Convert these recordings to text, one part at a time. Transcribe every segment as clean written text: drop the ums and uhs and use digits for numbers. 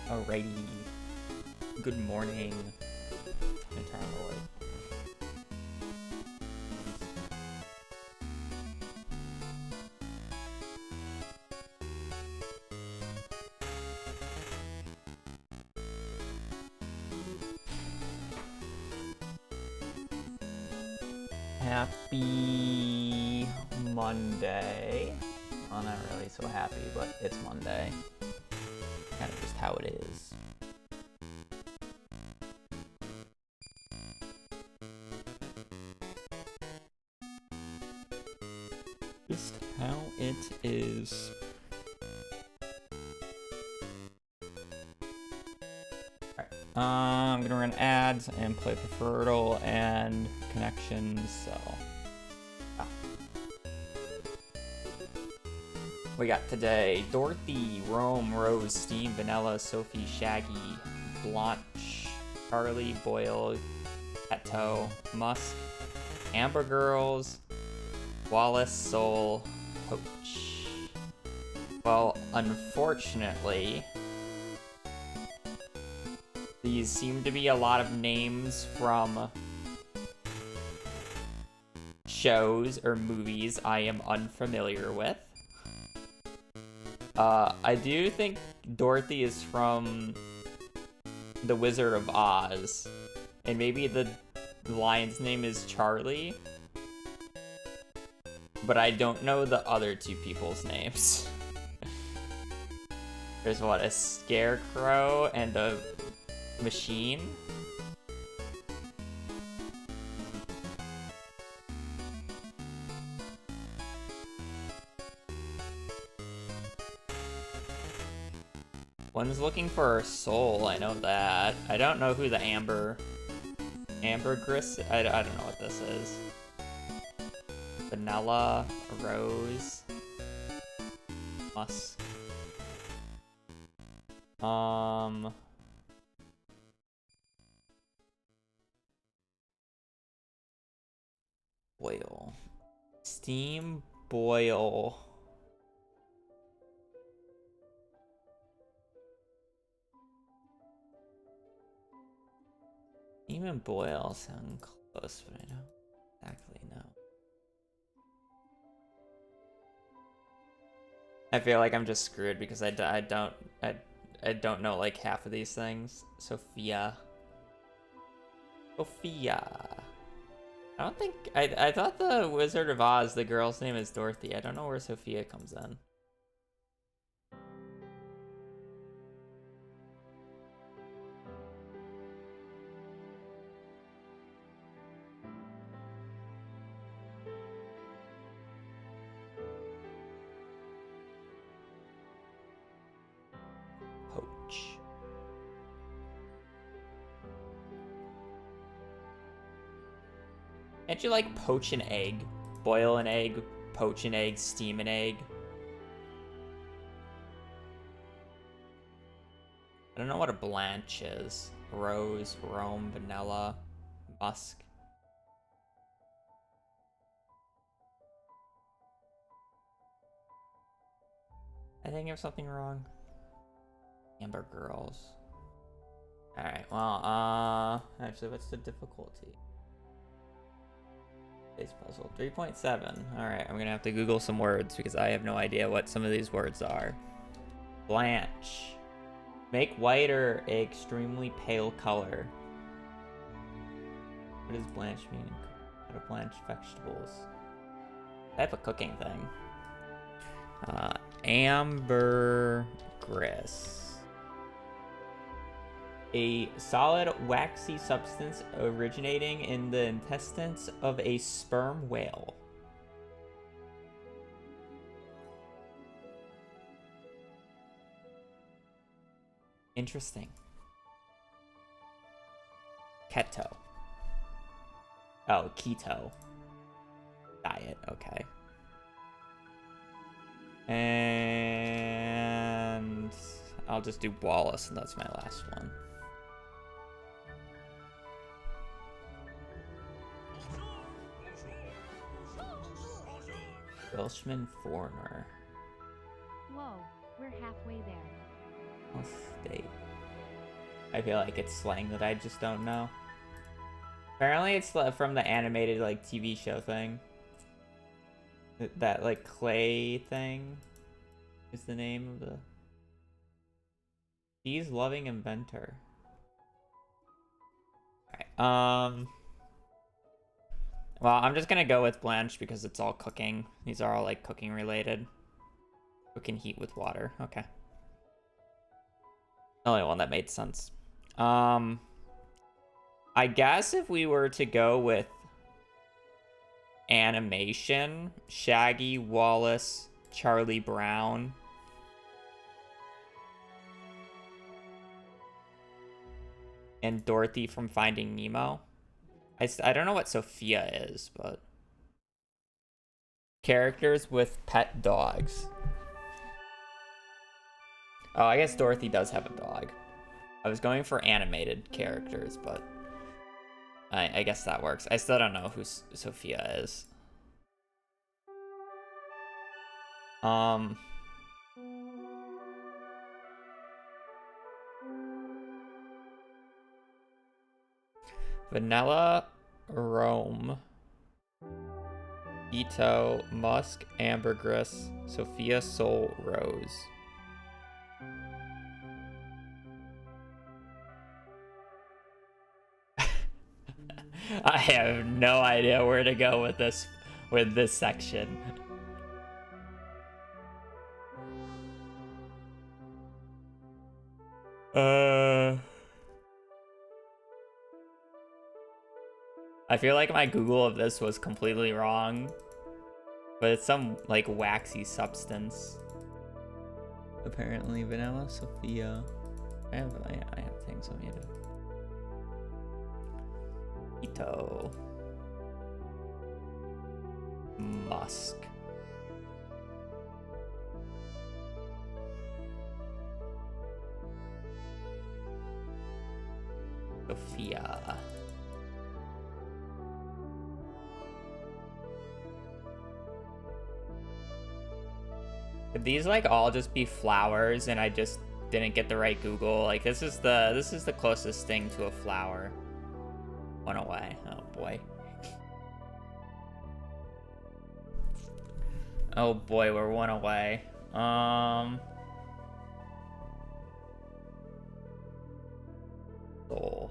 Alrighty. Good morning. I'm turn on the light. Happy Monday. Well, not really so happy, but it's Monday. Kind of just how it is. Just how it is. Alright, I'm gonna run ads and play preferral and connections, so. We got today Dorothy, Rome, Rose, Steam, Vanilla, Sophie, Shaggy, Blanche, Charlie, Boyle, Petto, Musk, Amber Girls, Wallace, Soul, Poach. Well, unfortunately, these seem to be a lot of names from shows or movies I am unfamiliar with. I do think Dorothy is from The Wizard of Oz, and maybe the lion's name is Charlie, but I don't know the other two people's names. There's what, a scarecrow and a machine? One's looking for her soul, I know that. I don't know who the Amber Gris, I don't know what this is. Vanilla, Rose, Musk. Boil. Steam, Boil. Steam and Boil sound close, but I don't exactly know. I feel like I'm just screwed because I don't know like half of these things. Sophia. I don't think I thought the Wizard of Oz, the girl's name is Dorothy. I don't know where Sophia comes in. Poach. Can't you like poach an egg? Boil an egg, poach an egg, steam an egg? I don't know what a Blanche is. Rose, Rome, Vanilla, Musk. I think of something wrong. Amber Girls. Alright, well, actually, what's the difficulty? Base puzzle, 3.7. Alright, I'm gonna have to Google some words because I have no idea what some of these words are. Blanche. Make white or extremely pale color. What does blanch mean? How to blanch vegetables. Type of cooking thing. Ambergris. A solid, waxy substance originating in the intestines of a sperm whale. Interesting. Keto. Oh, keto. Diet, okay. And I'll just do Wallace, and that's my last one. Welshman foreigner. Whoa, we're halfway there. I'll stay. I feel like it's slang that I just don't know. Apparently it's from the animated like TV show thing. That like clay thing is the name of the... Cheese loving inventor. Alright, well, I'm just gonna go with Blanche because it's all cooking. These are all like cooking related. Cooking heat with water. Okay. The only one that made sense. I guess if we were to go with animation, Shaggy, Wallace, Charlie Brown. And Dorothy from Finding Nemo. I don't know what Sophia is, but... Characters with pet dogs. Oh, I guess Dorothy does have a dog. I was going for animated characters, but... I guess that works. I still don't know who Sophia is. Vanilla, Rome, Ito, Musk, Ambergris, Sophia, Soul, Rose. I have no idea where to go with this section. I feel like my Google of this was completely wrong, but it's some like waxy substance. Apparently, Vanilla, Sophia. I have things on me to. Ito. Musk. Sophia. Could these like all just be flowers and I just didn't get the right Google? Like this is the closest thing to a flower. One away. Oh boy. Oh boy, we're one away. Soul.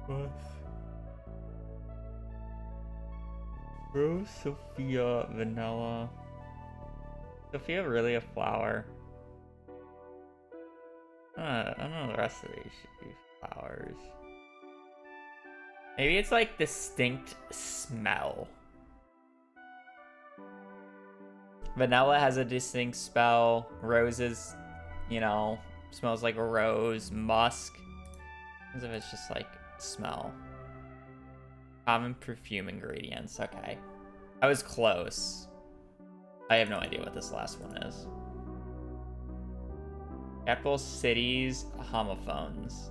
What? Rose, Sophia, Vanilla. Sophia really a flower? I don't know the rest of these should be flowers. Maybe it's like distinct smell. Vanilla has a distinct smell. Roses, you know, smells like a rose. Musk, as if it's just like smell. Common perfume ingredients. Okay. I was close. I have no idea what this last one is. Capital cities, homophones.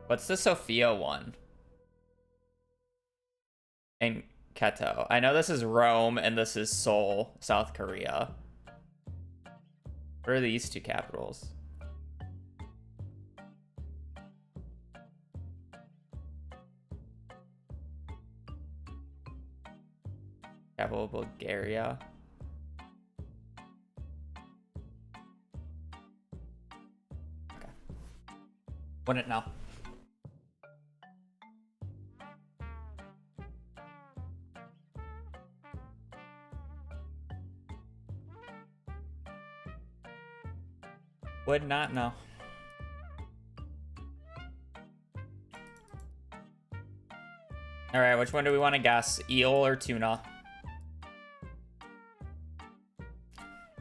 What's the Sophia one? And Keto. I know this is Rome and this is Seoul, South Korea. What are these two capitals? Capital Bulgaria. Okay. Wouldn't know. Would not know. All right, which one do we want to guess? Eel or tuna?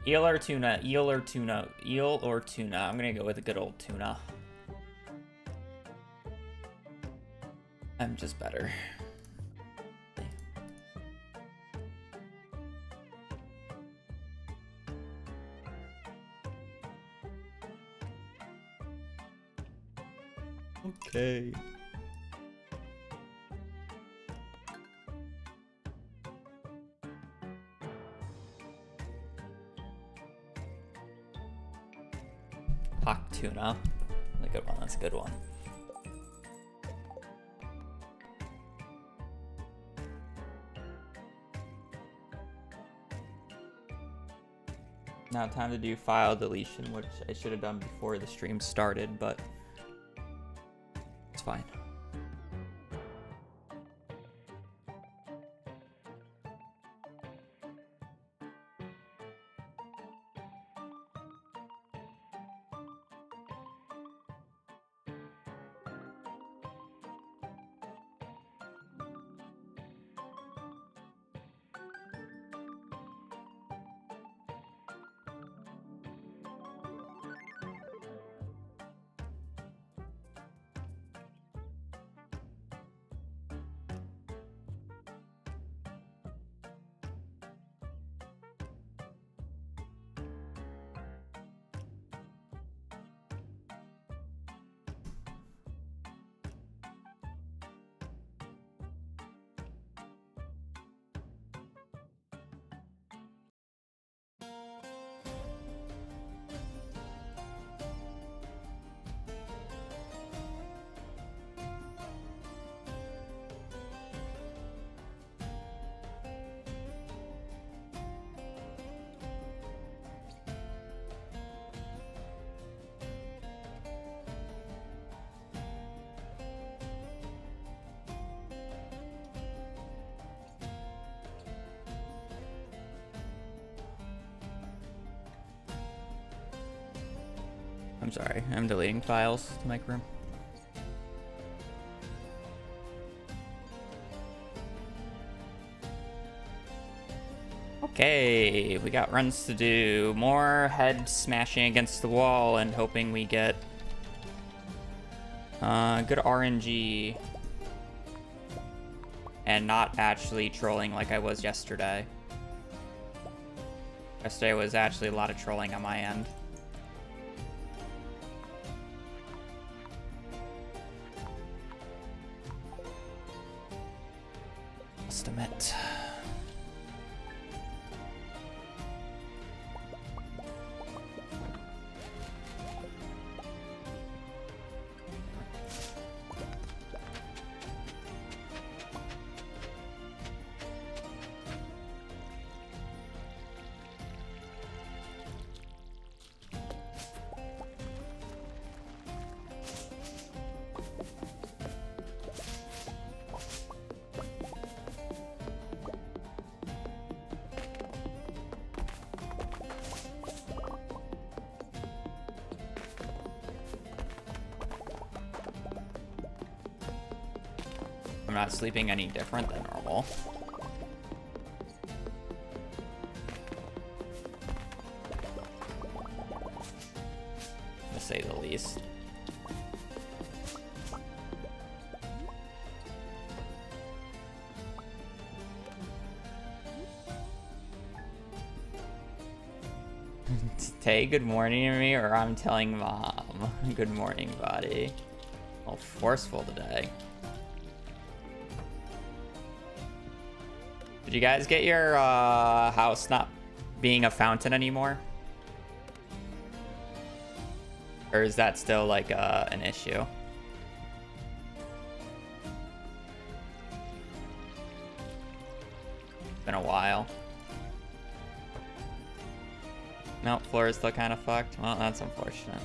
Eel or tuna? Eel or tuna? Eel or tuna? I'm gonna go with a good old tuna. I'm just better. Okay. Hawk tuna. That's a good one. That's a good one. Now time to do file deletion, which I should have done before the stream started, but it's fine. I'm sorry, I'm deleting files to make room. Okay, we got runs to do. More head smashing against the wall and hoping we get good RNG. And not actually trolling like I was yesterday. Yesterday was actually a lot of trolling on my end. Estimate. I'm not sleeping any different than normal. To say the least. Tay, good morning to me, or I'm telling mom. Good morning, buddy. Oh, forceful today. Did you guys get your house not being a fountain anymore? Or is that still like an issue? It's been a while. Nope, floor is still kind of fucked. Well, that's unfortunate.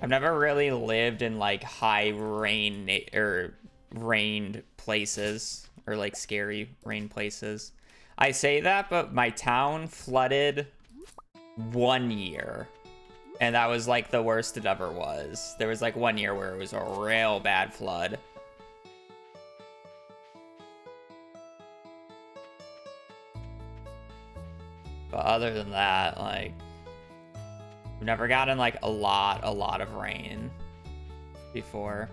I've never really lived in like high rain or rained places or like scary rain places. I say that, but my town flooded 1 year. And that was like the worst it ever was. There was like 1 year where it was a real bad flood. But other than that, like, we've never gotten like a lot of rain before.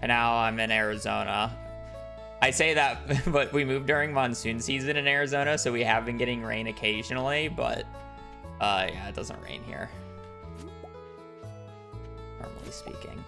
And now I'm in Arizona. I say that, but we moved during monsoon season in Arizona, so we have been getting rain occasionally, but yeah, it doesn't rain here, normally speaking.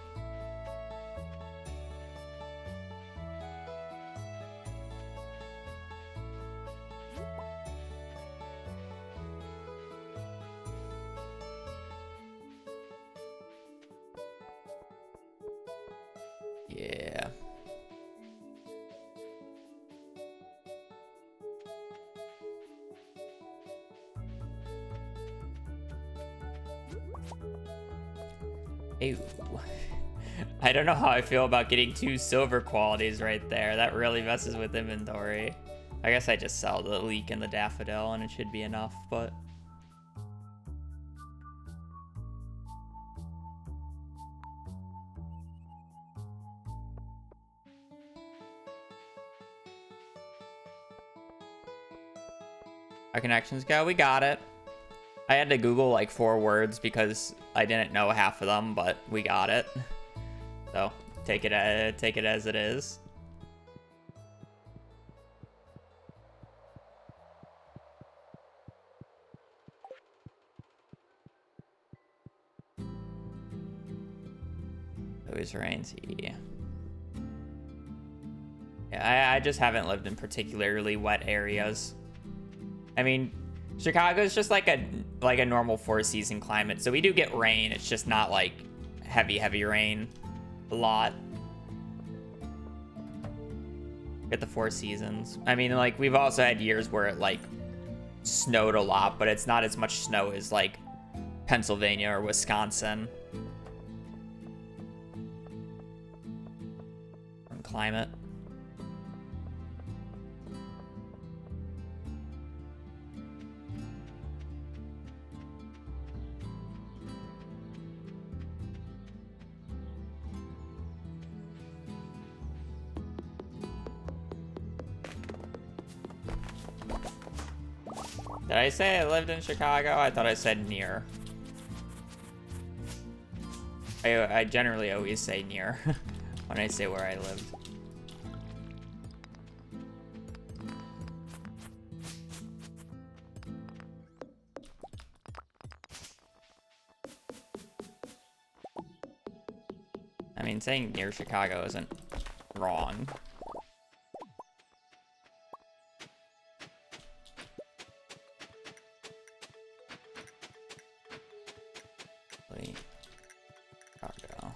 Ew. I don't know how I feel about getting 2 silver qualities right there. That really messes with inventory. I guess I just sell the leek and the daffodil and it should be enough, but... Our connections go. We got it. I had to Google like 4 words because I didn't know half of them, but we got it. So take it as it is. Always rains. Yeah, I just haven't lived in particularly wet areas. I mean, Chicago's just like a normal 4-season climate, so we do get rain. It's just not like heavy rain a lot. Get the 4 seasons. I mean, like we've also had years where it like snowed a lot, but it's not as much snow as like Pennsylvania or Wisconsin. Climate. Did I say I lived in Chicago? I thought I said near. I generally always say near when I say where I lived. I mean, saying near Chicago isn't wrong. Chicago.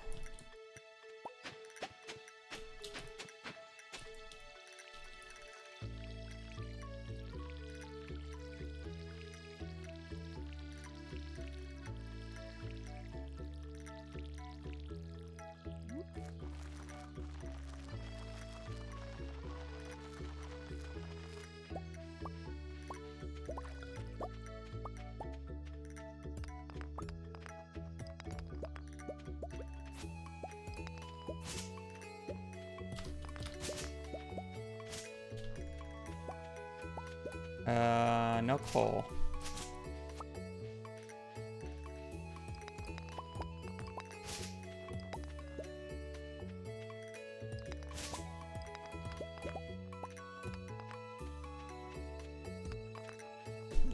No coal.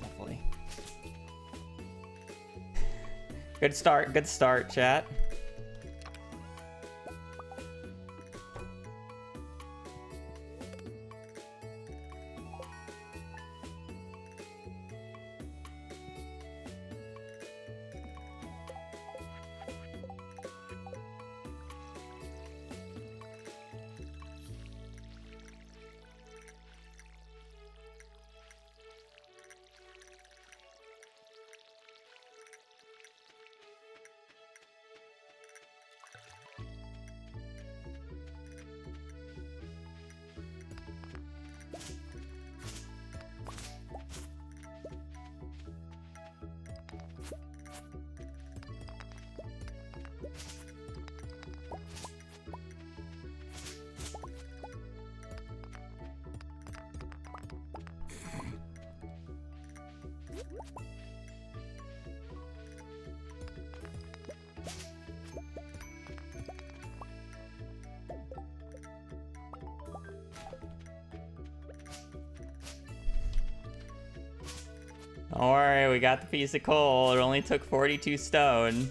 Lovely. Good start, chat. Don't worry, we got the piece of coal. It only took 42 stone.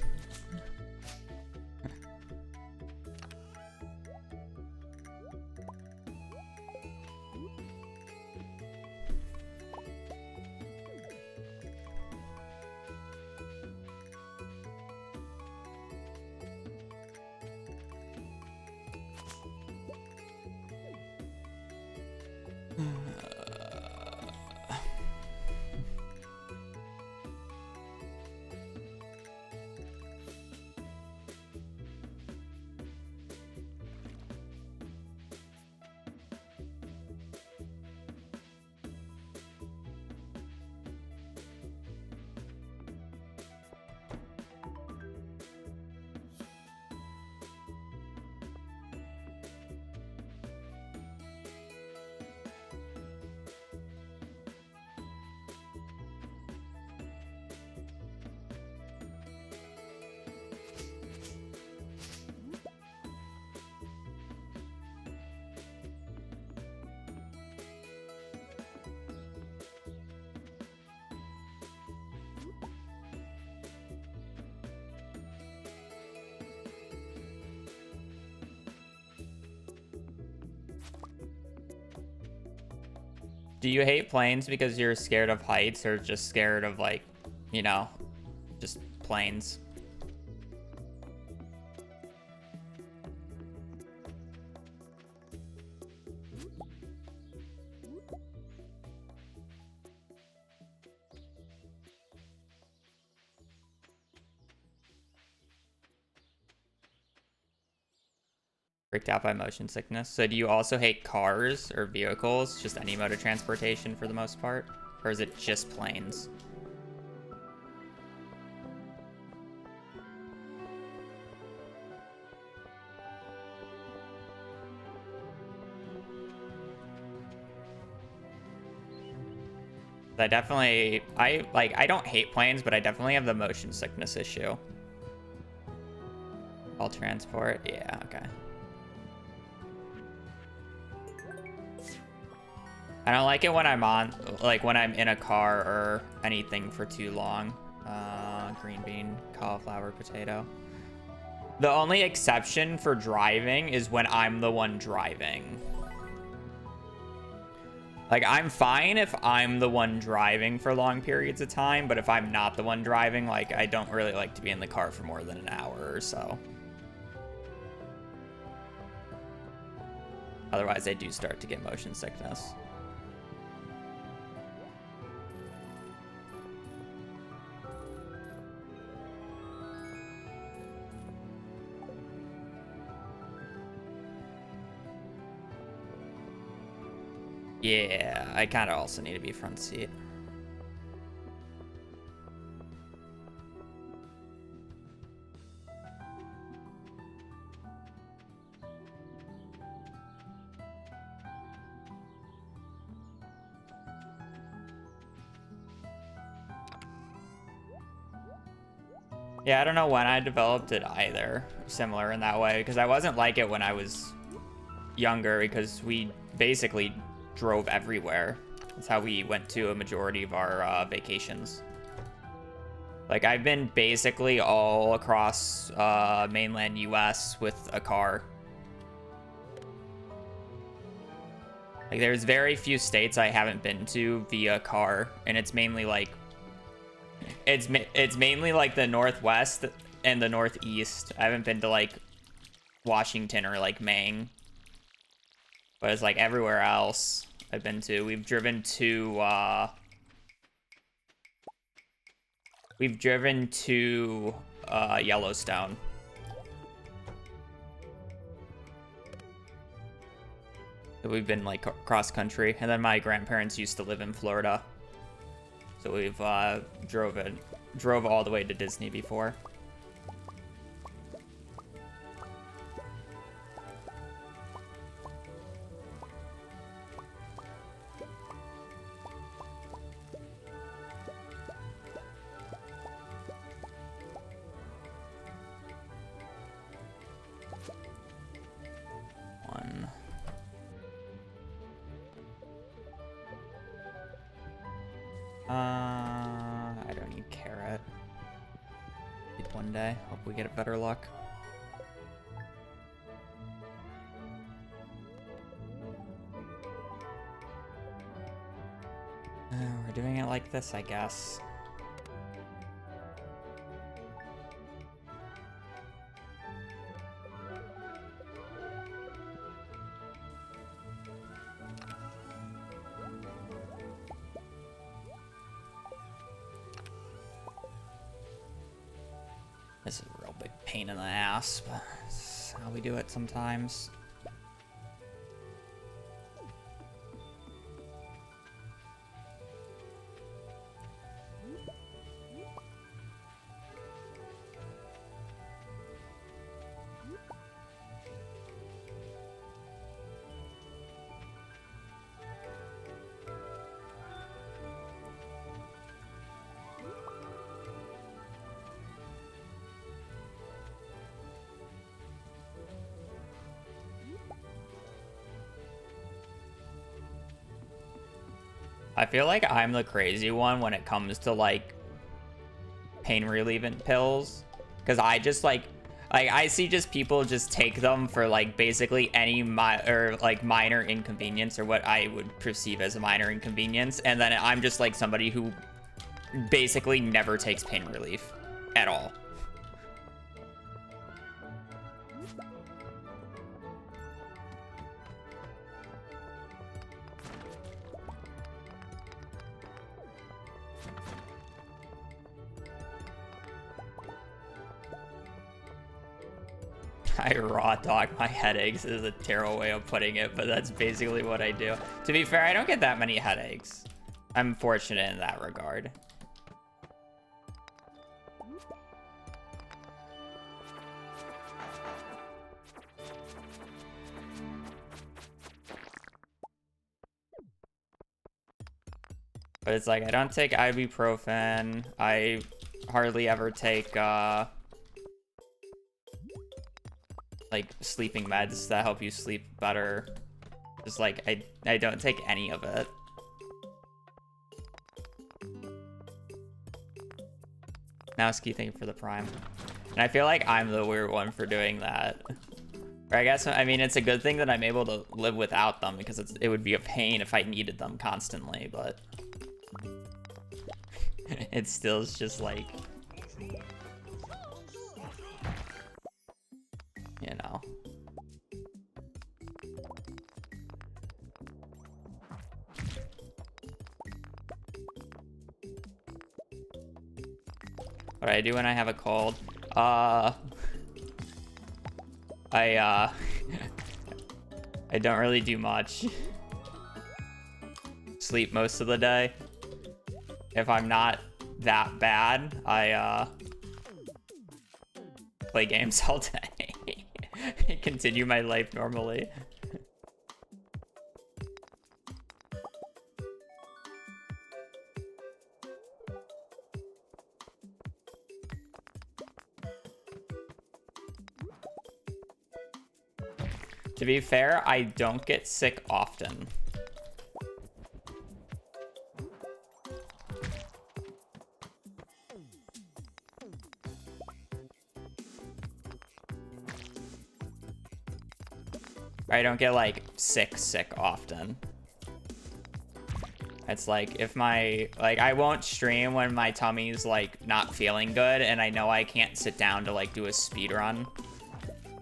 Do you hate planes because you're scared of heights or just scared of, like, you know, just planes? Freaked out by motion sickness. So do you also hate cars or vehicles? Just any mode of transportation for the most part? Or is it just planes? I don't hate planes, but I definitely have the motion sickness issue. All transport, yeah, okay. I don't like it when I'm when I'm in a car or anything for too long. Green bean, cauliflower, potato. The only exception for driving is when I'm the one driving. Like, I'm fine if I'm the one driving for long periods of time, but if I'm not the one driving, like, I don't really like to be in the car for more than an hour or so. Otherwise, I do start to get motion sickness. Yeah, I kind of also need to be front seat. Yeah, I don't know when I developed it either, similar in that way, because I wasn't like it when I was younger, because we basically drove everywhere. That's how we went to a majority of our vacations. Like, I've been basically all across mainland US with a car. Like, there's very few states I haven't been to via car, and it's mainly like it's mainly like the Northwest and the Northeast. I haven't been to like Washington or like Maine, but it's like everywhere else I've been to. We've driven to Yellowstone. So we've been like cross country, and then my grandparents used to live in Florida, so we've drove all the way to Disney before. I don't need carrot. Maybe one day. Hope we get better luck. We're doing it like this, I guess. This is a real big pain in the ass, but it's how we do it sometimes. I feel like I'm the crazy one when it comes to like pain relievant pills, because Like, I see just people just take them for, like, basically any minor inconvenience, or what I would perceive as a minor inconvenience, and then I'm just, like, somebody who basically never takes pain relief at all. I raw dog my headaches is a terrible way of putting it, but that's basically what I do. To be fair, I don't get that many headaches. I'm fortunate in that regard. But it's like, I don't take ibuprofen. I hardly ever take, like, sleeping meds that help you sleep better. Just like, I don't take any of it. Now Ski, thank you for the prime. And I feel like I'm the weird one for doing that. Or I guess, I mean, it's a good thing that I'm able to live without them, because it would be a pain if I needed them constantly, but it still is just like, you know. What do I do when I have a cold? I don't really do much. Sleep most of the day. If I'm not that bad, I play games all day. Continue my life normally. To be fair, I don't get sick often. I don't get like sick often. It's like, if my, like, I won't stream when my tummy's like not feeling good and I know I can't sit down to like do a speed run,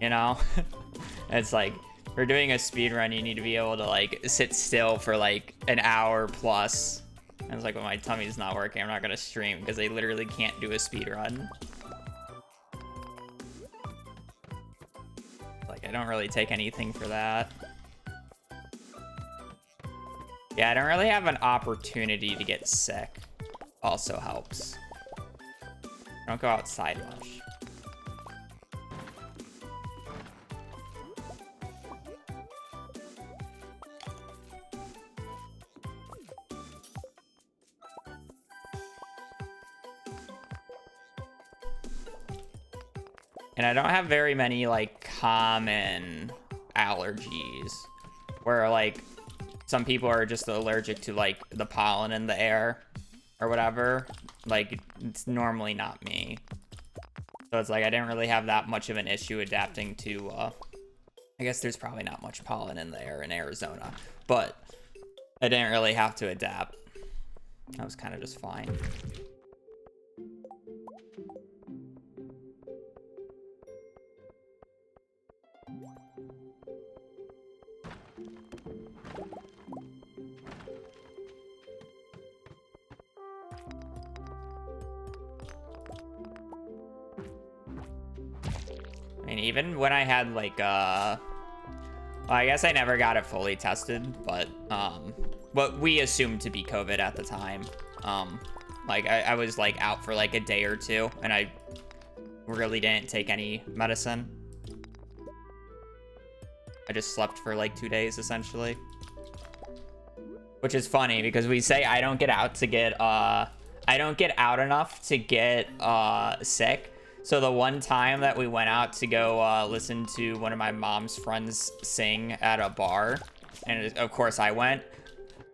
you know? It's like, if you're doing a speed run, you need to be able to like sit still for like an hour plus. And it's like, when my tummy's not working, I'm not gonna stream because I literally can't do a speed run. Like, I don't really take anything for that. Yeah, I don't really have an opportunity to get sick. Also helps. I don't go outside much. And I don't have very many like common allergies where like some people are just allergic to like the pollen in the air or whatever. Like, it's normally not me. So it's like I didn't really have that much of an issue adapting to I guess there's probably not much pollen in the air in Arizona, but I didn't really have to adapt. I was kind of just fine. And even when I had like well, I guess I never got it fully tested, but what we assumed to be COVID at the time. Like I was like out for like a day or two and I really didn't take any medicine. I just slept for like 2 days essentially. Which is funny because we say I don't get out to get I don't get out enough to get sick. So the one time that we went out to go listen to one of my mom's friends sing at a bar, and of course I went.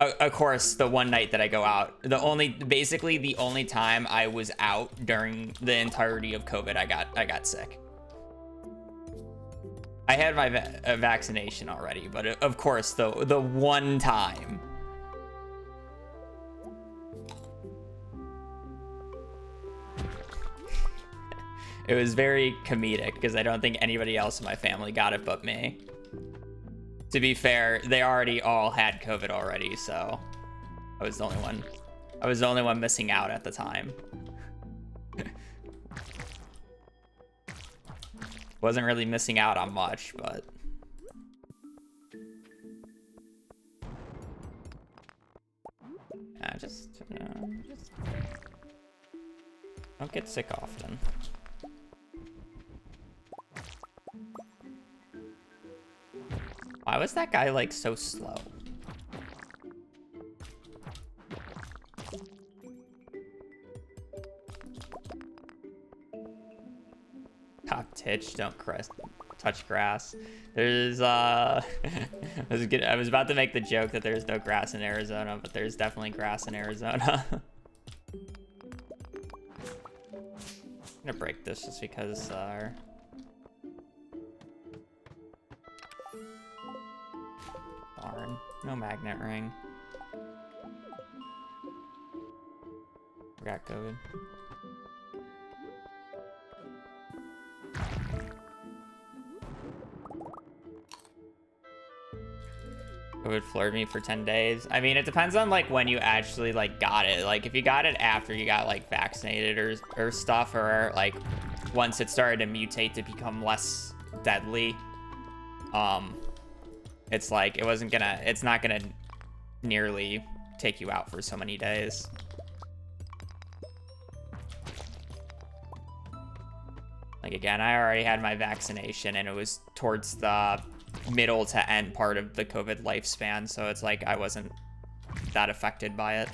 Of course, the one night that I go out, basically the only time I was out during the entirety of COVID, I got sick. I had my vaccination already, but of course, the one time. It was very comedic because I don't think anybody else in my family got it but me. To be fair, they already all had COVID already, so I was the only one. I was the only one missing out at the time. Wasn't really missing out on much, but yeah, just don't get sick often. Why was that guy like so slow? Top titch, don't touch grass. There's I was about to make the joke that there's no grass in Arizona, but there's definitely grass in Arizona. I'm gonna break this just because darn, no magnet ring. Got COVID. COVID floored me for 10 days. I mean, it depends on like when you actually like got it. Like if you got it after you got like vaccinated or stuff, or like once it started to mutate to become less deadly, it's like it's not gonna nearly take you out for so many days. Like again, I already had my vaccination and it was towards the middle to end part of the COVID lifespan, so it's like I wasn't that affected by it.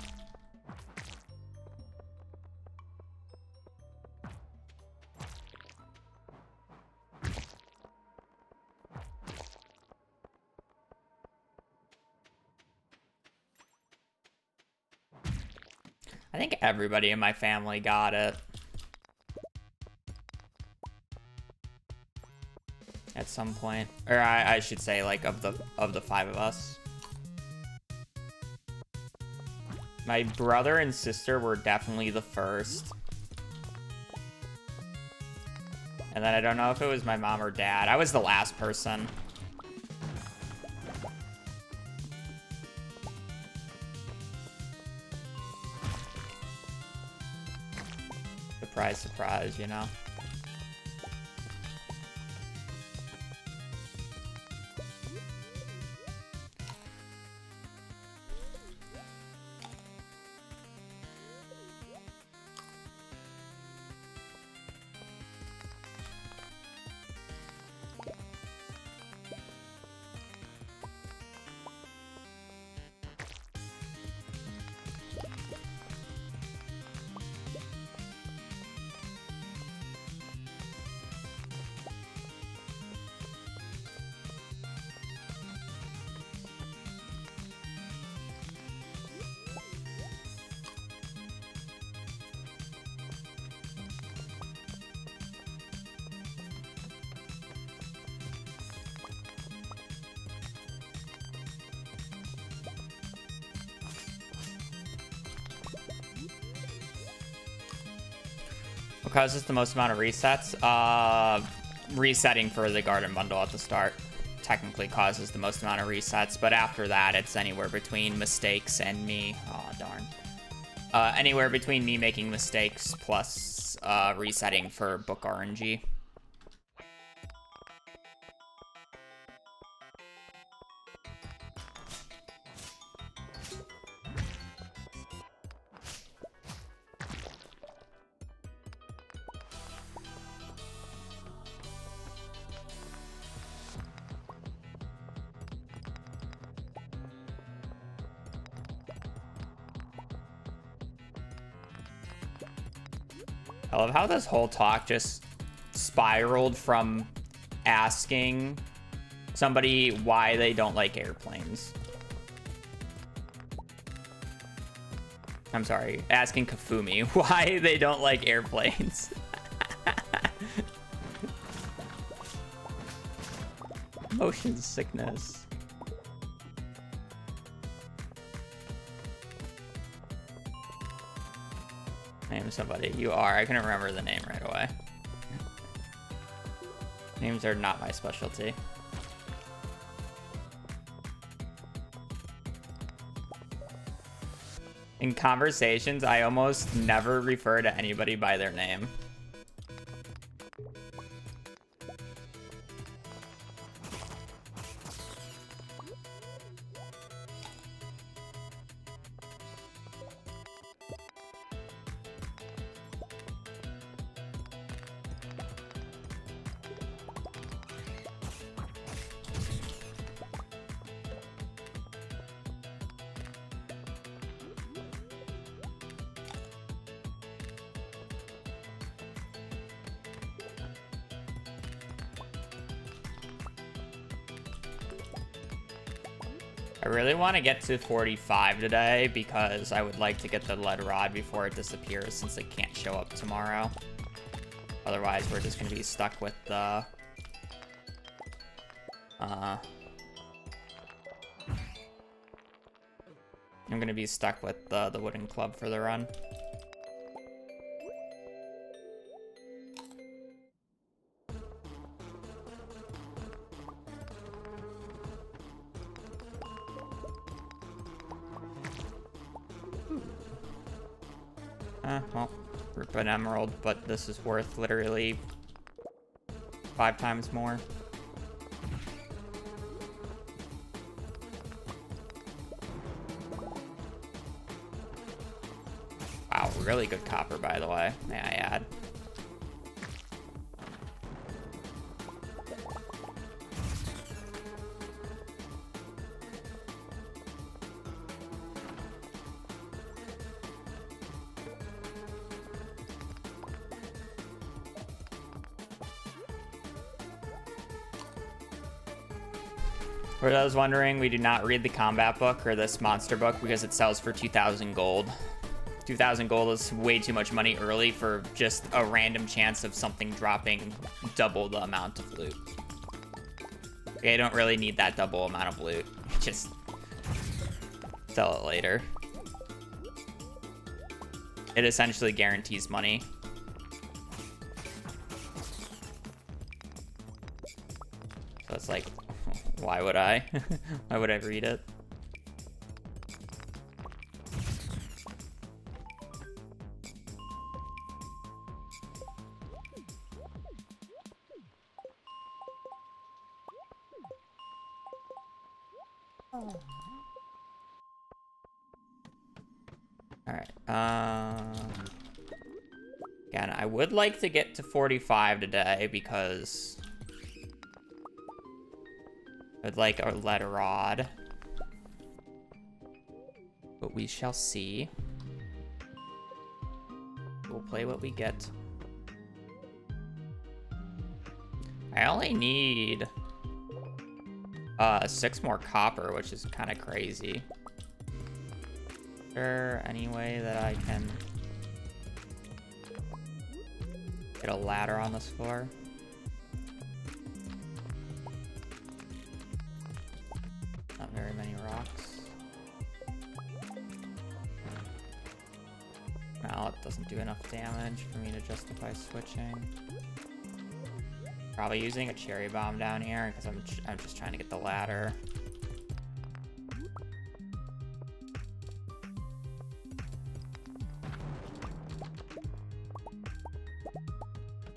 I think everybody in my family got it at some point, or I should say like of the five of us. My brother and sister were definitely the first, and then I don't know if it was my mom or dad. I was the last person. Surprise, surprise, you know. What causes the most amount of resets? Resetting for the garden bundle at the start technically causes the most amount of resets, but after that it's anywhere between mistakes and me. Oh darn. Anywhere between me making mistakes plus resetting for book RNG. I love how this whole talk just spiraled from asking somebody why they don't like airplanes. I'm sorry, asking Kafumi why they don't like airplanes. Motion sickness. Name somebody. You are. I couldn't remember the name right away. Names are not my specialty. In conversations, I almost never refer to anybody by their name. I really want to get to 45 today because I would like to get the lead rod before it disappears since it can't show up tomorrow. Otherwise, we're just going to be stuck with the... I'm going to be stuck with the wooden club for the run. Well, rip an emerald, but this is worth literally 5 times more. Wow, really good copper, by the way, may I add. For those wondering, we do not read the combat book or this monster book because it sells for 2,000 gold. 2,000 gold is way too much money early for just a random chance of something dropping double the amount of loot. Okay, I don't really need that double amount of loot. Just sell it later. It essentially guarantees money. So it's like, why would I? Why would I read it? Alright, again, I would like to get to 45 today because I'd like a lead rod, but we shall see. We'll play what we get. I only need 6 more copper, which is kind of crazy. Is there any way that I can get a ladder on this floor? Not very many rocks. Mallet doesn't do enough damage for me to justify switching. Probably using a cherry bomb down here because I'm just trying to get the ladder.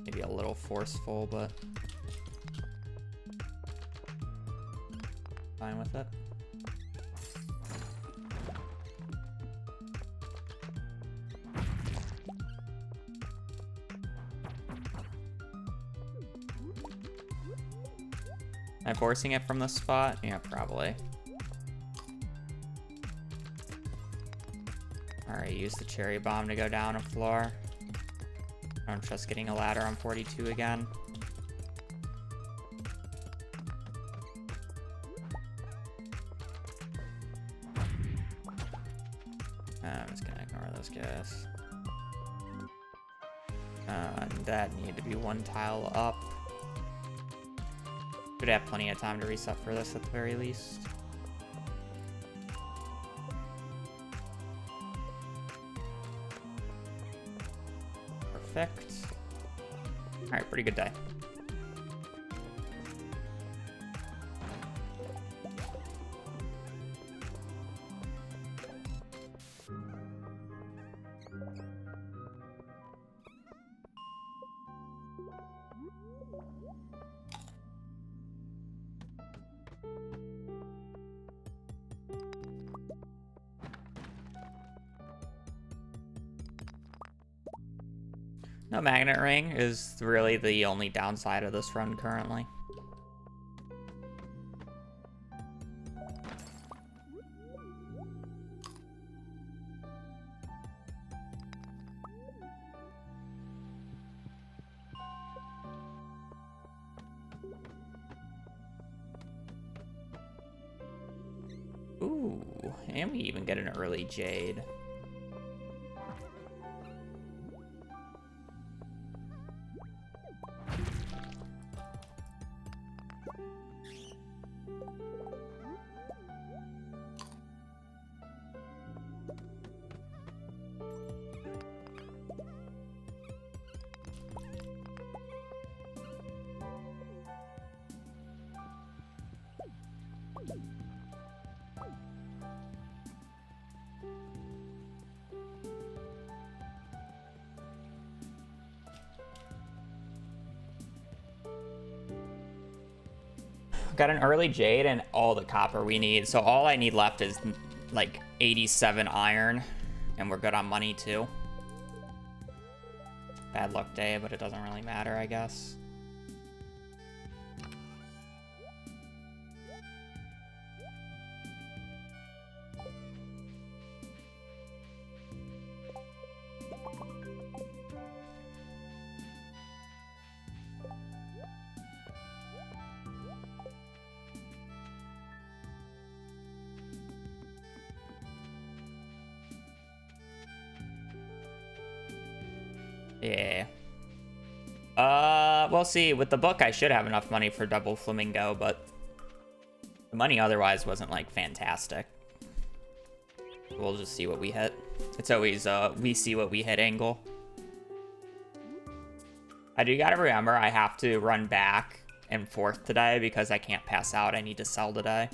Maybe a little forceful, but fine with it. Am I forcing it from the spot? Yeah, probably. Alright, use the cherry bomb to go down a floor. I'm just getting a ladder on 42 again. I'm just gonna ignore those guys. And that need to be 1 tile up. Should have plenty of time to reset for this at the very least. Perfect. Alright, pretty good day. No magnet ring is really the only downside of this run currently. Ooh, and we even get an early jade. Got an early jade and all the copper we need. So all I need left is like 87 iron, and we're good on money too. Bad luck day, but it doesn't really matter, I guess. Yeah. We'll see. With the book, I should have enough money for double flamingo, but the money otherwise wasn't, like, fantastic. We'll just see what we hit. It's always, we see what we hit angle. I do gotta remember I have to run back and forth today because I can't pass out. I need to sell today.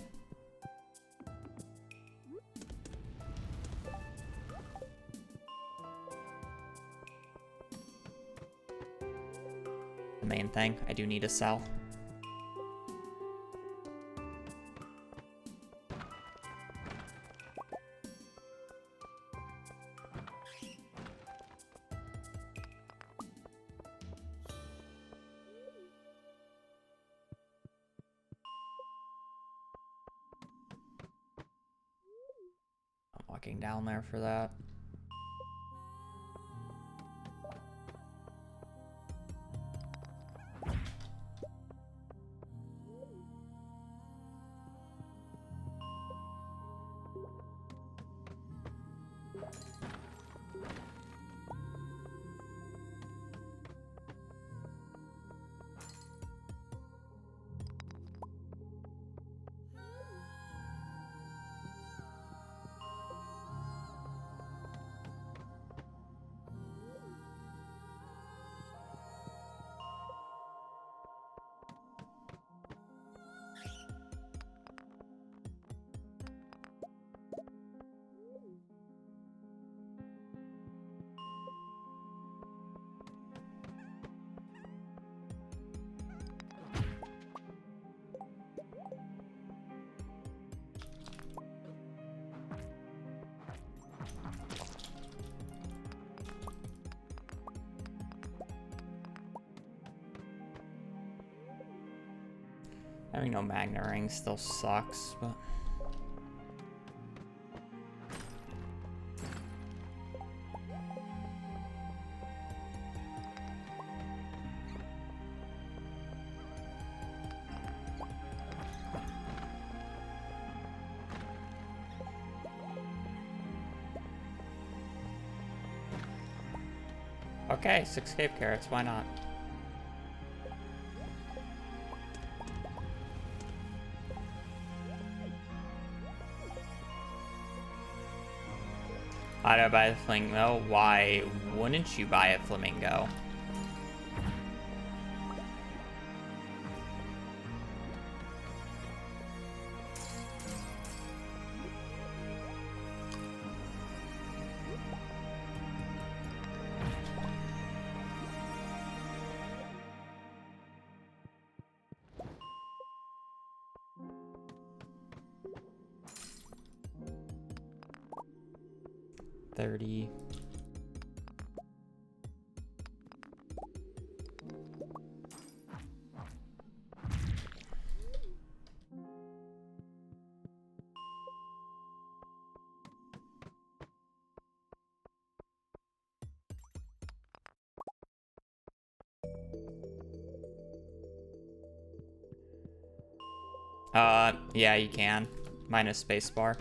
The main thing, I do need to sell. I'm walking down there for that. Having no magnet ring still sucks, but... Okay, 6 cave carrots, why not? Why did I buy the flamingo? Why wouldn't you buy a flamingo? $30. Yeah, you can. Minus spacebar.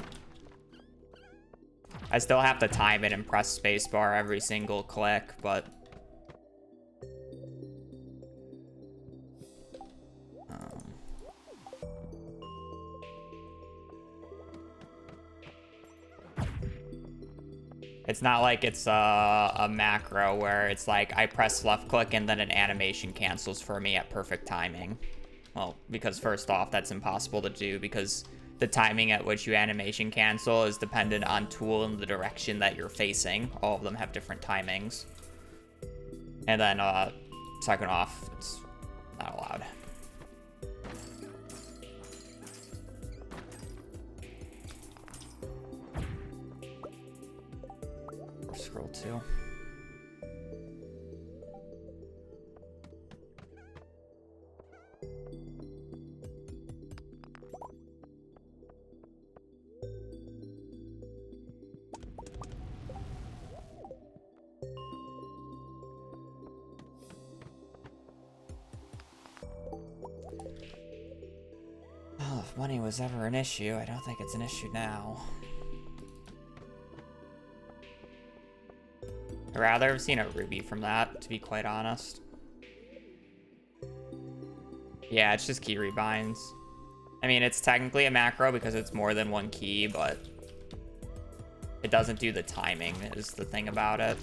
I still have to time it and press spacebar every single click, but... It's not like it's a macro where it's like I press left click and then an animation cancels for me at perfect timing. Well, because first off, that's impossible to do because the timing at which you animation cancel is dependent on tool and the direction that you're facing. All of them have different timings. And then, second off, it's not allowed. Scroll 2. Well, if money was ever an issue, I don't think it's an issue now. I'd rather have seen a ruby from that, to be quite honest. Yeah, it's just key rebinds. I mean, it's technically a macro because it's more than one key, but it doesn't do the timing is the thing about it.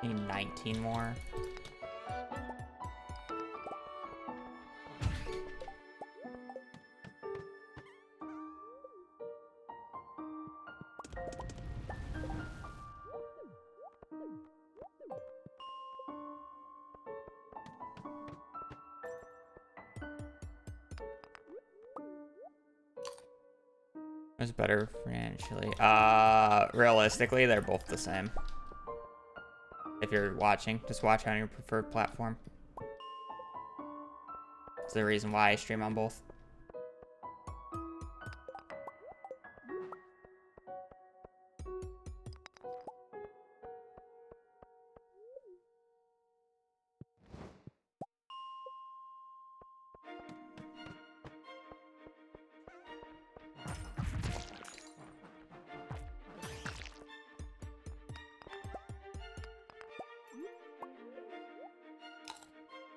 Need 19 more. What's better financially? Realistically, they're both the same. If you're watching, just watch on your preferred platform. It's the reason why I stream on both.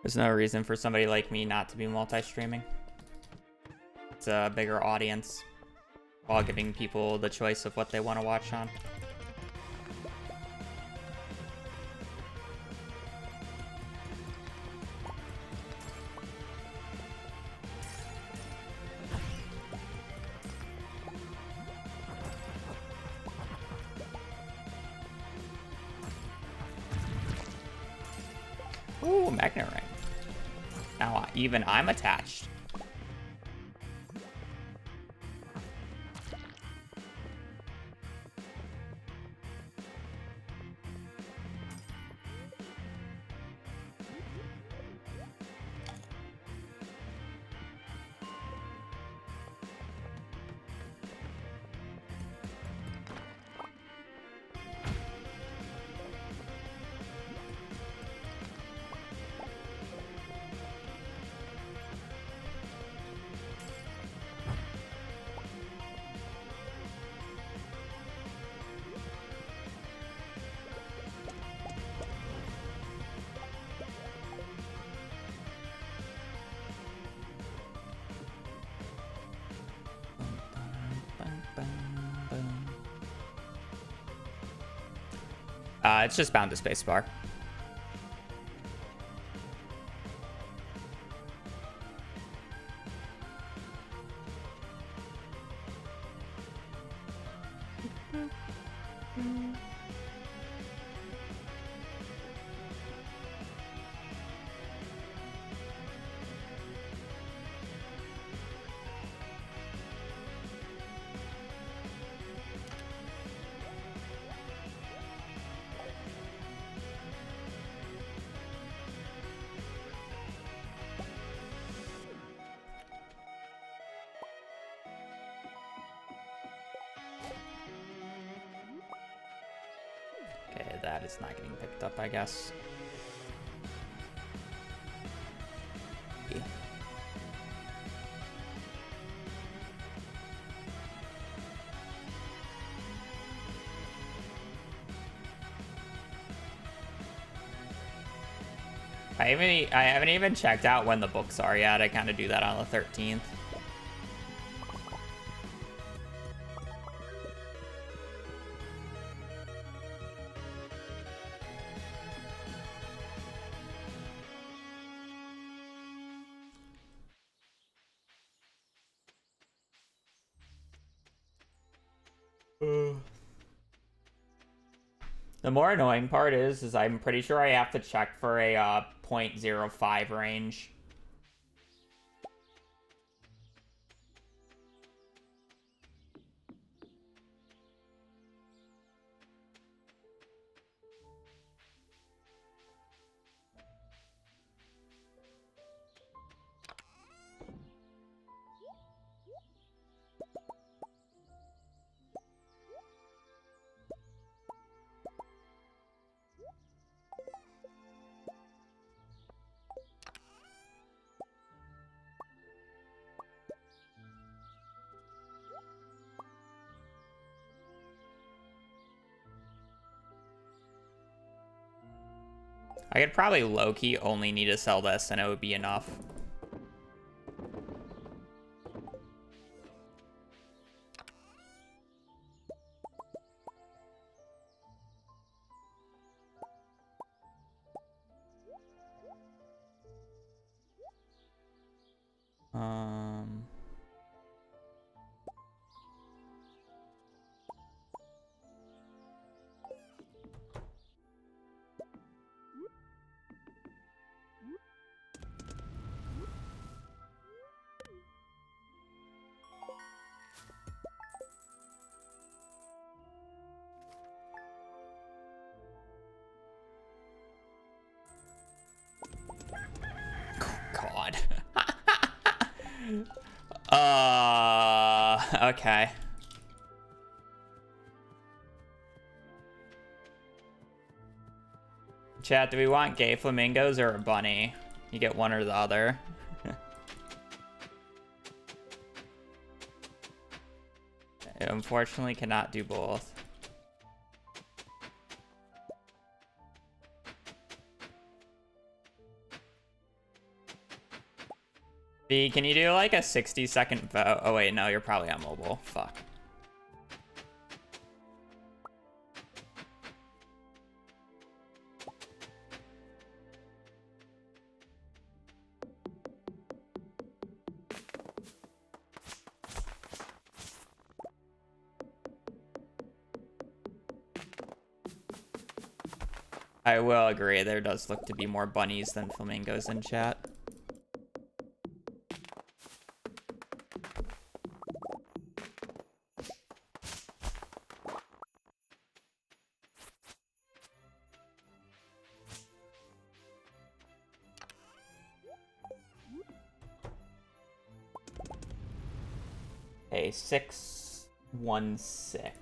There's no reason for somebody like me not to be multi-streaming. attract a bigger audience while giving people the choice of what they want to watch on. Ooh, magnet ring. Now even I'm attached. It's just bound to spacebar. Okay, that is not getting picked up, I guess. Yeah. I haven't even checked out when the books are yet. I kind of do that on the 13th. The more annoying part is I'm pretty sure I have to check for a 0.05 range. I could probably low-key only need to sell this and it would be enough. God. Okay. Chat, do we want gay flamingos or a bunny? You get one or the other. I unfortunately cannot do both. B, can you do like a 60-second vote? Oh wait, no, you're probably on mobile. Fuck. I will agree, there does look to be more bunnies than flamingos in chat. Okay, 616.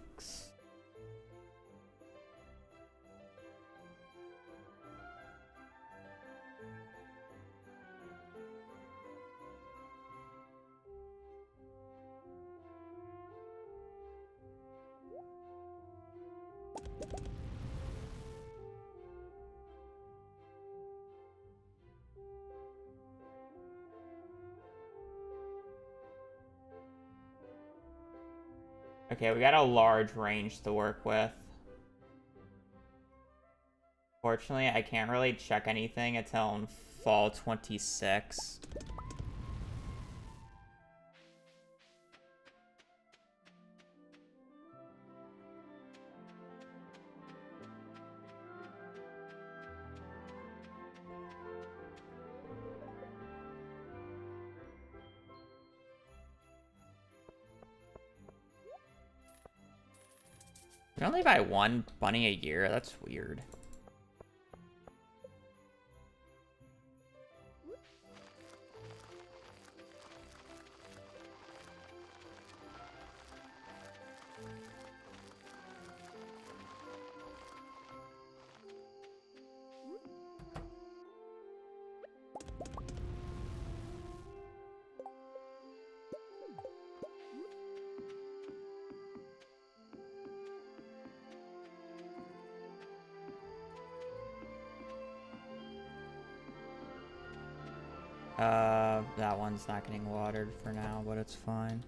Okay, we got a large range to work with. Fortunately, I can't really check anything until in fall 26. We only buy one bunny a year? That's weird. That one's not getting watered for now, but it's fine.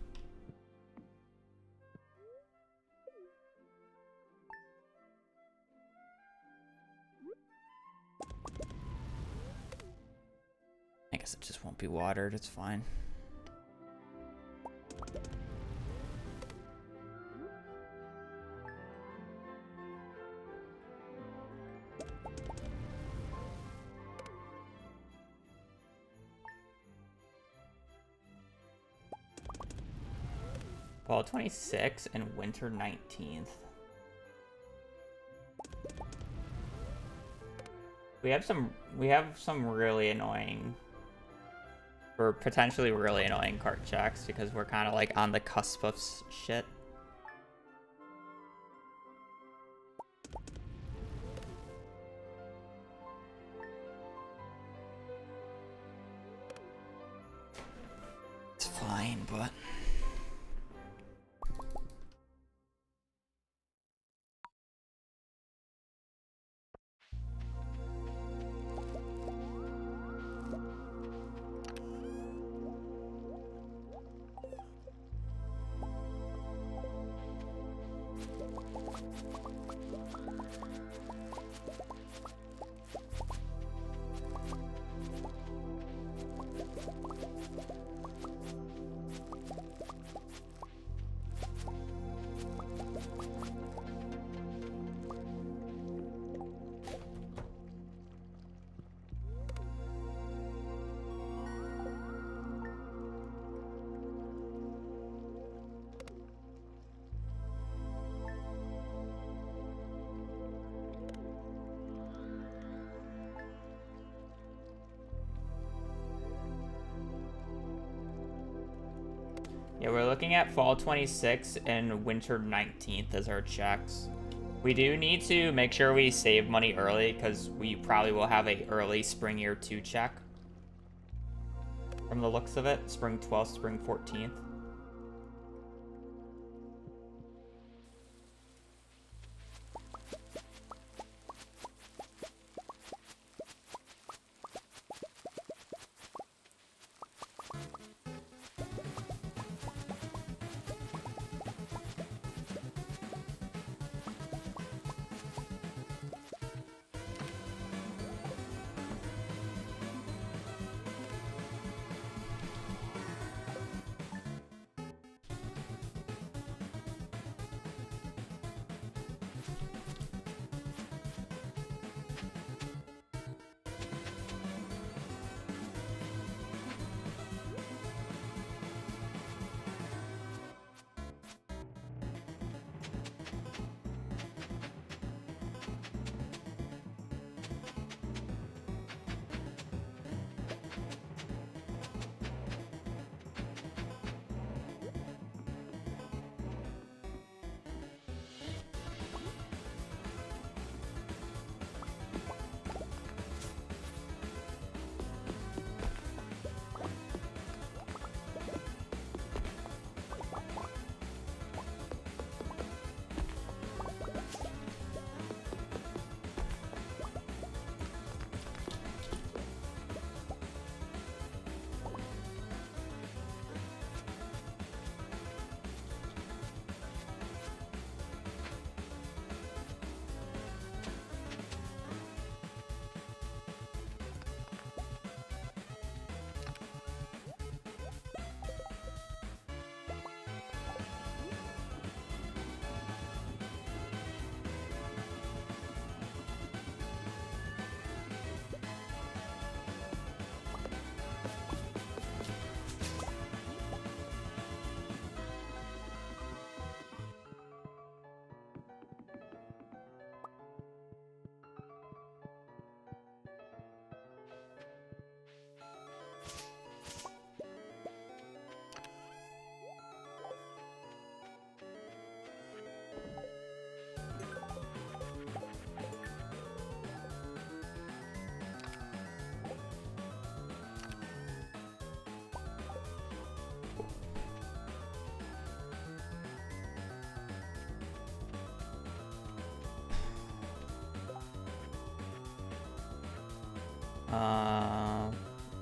I guess it just won't be watered, it's fine. Fall 26th and winter 19th. We have some really annoying, or potentially really annoying cart checks because we're kind of like on the cusp of shit. It's fine, but yeah, we're looking at fall 26th and winter 19th as our checks. We do need to make sure we save money early because we probably will have a early spring year 2 check. From the looks of it, spring 12th, spring 14th.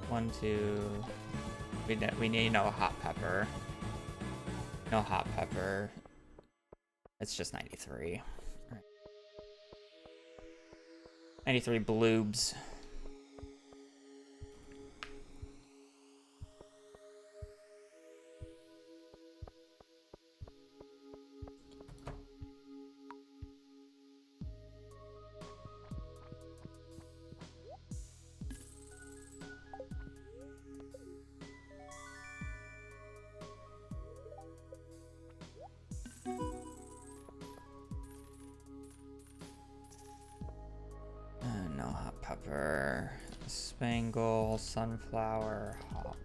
1, 2. We need no hot pepper. No hot pepper. It's just 93. All right. 93 bloobs. No hot pepper. Spangle, sunflower, hot.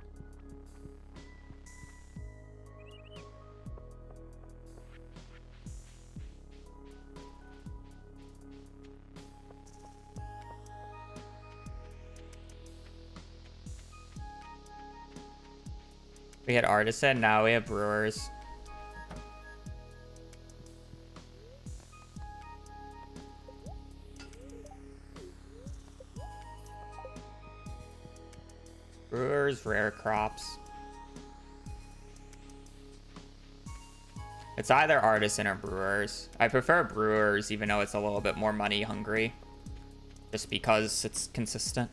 We had artisan, now we have brewers. Brewers, rare crops. It's either artisan or brewers. I prefer brewers, even though it's a little bit more money hungry. Just because it's consistent.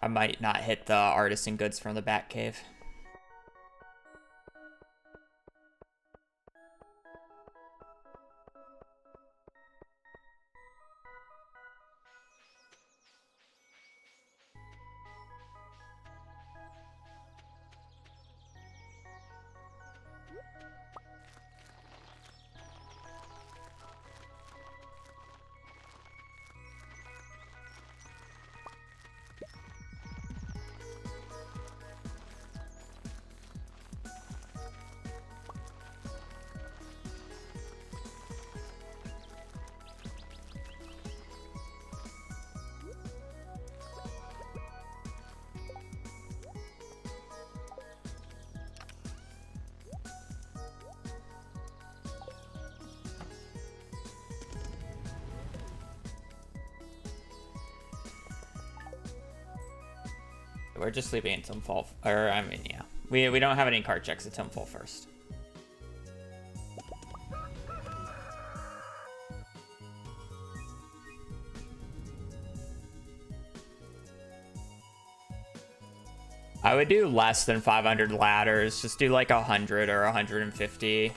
I might not hit the artisan goods from the Bat Cave. We're just leaving it until fall, or I mean, yeah. We don't have any card checks until full first. I would do less than 500 ladders. Just do like 100 or 150.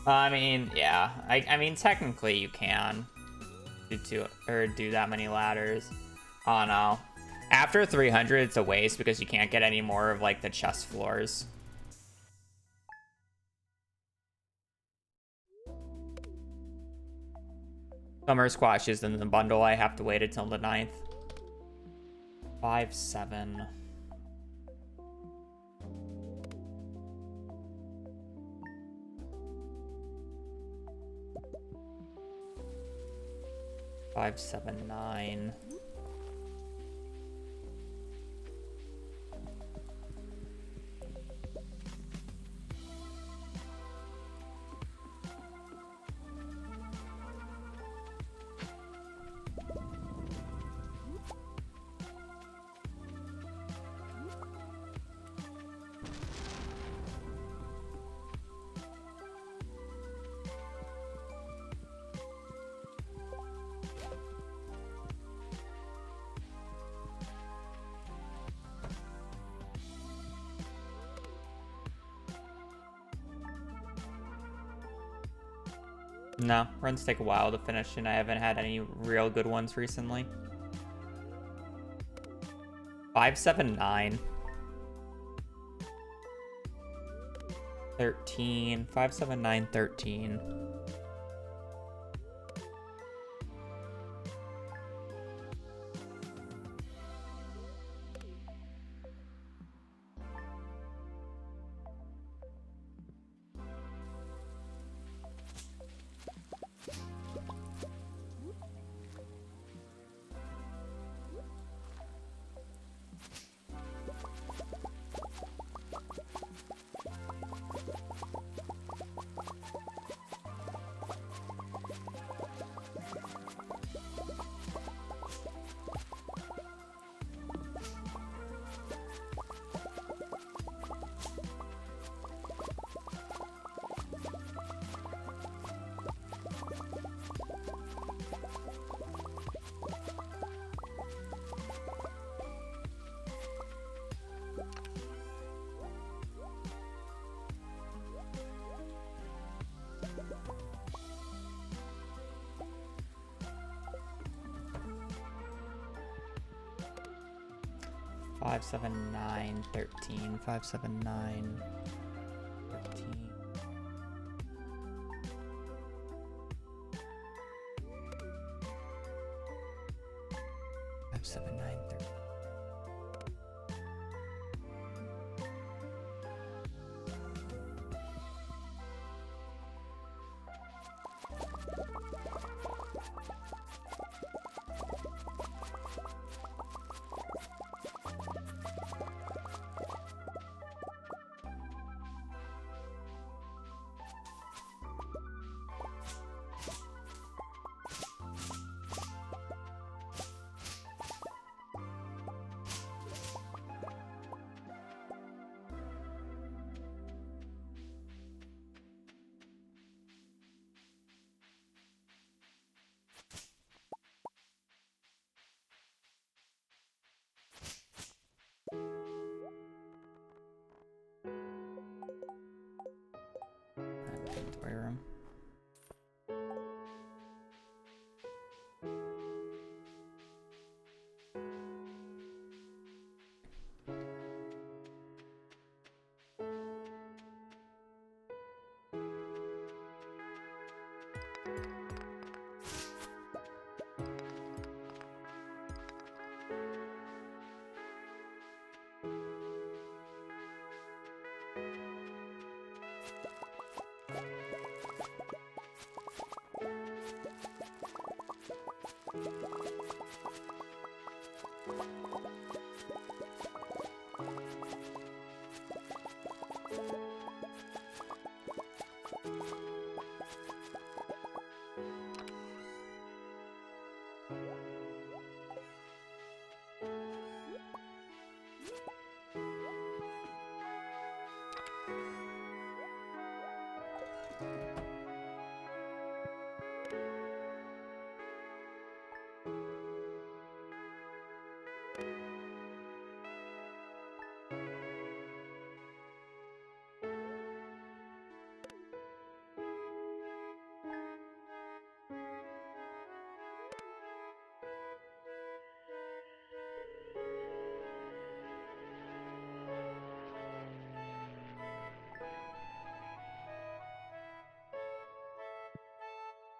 I mean, yeah. I mean, technically you can do that many ladders. Oh no. After 300, it's a waste because you can't get any more of like the chest floors. Summer squashes in the bundle. I have to wait until the 9th. 5, 7. Five, 7, 9. No, runs take a while to finish, and I haven't had any real good ones recently. 5, 7, 9. 13. 5, 7, 9, 13. 579 13 579 13 579 13.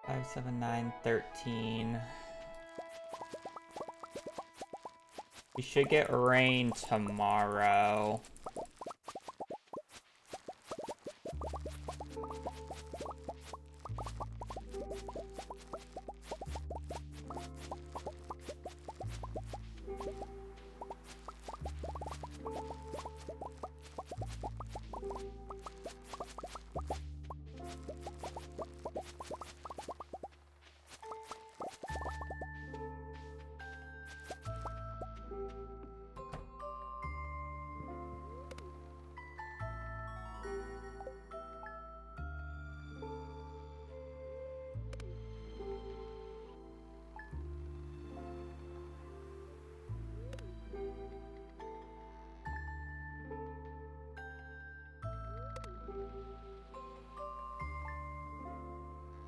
579 13. We should get rain tomorrow.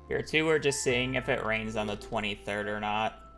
Here too, we're just seeing if it rains on the 23rd or not.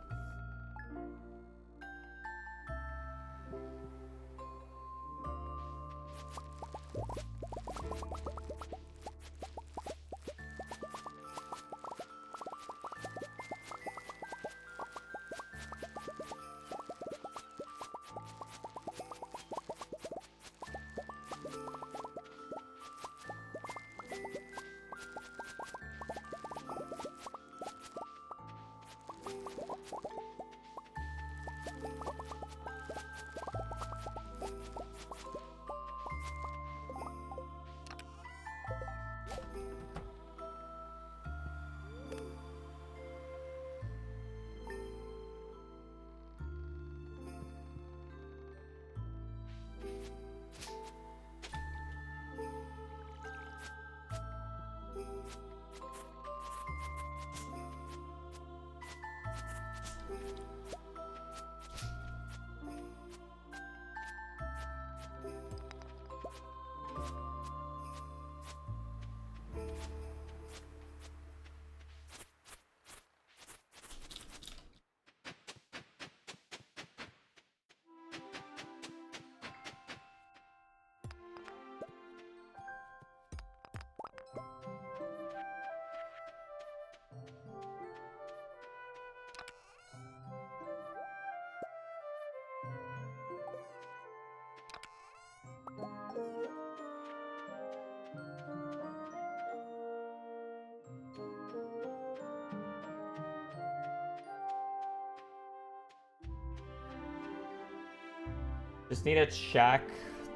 Just need to check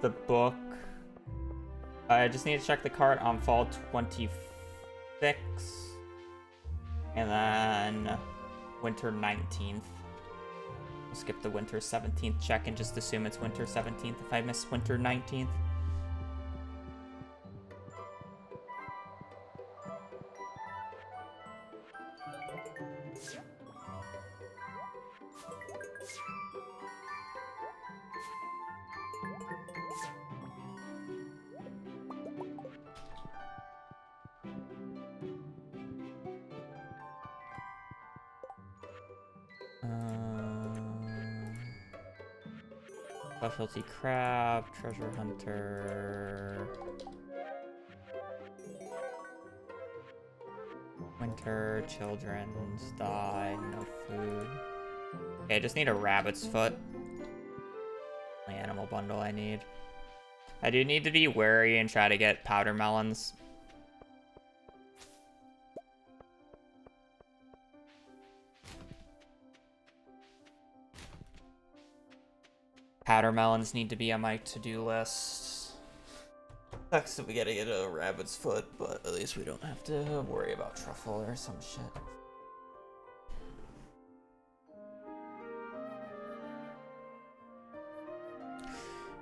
the book. I just need to check the cart on fall 26. And then winter 19th. We'll skip the winter 17th check and just assume it's winter 17th if I miss winter 19th. Specialty crab, treasure hunter. Winter, children's die, no food. Okay, I just need a rabbit's foot. The animal bundle I need. I do need to be wary and try to get powder melons. Powder melons need to be on my to-do list. Sucks that we gotta get a rabbit's foot, but at least we don't have to worry about truffle or some shit.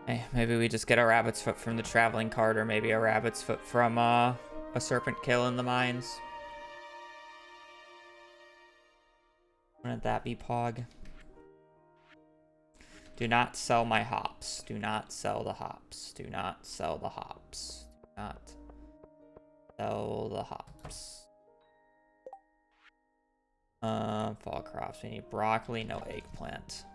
Hey, maybe we just get a rabbit's foot from the traveling cart, or maybe a rabbit's foot from a serpent kill in the mines. Wouldn't that be Pog? Do not sell my hops. Do not sell the hops. Do not sell the hops. Do not sell the hops. Fall crops. We need broccoli, no eggplant.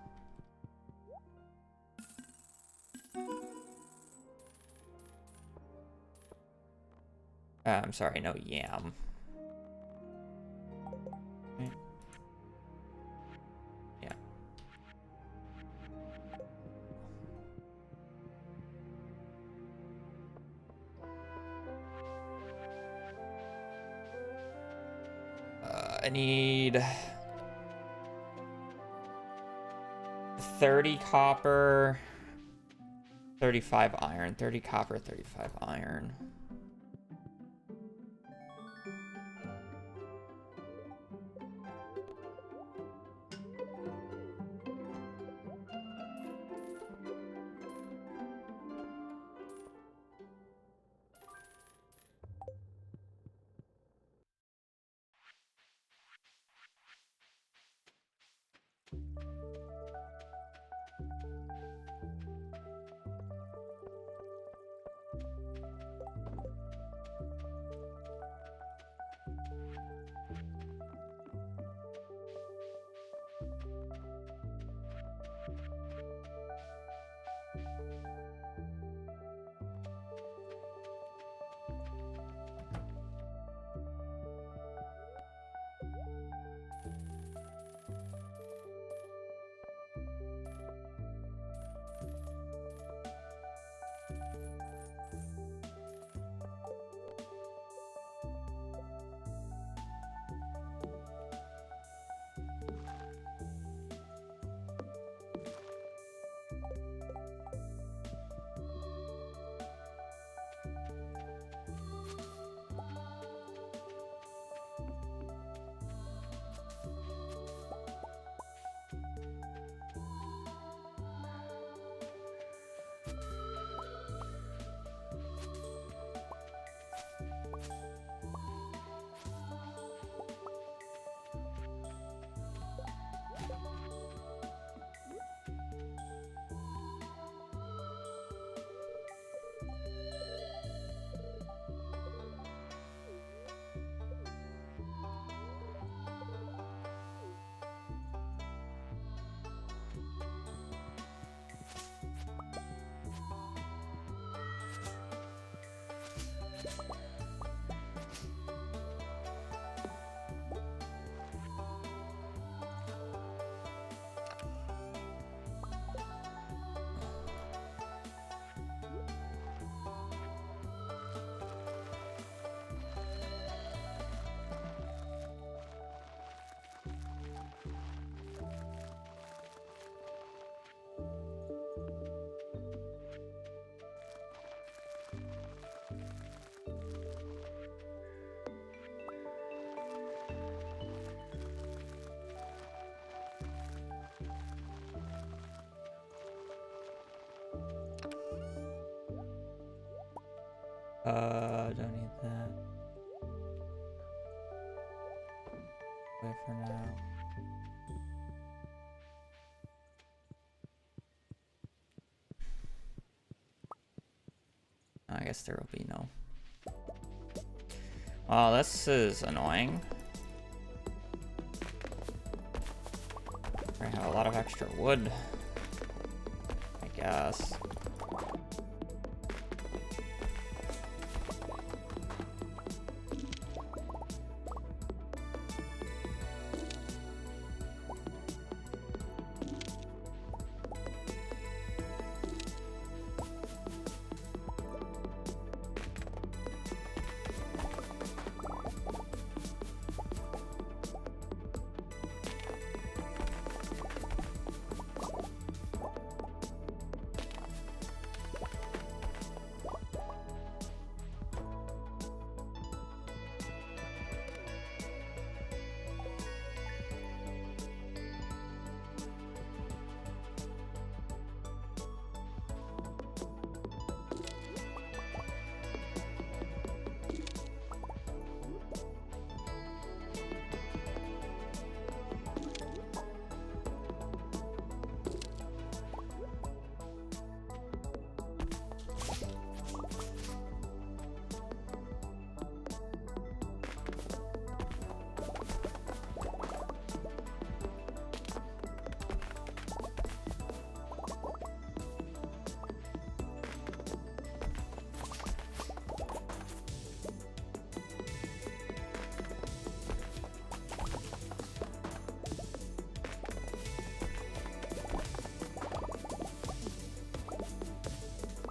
I'm sorry, no yam. Okay. Yeah. I need 30 copper, 35 iron. 30 copper, 35 iron. Don't need that. Wait for now. I guess there will be no. Well, this is annoying. I have a lot of extra wood, I guess.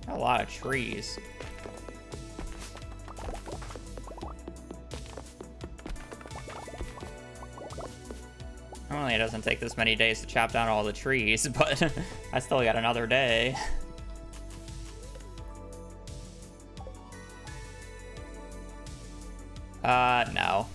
A lot of trees. Normally it doesn't take this many days to chop down all the trees, but I still got another day. No.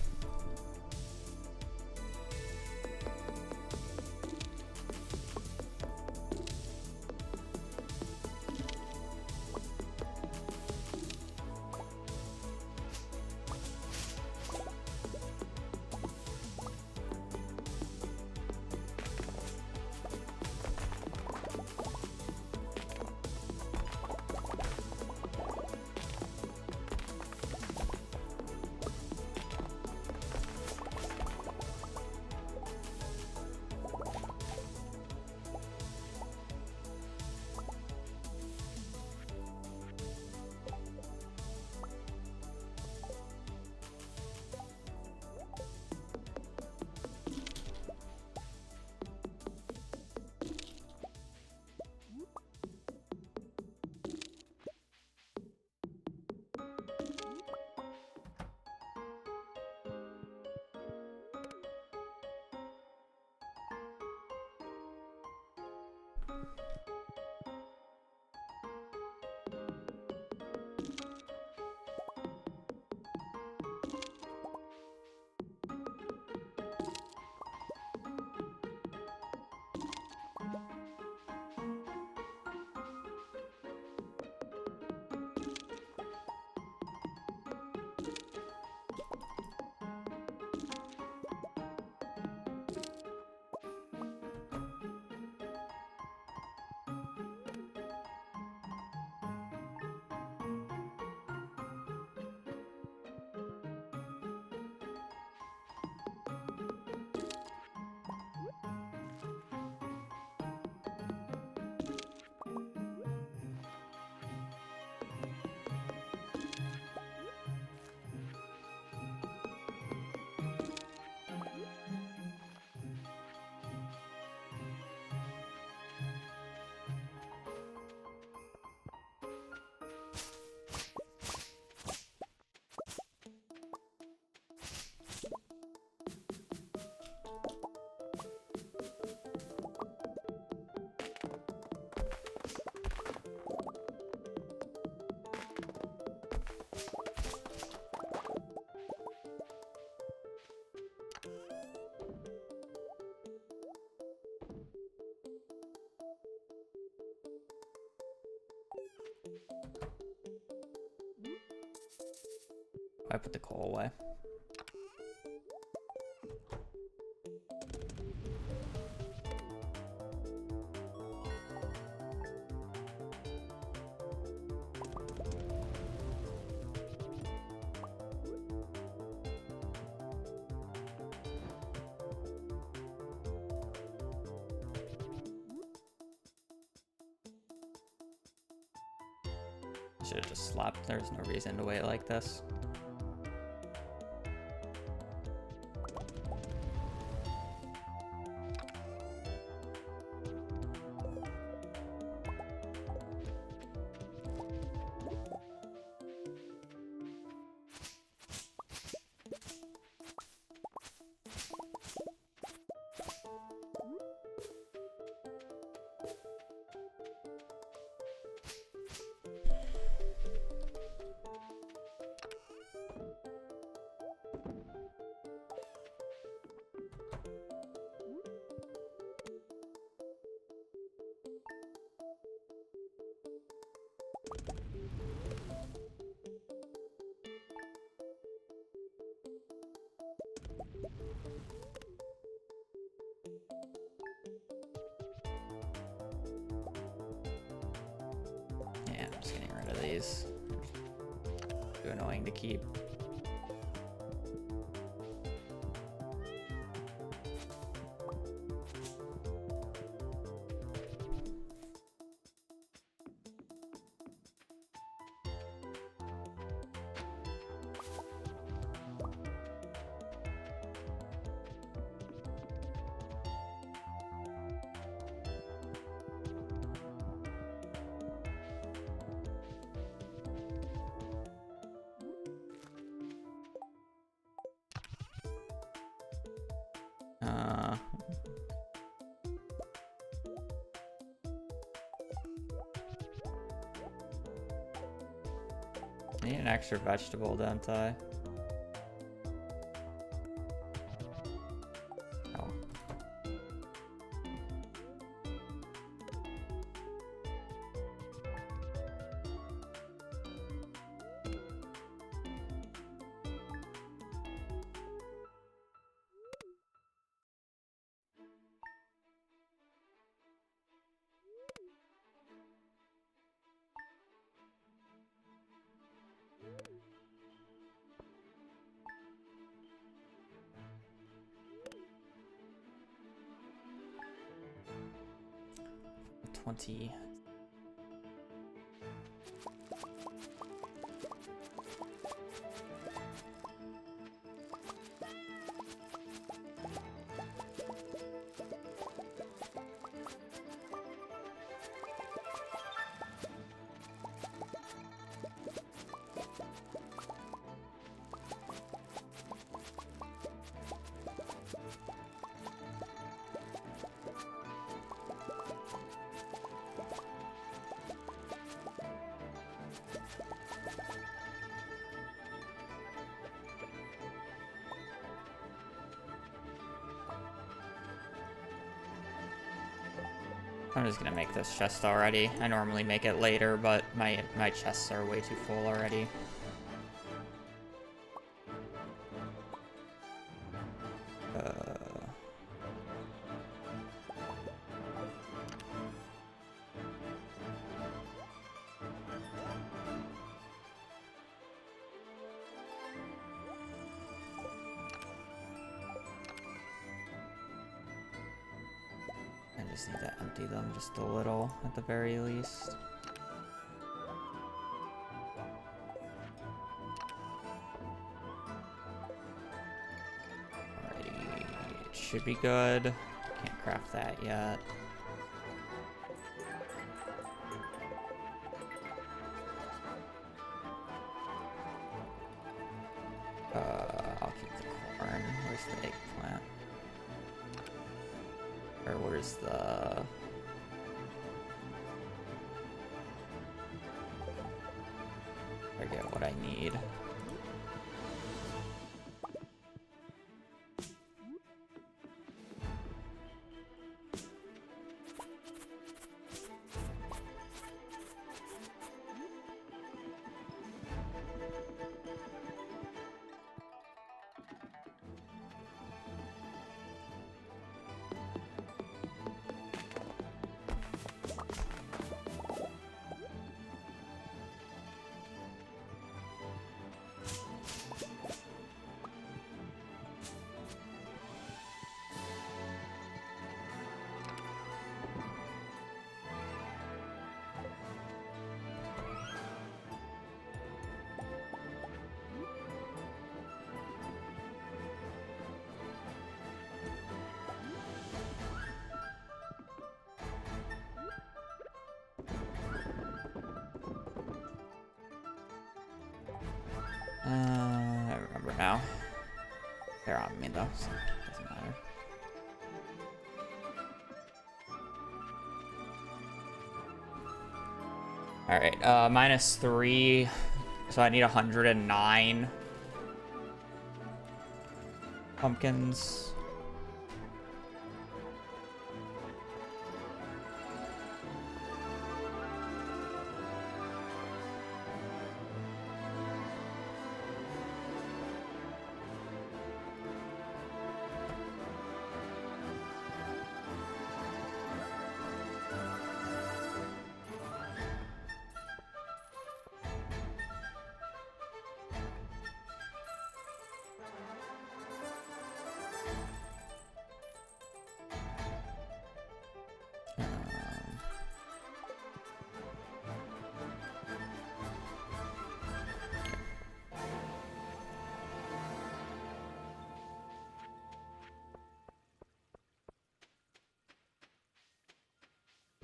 I put the coal away. Should have just slept. There's no reason to wait like this. Yeah, I'm just getting rid of these. Too annoying to keep. I need an extra vegetable, don't I? Oh. $20. I'm just gonna make this chest already. I normally make it later, but my chests are way too full already. I just need to empty them just a little at the very least. Alrighty, it should be good. Can't craft that yet. I'll keep the corn. Where's the eggplant? Or where's the... I forget what I need. on me though, so it doesn't matter. Alright, -3, so I need 109 pumpkins.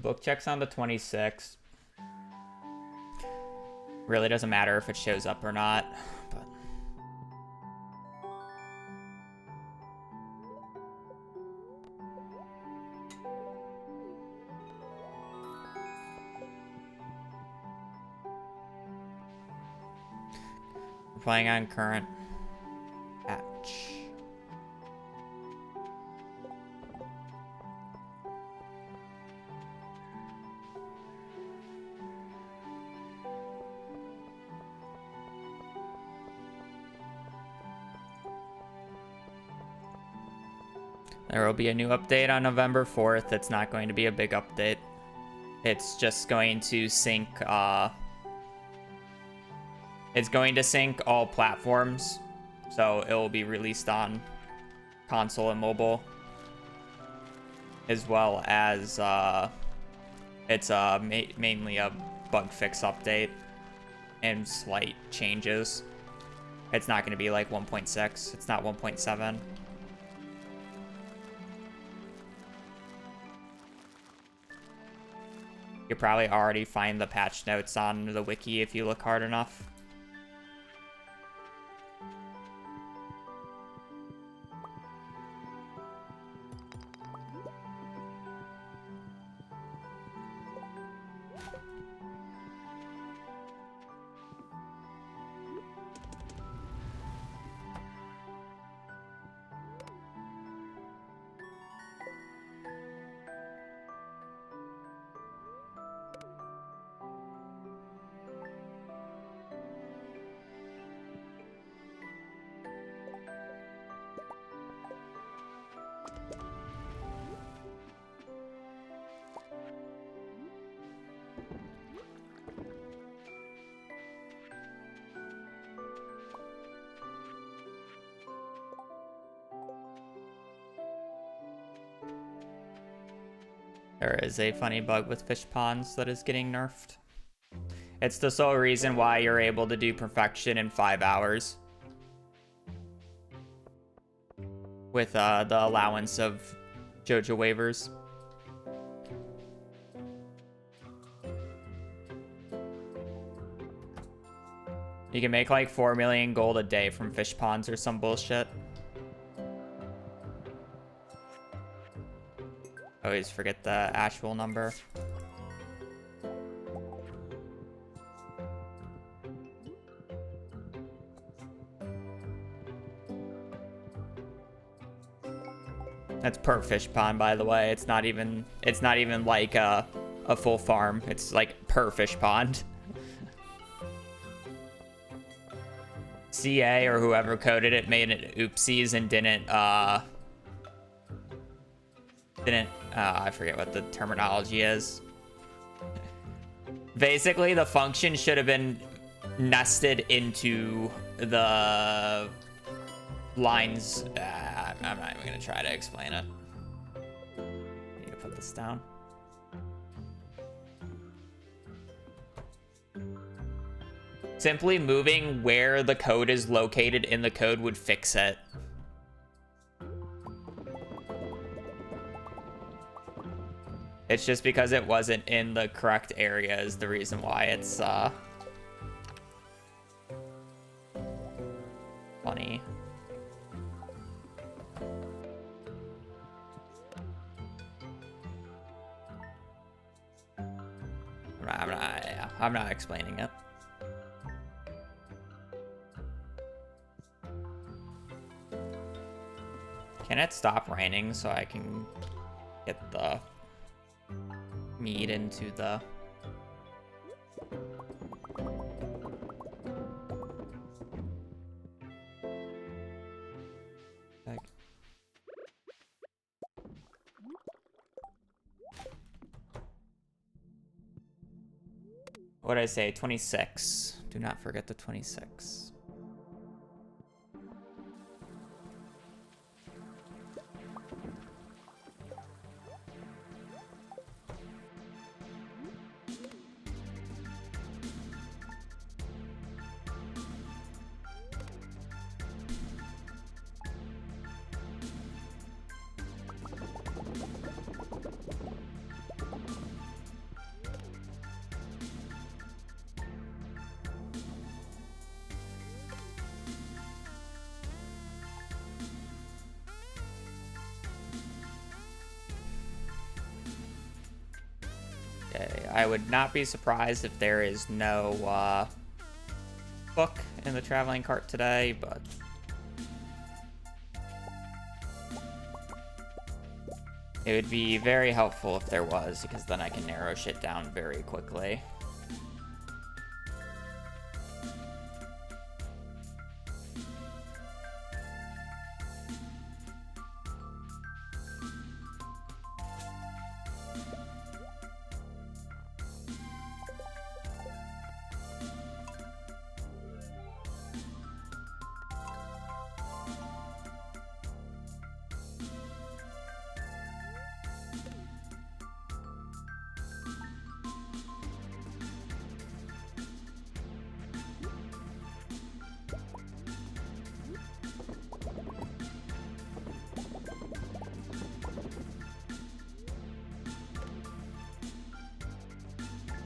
Book check's on the 26th. Really doesn't matter if it shows up or not, but we're playing on current patch. There will be a new update on November 4th. It's not going to be a big update. It's just going to sync, it's going to sync all platforms. So it will be released on console and mobile. As well as, it's mainly a bug fix update and slight changes. It's not going to be like 1.6. It's not 1.7. You could probably already find the patch notes on the wiki if you look hard enough. There is a funny bug with fish ponds that is getting nerfed. It's the sole reason why you're able to do perfection in 5 hours. With the allowance of Joja waivers. You can make like 4 million gold a day from fish ponds or some bullshit. Always forget the actual number. That's per fish pond, by the way. It's not even like a full farm. It's like per fish pond. CA or whoever coded it made it oopsies and didn't I forget what the terminology is. Basically, the function should have been nested into the lines. I'm not even gonna try to explain it. I need to put this down. Simply moving where the code is located in the code would fix it. It's just because it wasn't in the correct area is the reason why it's funny. I'm not explaining it. Can it stop raining so I can get the meat into the... What did I say? 26. Do not forget the 26. I would not be surprised if there is no book in the traveling cart today, but it would be very helpful if there was, because then I can narrow shit down very quickly.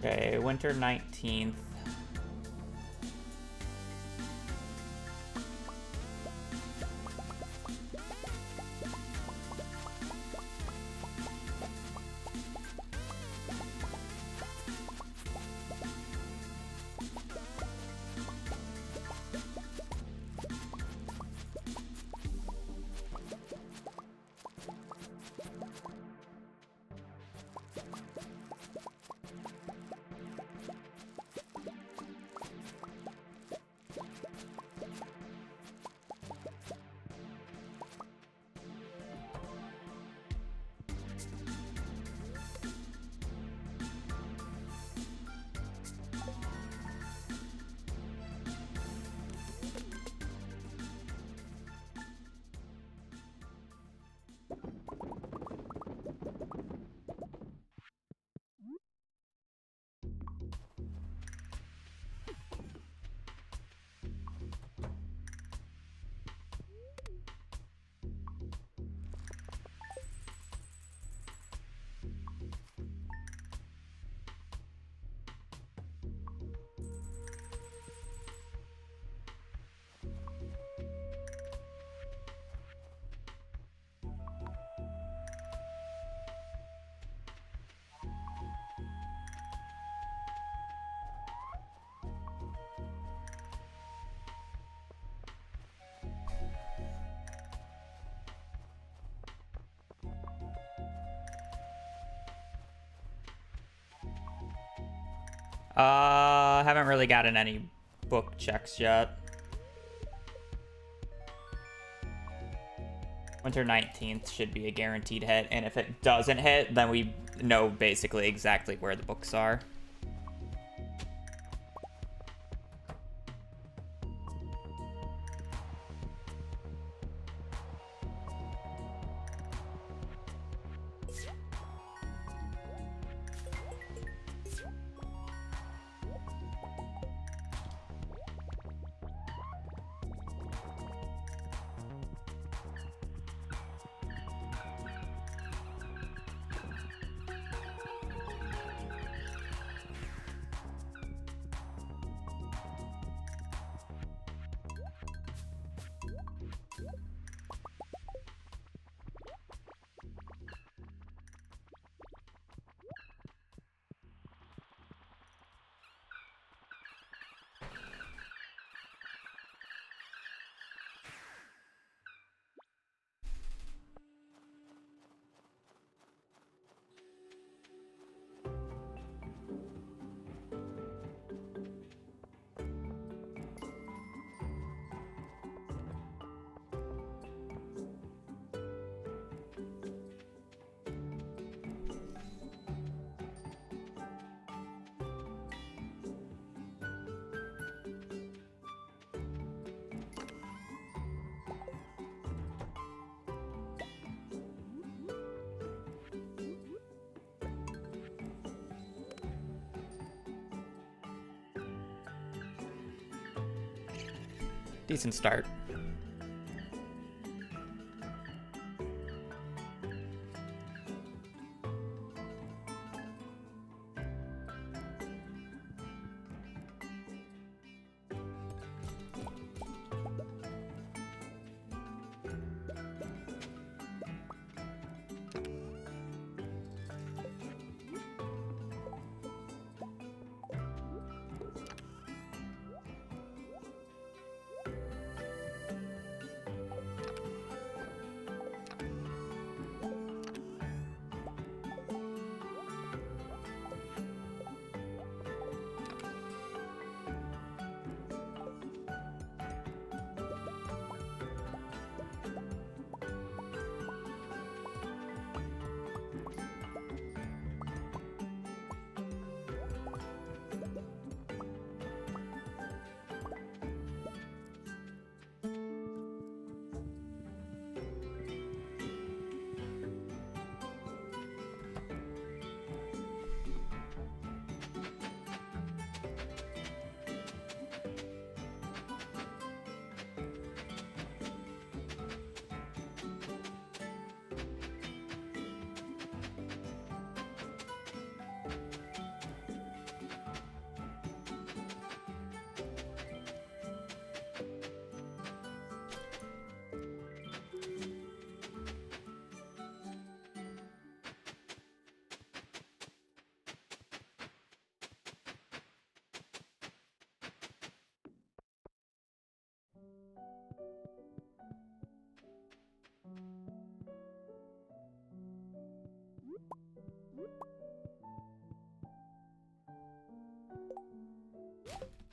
Okay, winter 19th. Haven't really gotten any book checks yet. Winter 19th should be a guaranteed hit, and if it doesn't hit, then we know basically exactly where the books are. Decent start.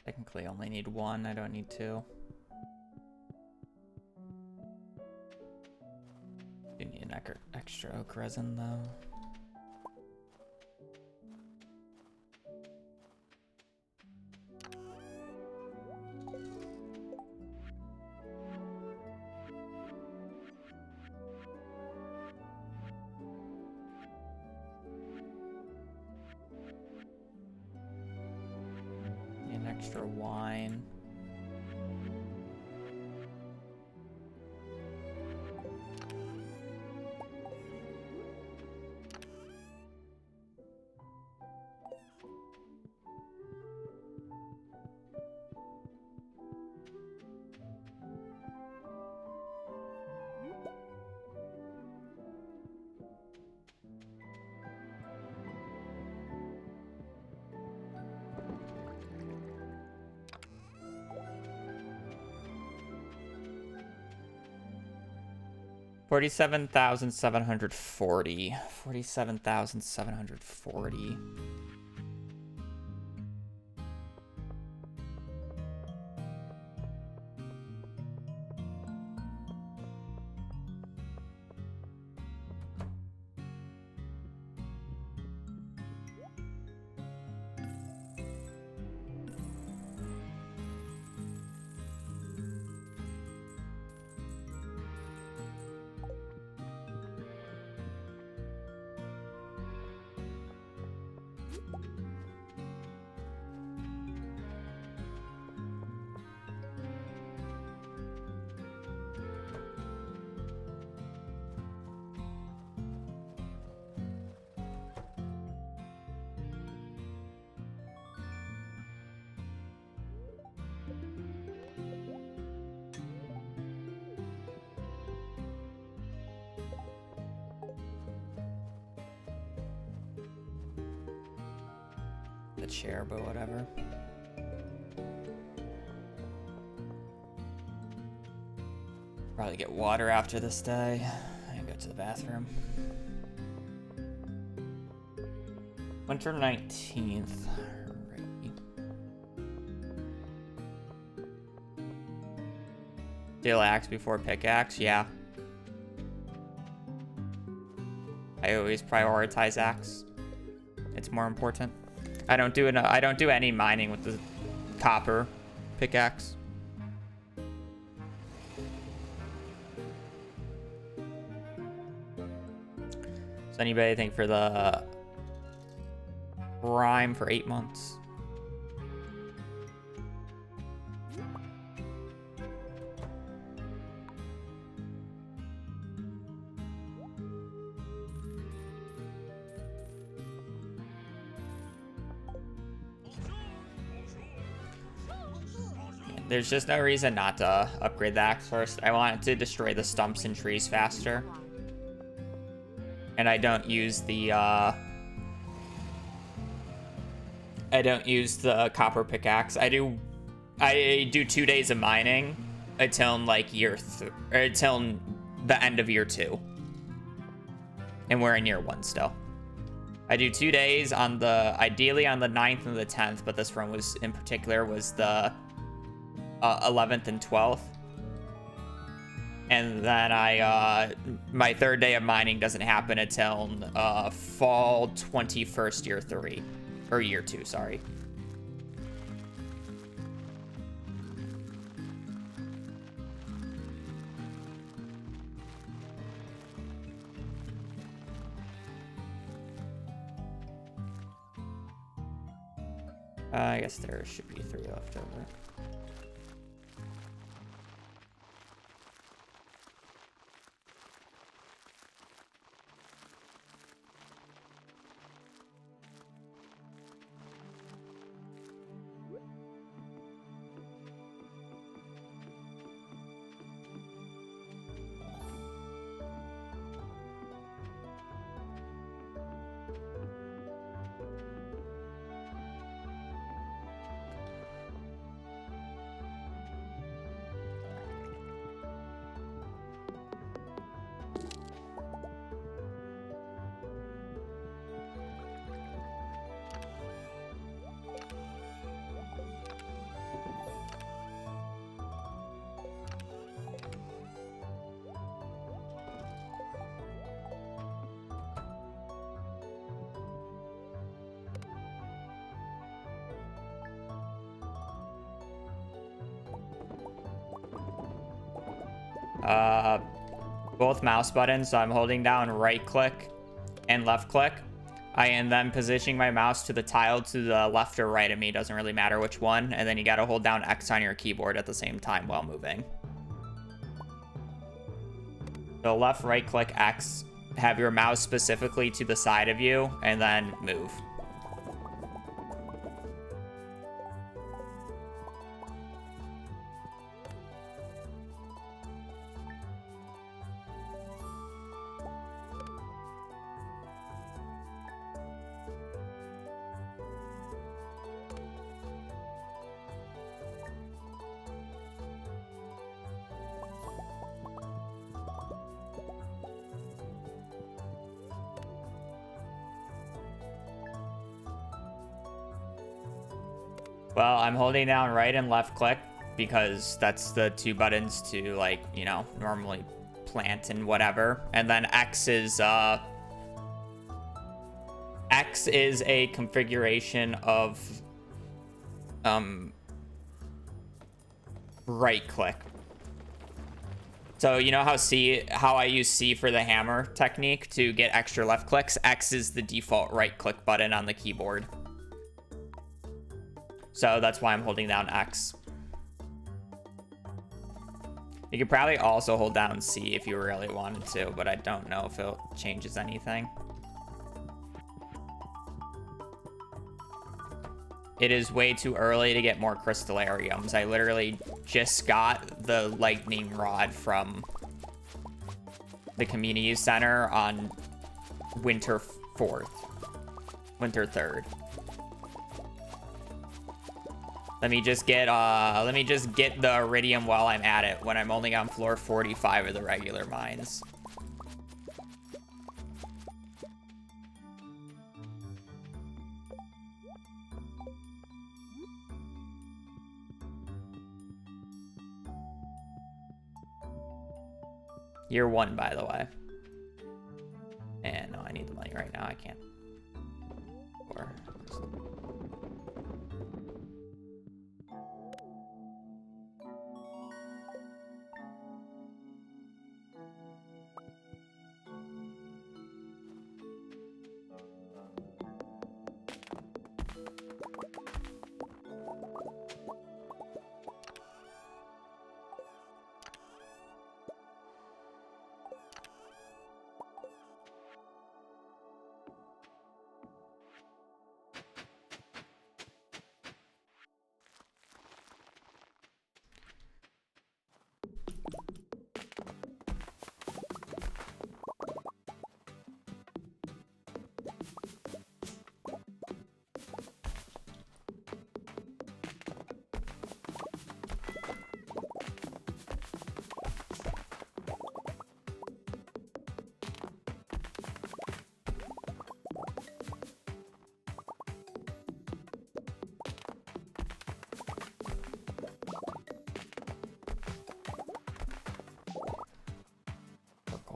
Technically only need one, I don't need two. Do need an extra oak resin though. Extra wine. $47,740. 47,740. The chair, but whatever. Probably get water after this day and go to the bathroom. Winter 19th. Right. Deal axe before pickaxe, yeah. I always prioritize axe. It's more important. I don't do any mining with the copper pickaxe. Does anybody think for the rhyme for 8 months? There's just no reason not to upgrade the axe first. I want it to destroy the stumps and trees faster. And I don't use the copper pickaxe. I do 2 days of mining until like until the end of year 2. And we're in year 1 still. I do 2 days on ideally on the 9th and the 10th, but this run was in particular was the 11th and 12th. And then my 3rd day of mining doesn't happen until fall 21st, year 3. Or year 2, sorry. I guess there should be 3 left over. Both mouse buttons, so I'm holding down right click and left click. I am then positioning my mouse to the tile to the left or right of me, doesn't really matter which one, and then you gotta hold down X on your keyboard at the same time while moving. So left, right click, X, have your mouse specifically to the side of you, and then move. Well, I'm holding down right and left click because that's the 2 buttons to, like, you know, normally plant and whatever. And then X is a configuration of right click. So you know how I use C for the hammer technique to get extra left clicks? X is the default right click button on the keyboard. So that's why I'm holding down X. You could probably also hold down C if you really wanted to, but I don't know if it changes anything. It is way too early to get more crystallariums. I literally just got the lightning rod from the community center on winter 3rd. Let me just get the iridium while I'm at it when I'm only on floor 45 of the regular mines. Year 1, by the way. And no, I need the money right now. I can't. Or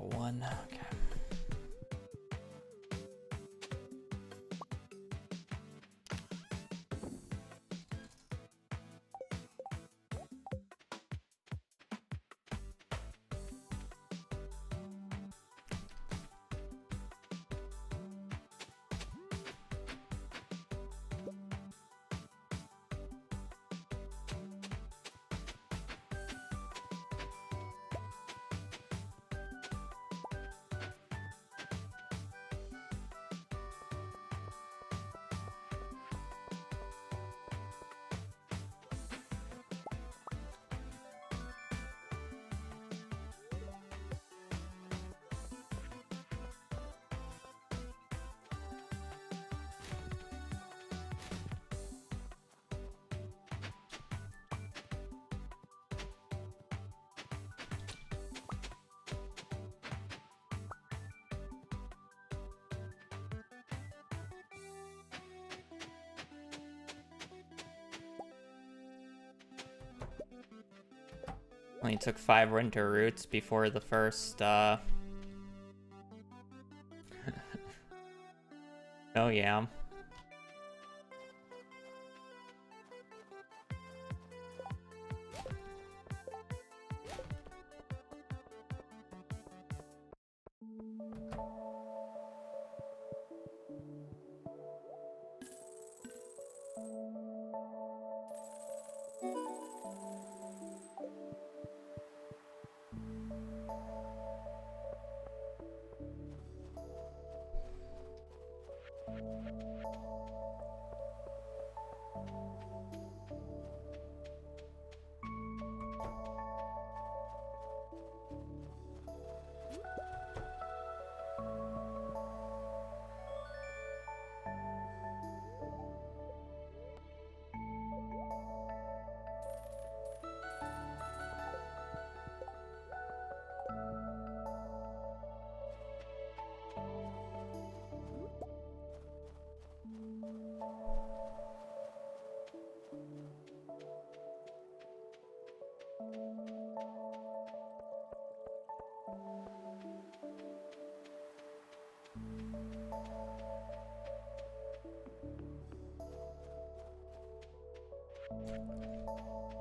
1. Okay. Only took 5 winter roots before the first, Oh yeah.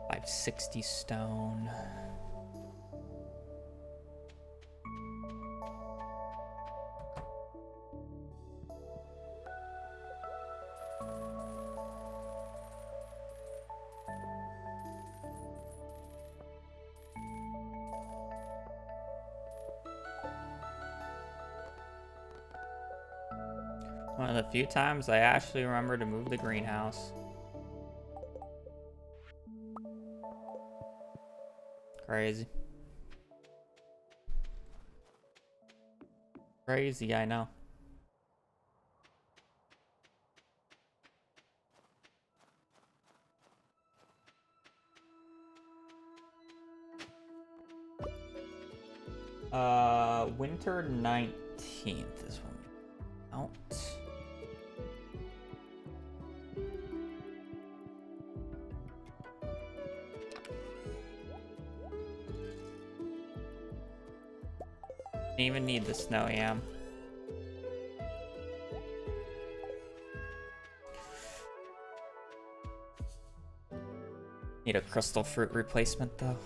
I have 60 stone. One of the few times I actually remember to move the greenhouse. Crazy. Crazy, I know. Winter 19th is when we out. Didn't even need the snow yam. Need a crystal fruit replacement though.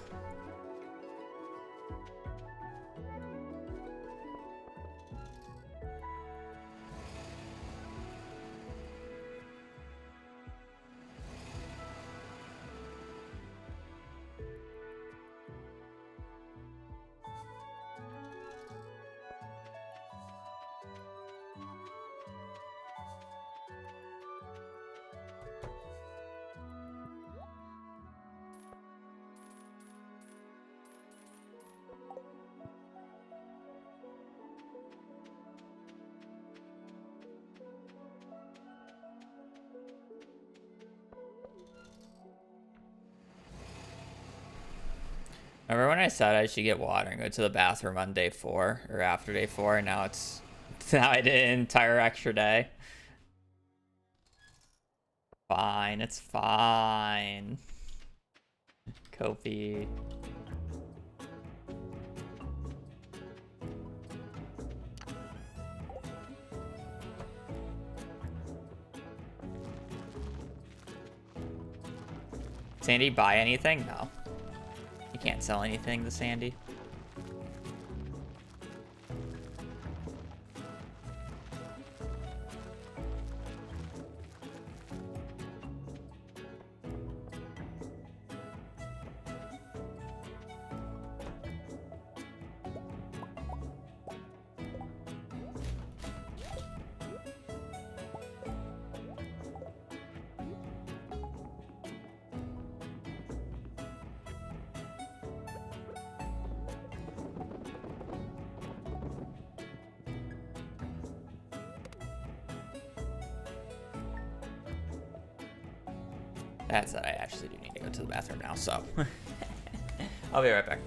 Remember when I said I should get water and go to the bathroom on day 4 or after day 4, and now it's now I did an entire extra day. Fine, it's fine. Kofi. Sandy buy anything? No. You can't sell anything to Sandy. That said, I actually do need to go to the bathroom now, so I'll be right back.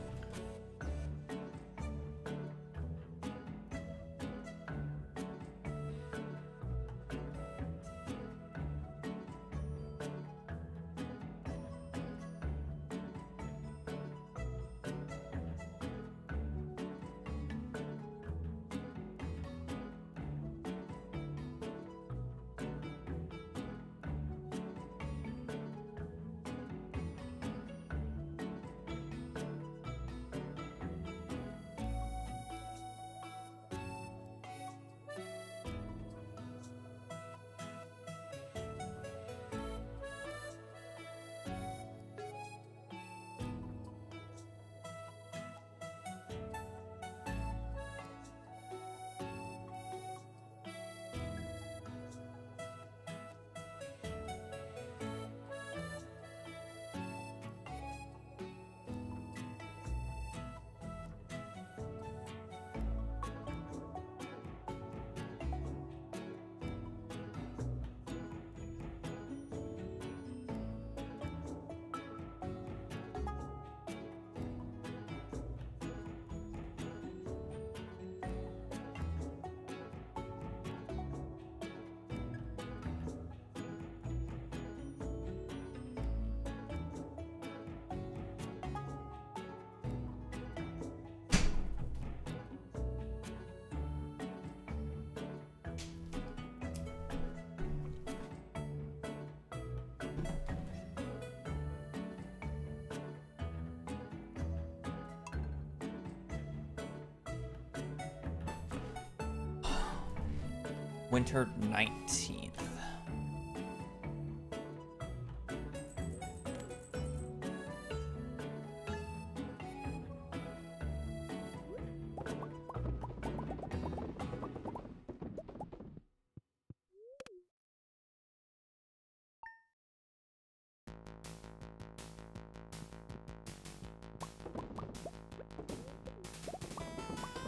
Winter 19th.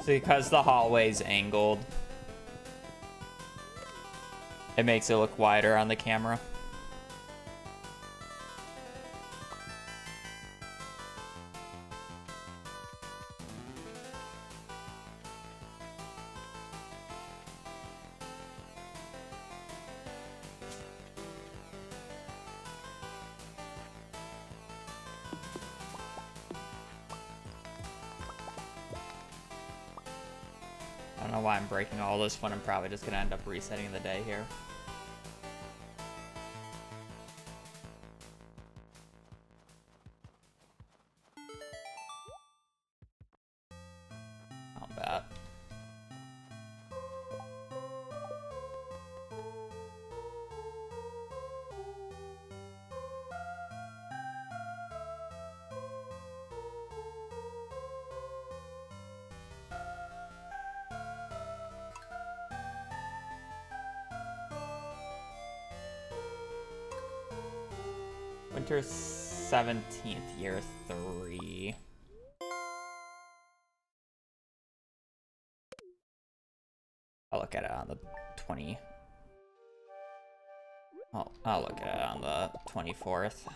See, because the hallway's angled, it makes it look wider on the camera. I don't know why I'm breaking all this when I'm probably just gonna end up resetting the day here. Not bad. Winter 17th, year 3. I'll look at it on the 20. I'll look at it on the 24th.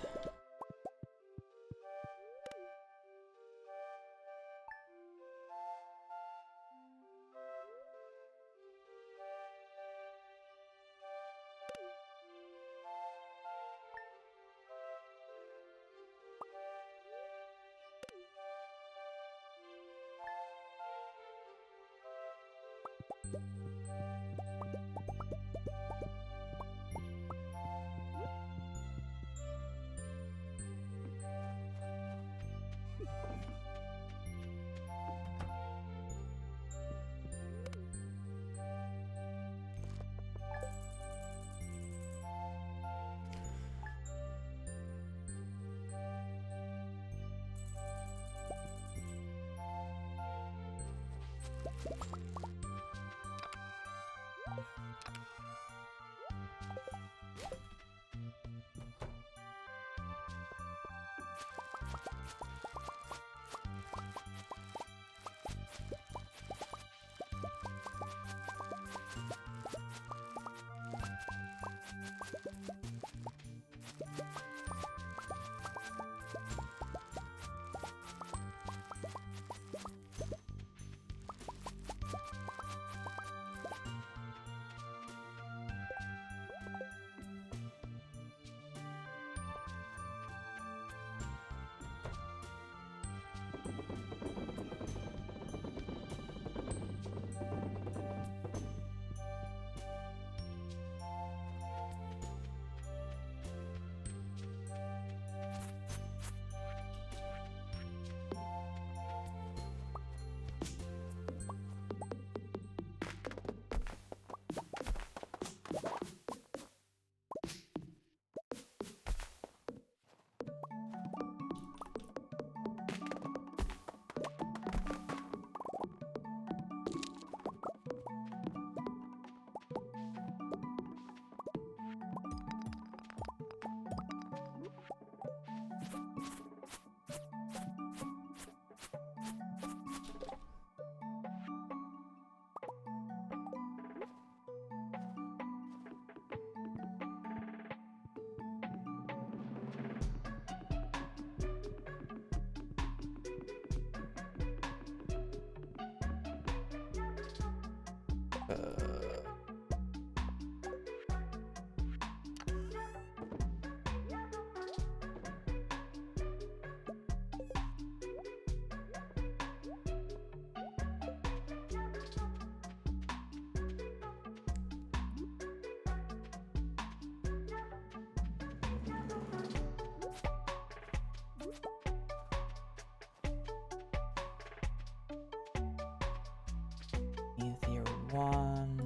Year 1.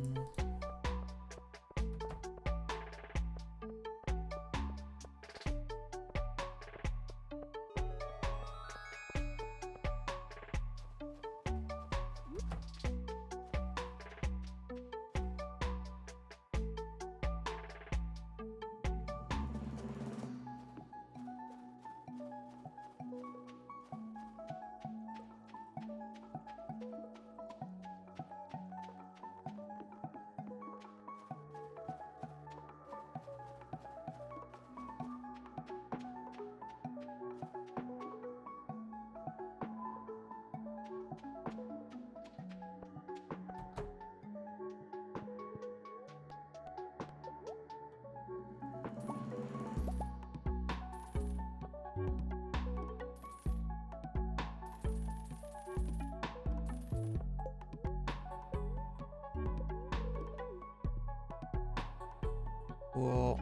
Cool.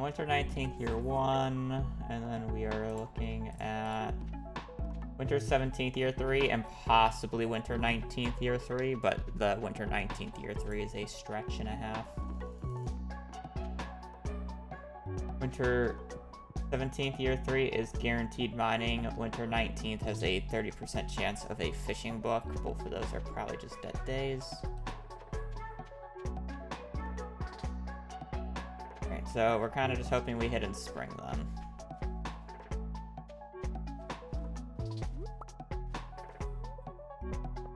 Winter 19th, year 1, and then we are looking at winter 17th, year 3, and possibly winter 19th, year 3, but the winter 19th, year 3 is a stretch and a half. Winter 17th, year 3 is guaranteed mining. Winter 19th has a 30% chance of a fishing book. Both of those are probably just dead days. So we're kind of just hoping we hit in spring then.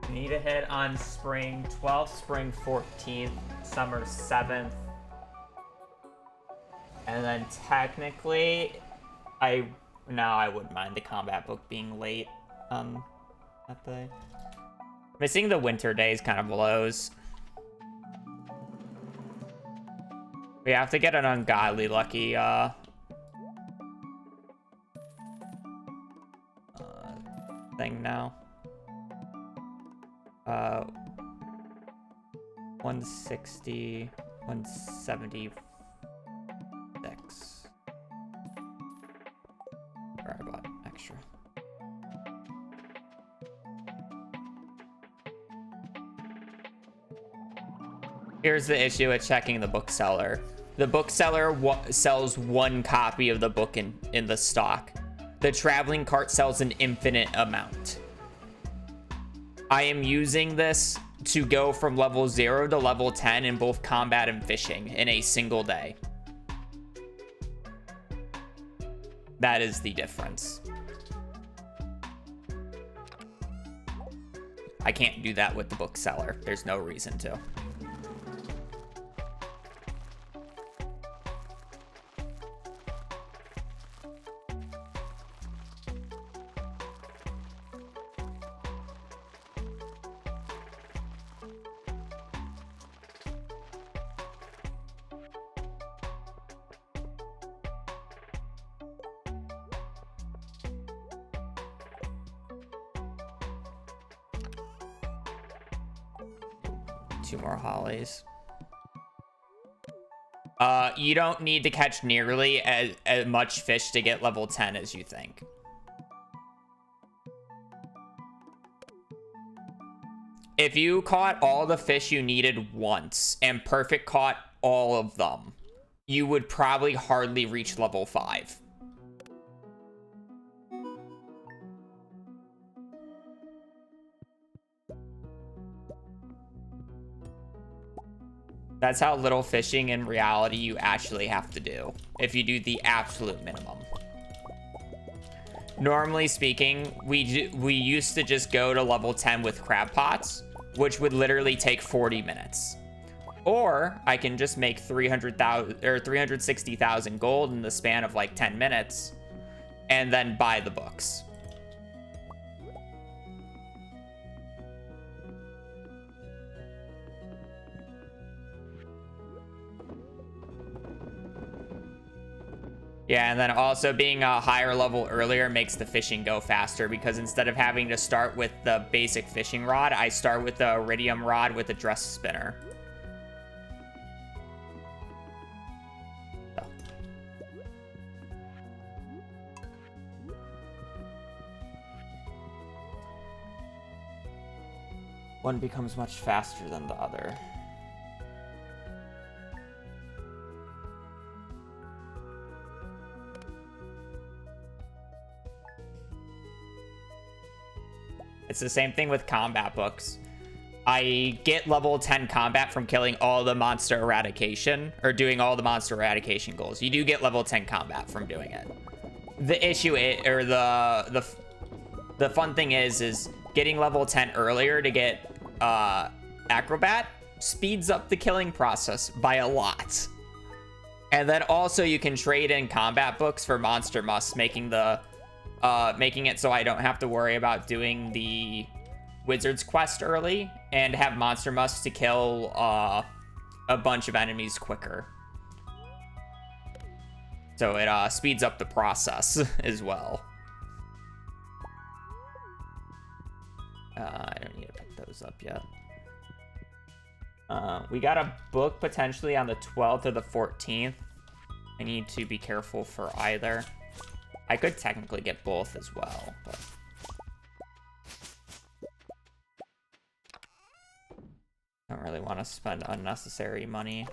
We need a hit on spring 12th, spring 14th, summer 7th. And then technically, I wouldn't mind the combat book being late on that day. Missing the winter days kind of blows. We have to get an ungodly lucky thing now. 160, 176. Or I bought extra. Here's the issue with checking the bookseller. The bookseller sells one copy of the book in the stock. The traveling cart sells an infinite amount. I am using this to go from level 0 to level 10 in both combat and fishing in a single day. That is the difference. I can't do that with the bookseller. There's no reason to. Two more hollies. You don't need to catch nearly as much fish to get level 10 as you think. If you caught all the fish you needed once and perfect caught all of them, you would probably hardly reach level 5. That's how little fishing in reality you actually have to do, if you do the absolute minimum. Normally speaking, we used to just go to level 10 with crab pots, which would literally take 40 minutes. Or I can just make 300,000 or 360,000 gold in the span of like 10 minutes and then buy the books. Yeah, and then also being a higher level earlier makes the fishing go faster, because instead of having to start with the basic fishing rod, I start with the iridium rod with a dress spinner. So. One becomes much faster than the other. It's the same thing with combat books. I get level 10 combat from killing all the monster eradication, or doing all the monster eradication goals. You do get level 10 combat from doing it. The issue is, or the fun thing is getting level 10 earlier to get acrobat speeds up the killing process by a lot. And then also you can trade in combat books for monster musts, making it so I don't have to worry about doing the wizard's quest early and have monster musts to kill a bunch of enemies quicker. So it speeds up the process as well. I don't need to pick those up yet. We got a book potentially on the 12th or the 14th. I need to be careful for either. I could technically get both as well, but... don't really want to spend unnecessary money.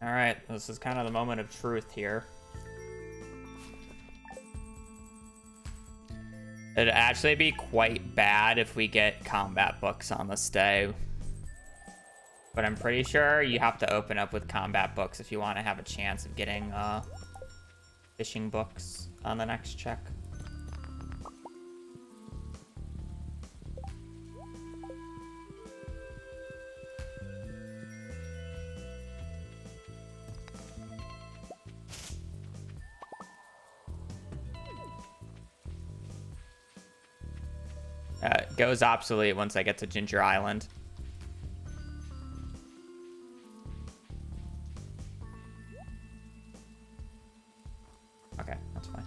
All right, this is kind of the moment of truth here. It'd actually be quite bad if we get combat books on this day. But I'm pretty sure you have to open up with combat books if you want to have a chance of getting fishing books on the next check. It goes obsolete once I get to Ginger Island. Okay, that's fine.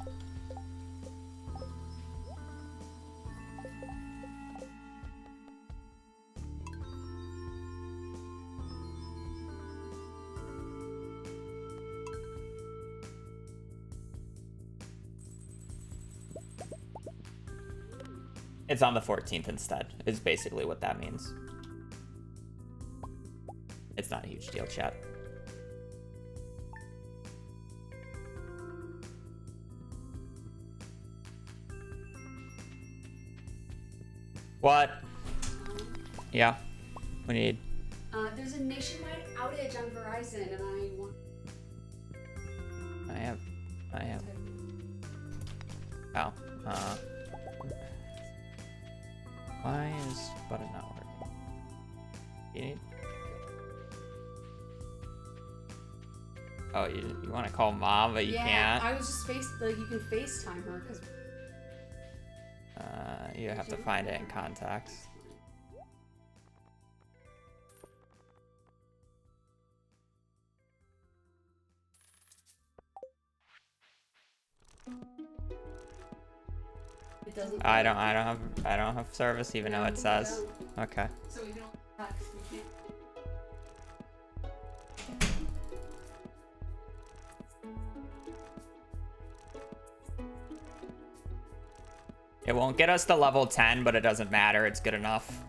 It's on the 14th instead, is basically what that means. It's not a huge deal, chat. What? Yeah. We need. There's a nationwide outage on Verizon, and I want. I have. Oh. Why is button not working? You need. Oh, you want to call mom, but you can't. I was just you can FaceTime her because. You have to find it in contacts. It doesn't. I don't have service even though it says. Okay. So we can only text. We can't. It won't get us to level 10, but it doesn't matter. It's good enough.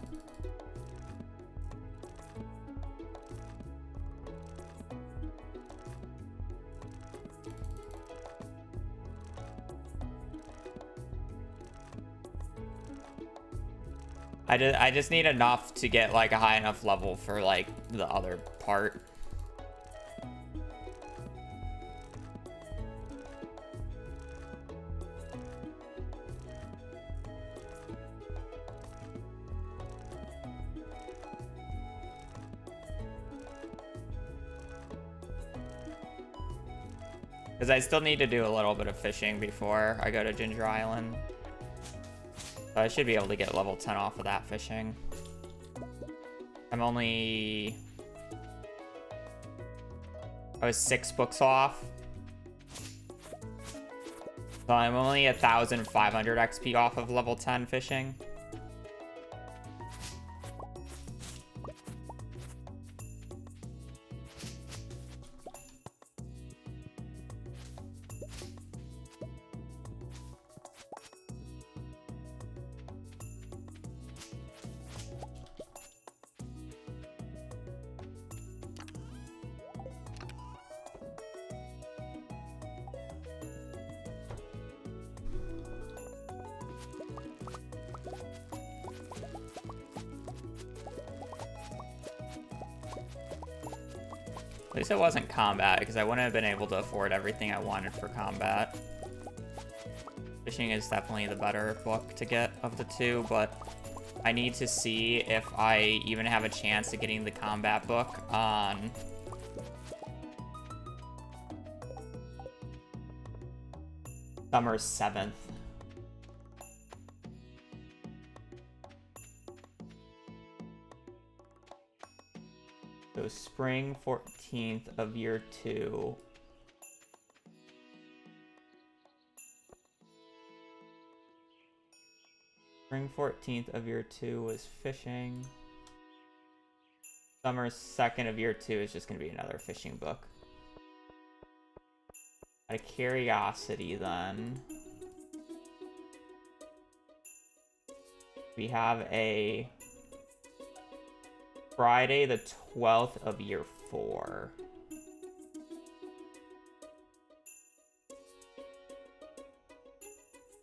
I just need enough to get like a high enough level for like the other part. Because I still need to do a little bit of fishing before I go to Ginger Island. So I should be able to get level 10 off of that fishing. I'm only... I was 6 books off. So I'm only 1,500 XP off of level 10 fishing. At least it wasn't combat, because I wouldn't have been able to afford everything I wanted for combat. Fishing is definitely the better book to get of the two, but I need to see if I even have a chance of getting the combat book on... Summer 7th. So spring 14th of year 2. Spring 14th of year 2 was fishing. Summer 2nd of year 2 is just going to be another fishing book. Out of curiosity then, we have a Friday the 12th of year 4.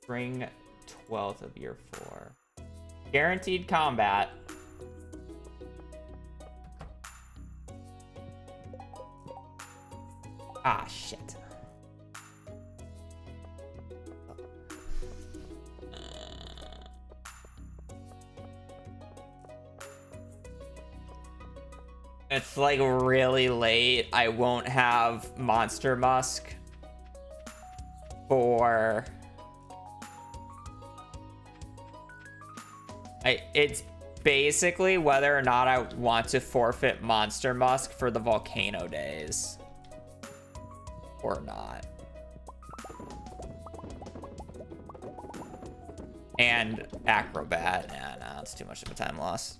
Spring 12th of year 4. Guaranteed combat. Ah, shit. It's like really late. I won't have Monster Musk for... It's basically whether or not I want to forfeit Monster Musk for the volcano days. Or not. And Acrobat. Yeah, no, it's too much of a time loss.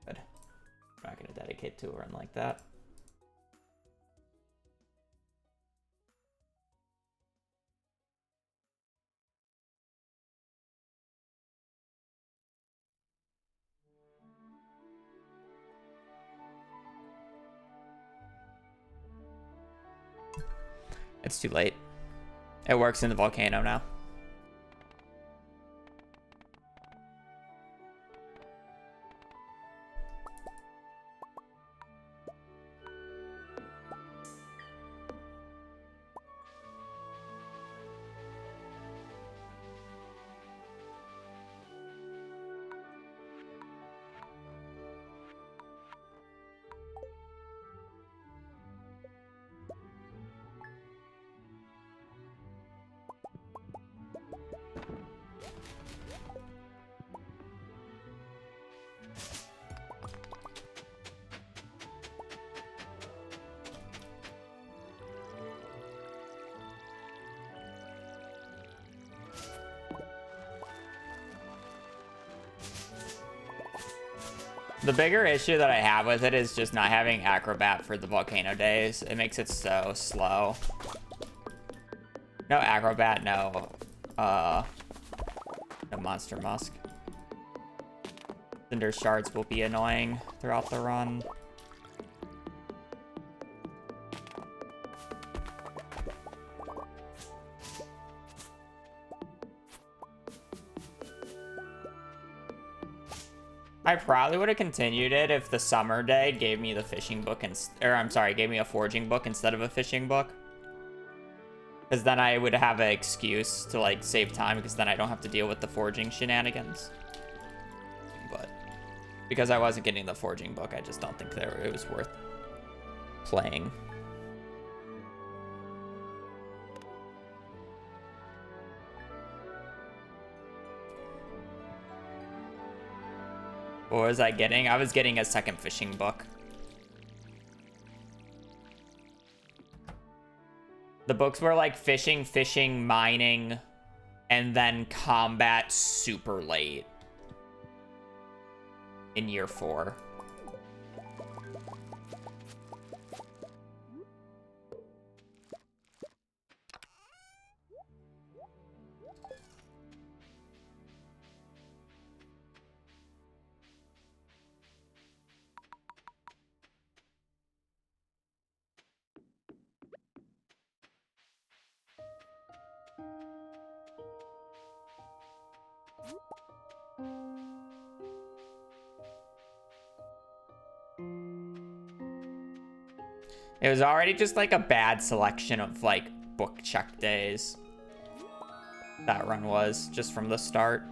Good. I'm not going to dedicate to a run like that. It's too late. It works in the volcano now. The bigger issue that I have with it is just not having Acrobat for the volcano days. It makes it so slow. No Acrobat, no Monster Musk. Cinder Shards will be annoying throughout the run. I probably would have continued it if the summer day gave me the fishing book gave me a foraging book instead of a fishing book. Because then I would have an excuse to like save time, because then I don't have to deal with the foraging shenanigans. But because I wasn't getting the foraging book, I just don't think it was worth playing. What was I getting? I was getting a second fishing book. The books were like fishing, mining, and then combat super late in year 4. It was already just like a bad selection of like book check days. That run was just from the start.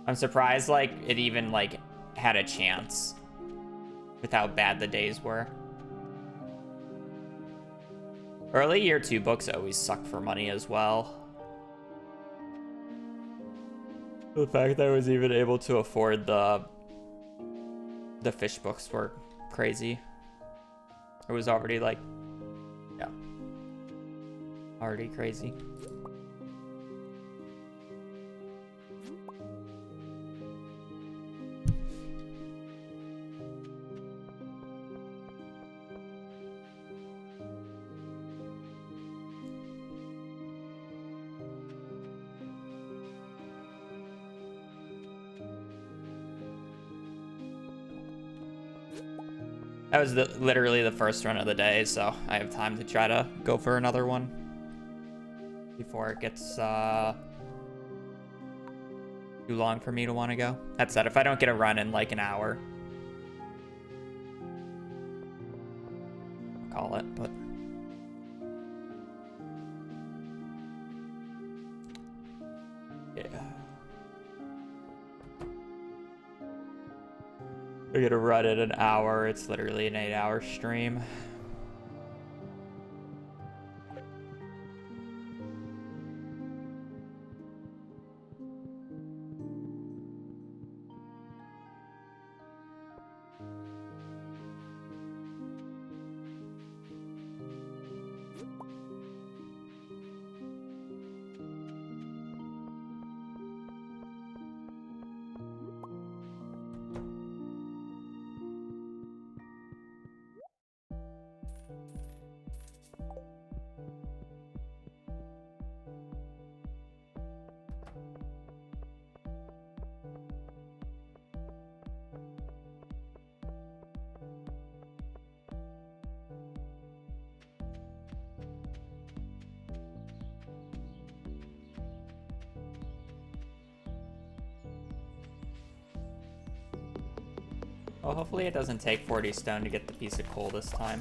I'm surprised like it even like had a chance with how bad the days were. Early year 2 books always suck for money as well. The fact that I was even able to afford the fish books were crazy. It was already like, yeah, already crazy. That was literally the first run of the day, so I have time to try to go for another one before it gets too long for me to want to go. That said, if I don't get a run in like an hour, I'll call it, but... yeah. I get a run in an hour. It's literally an 8-hour stream. Well, hopefully it doesn't take 40 stone to get the piece of coal this time.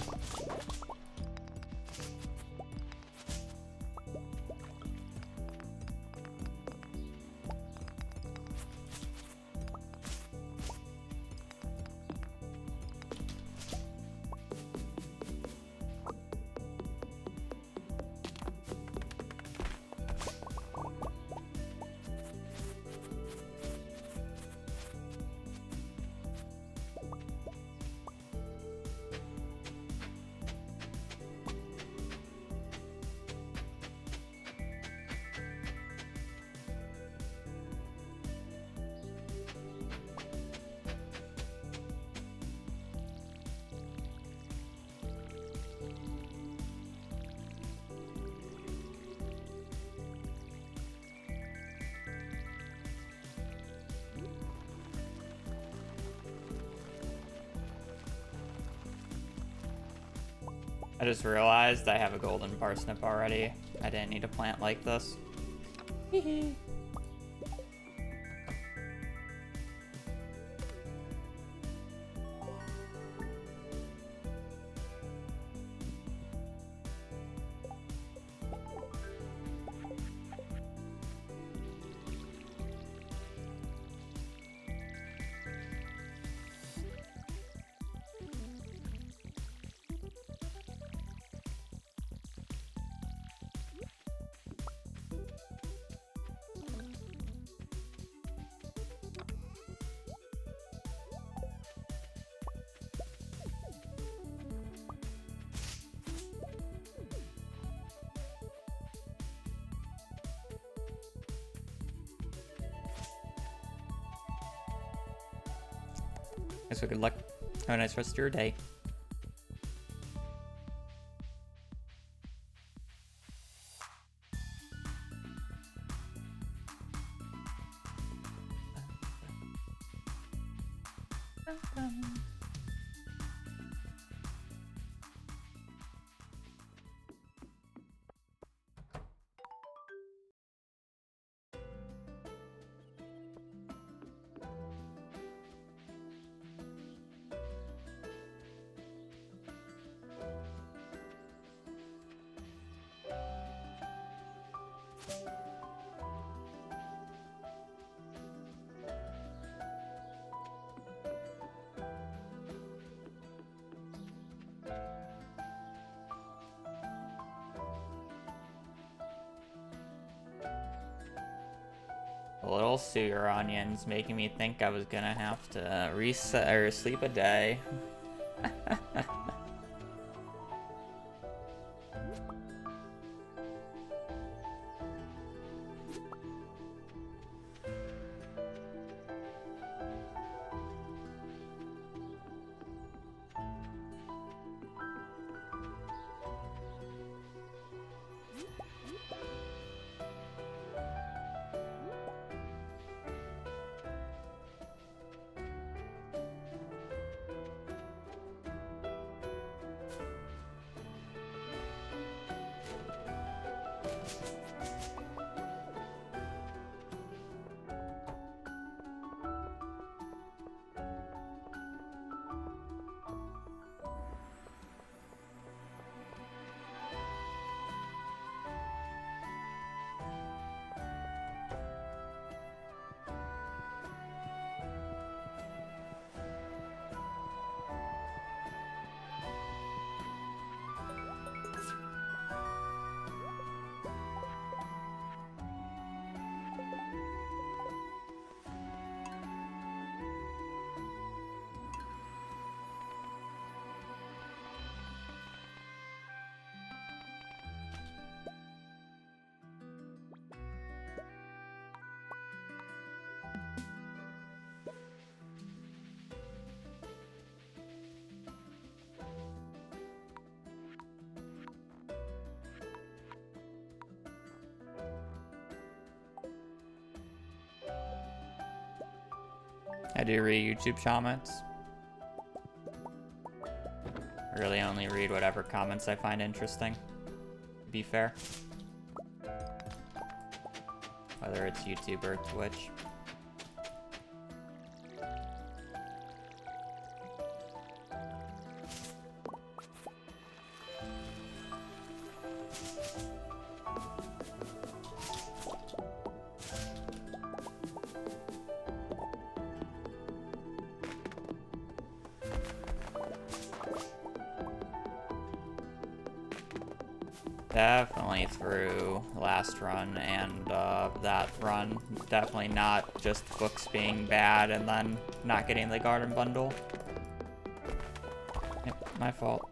I just realized I have a golden parsnip already. I didn't need a plant like this. Hehe. So good luck. Have a nice rest of your day. A little sugar onions making me think I was gonna have to reset or sleep a day. I do read YouTube comments. I really only read whatever comments I find interesting, to be fair. Whether it's YouTube or Twitch. Definitely through the last run and that run. Definitely not just books being bad and then not getting the garden bundle. Yep, my fault.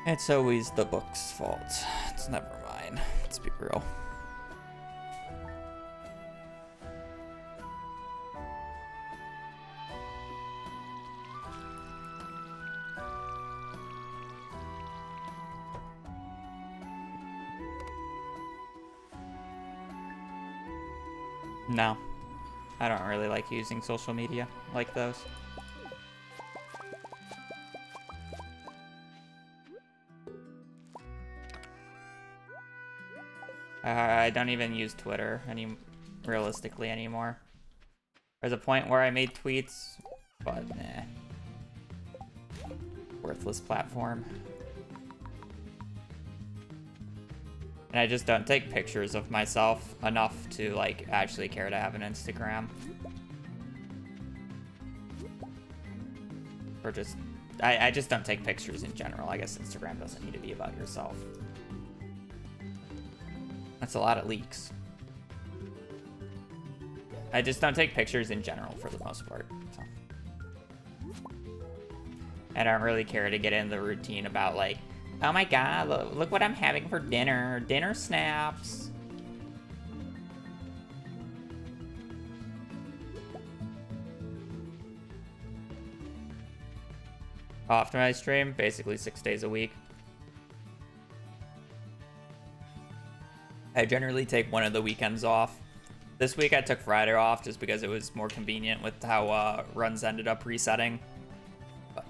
It's always the book's fault. It's never mine. Let's be real. No. I don't really like using social media like those. I don't even use Twitter realistically anymore. There's a point where I made tweets, but nah. Worthless platform. And I just don't take pictures of myself enough to like actually care to have an Instagram. Or just, I just don't take pictures in general. I guess Instagram doesn't need to be about yourself. That's a lot of leaks. I just don't take pictures in general for the most part. So. I don't really care to get in the routine about like, oh my god, look what I'm having for dinner. Dinner snaps. How often I stream? Basically 6 days a week. I generally take one of the weekends off. This week I took Friday off just because it was more convenient with how runs ended up resetting. But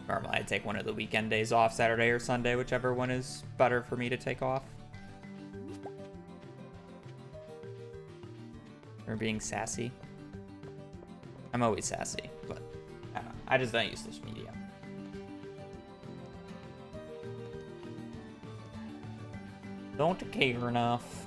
normally I take one of the weekend days off, Saturday or Sunday, whichever one is better for me to take off. Or being sassy. I'm always sassy, but I don't know. I just don't use social media. Don't care enough.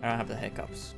I don't have the hiccups.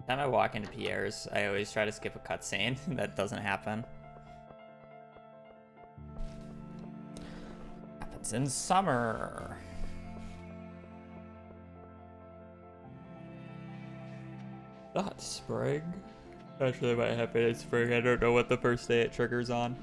Time I walk into Pierre's, I always try to skip a cutscene. That doesn't happen. Happens in summer. Not spring. Actually, it might happen in spring. I don't know what the first day it triggers on.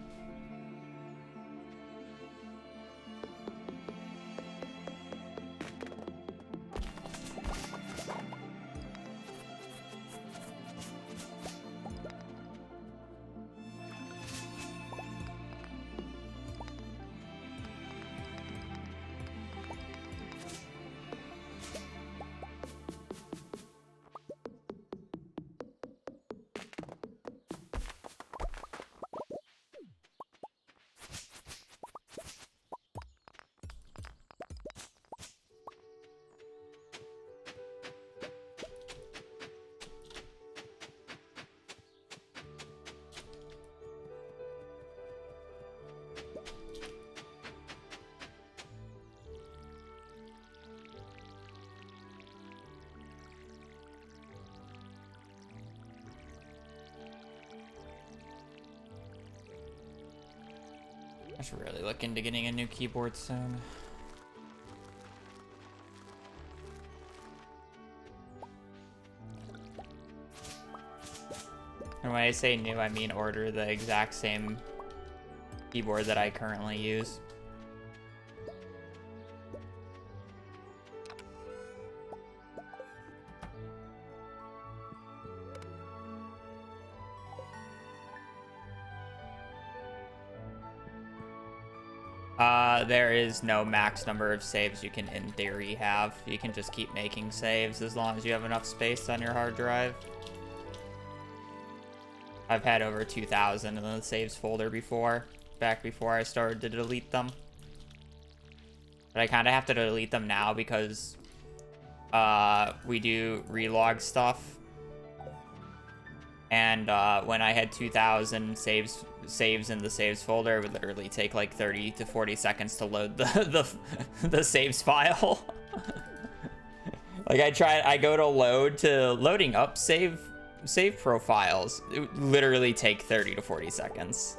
I should really look into getting a new keyboard soon. And when I say new, I mean order the exact same keyboard that I currently use. There is no max number of saves you can, in theory, have. You can just keep making saves as long as you have enough space on your hard drive. I've had over 2,000 in the saves folder before, back before I started to delete them. But I kind of have to delete them now because we do relog stuff. And when I had 2,000 saves in the saves folder, it would literally take like 30 to 40 seconds to load the saves file. Like I go to loading up save profiles. It would literally take 30 to 40 seconds.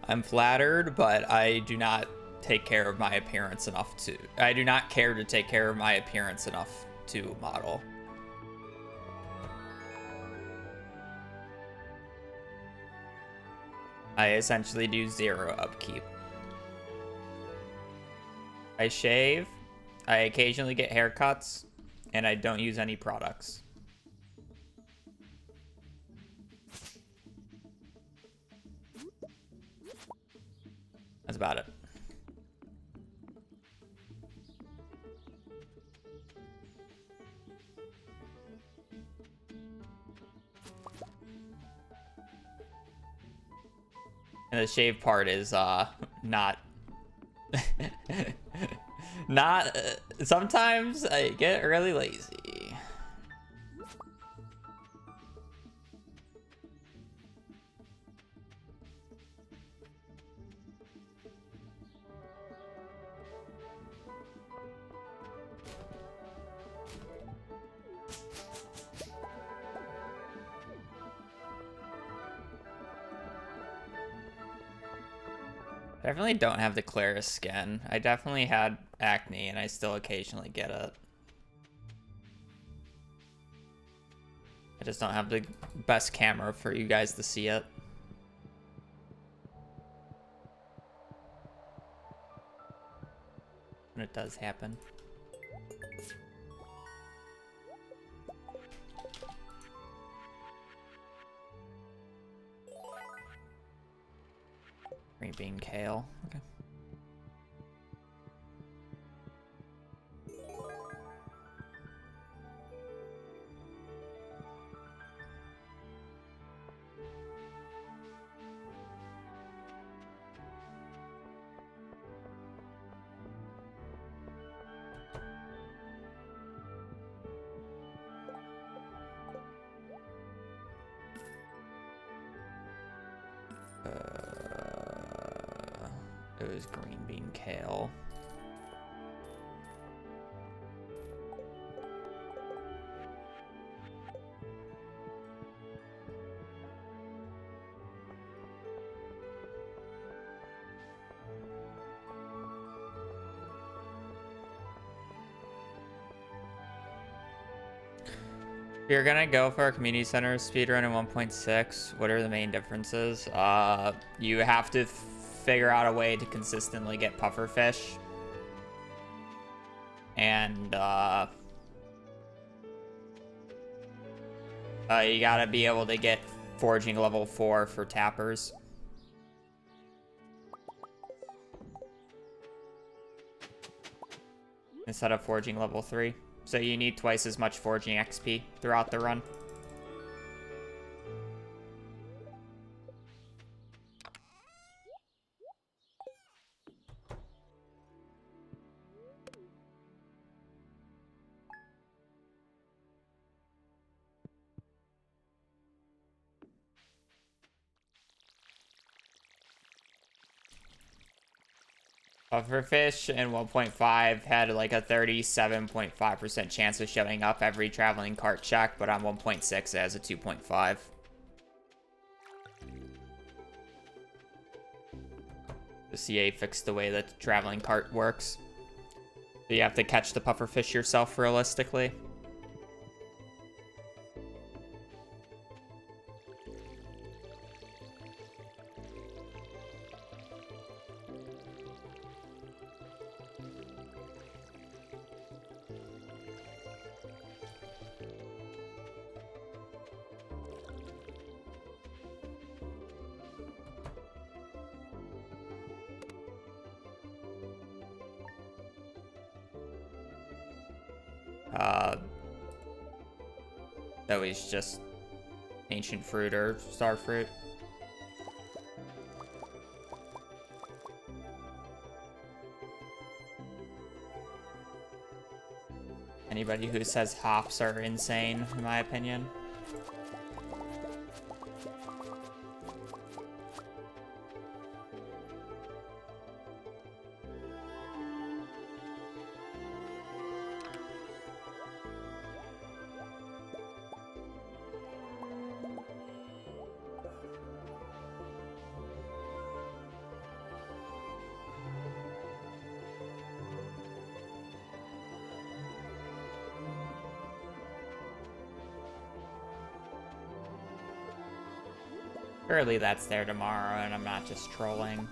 I'm flattered, but I do not take care of my appearance enough to... I do not care to take care of my appearance enough to model. I essentially do 0 upkeep. I shave, I occasionally get haircuts, and I don't use any products. That's about it. And the shave part is not not sometimes I get really lazy. I definitely don't have the clearest skin. I definitely had acne, and I still occasionally get it. I just don't have the best camera for you guys to see it. And it does happen. Green bean kale. Okay. It was green bean kale. If you're gonna go for a community center speedrun in 1.6, what are the main differences? You have to figure out a way to consistently get pufferfish. And you gotta be able to get forging level 4 for tappers. Instead of forging level 3. So you need twice as much forging XP throughout the run. Pufferfish in 1.5 had like a 37.5% chance of showing up every traveling cart check, but on 1.6 it has a 2.5. The CA fixed the way that the traveling cart works. So you have to catch the pufferfish yourself realistically. That was just ancient fruit or star fruit. Anybody who says hops are insane, in my opinion. Surely that's there tomorrow, and I'm not just trolling.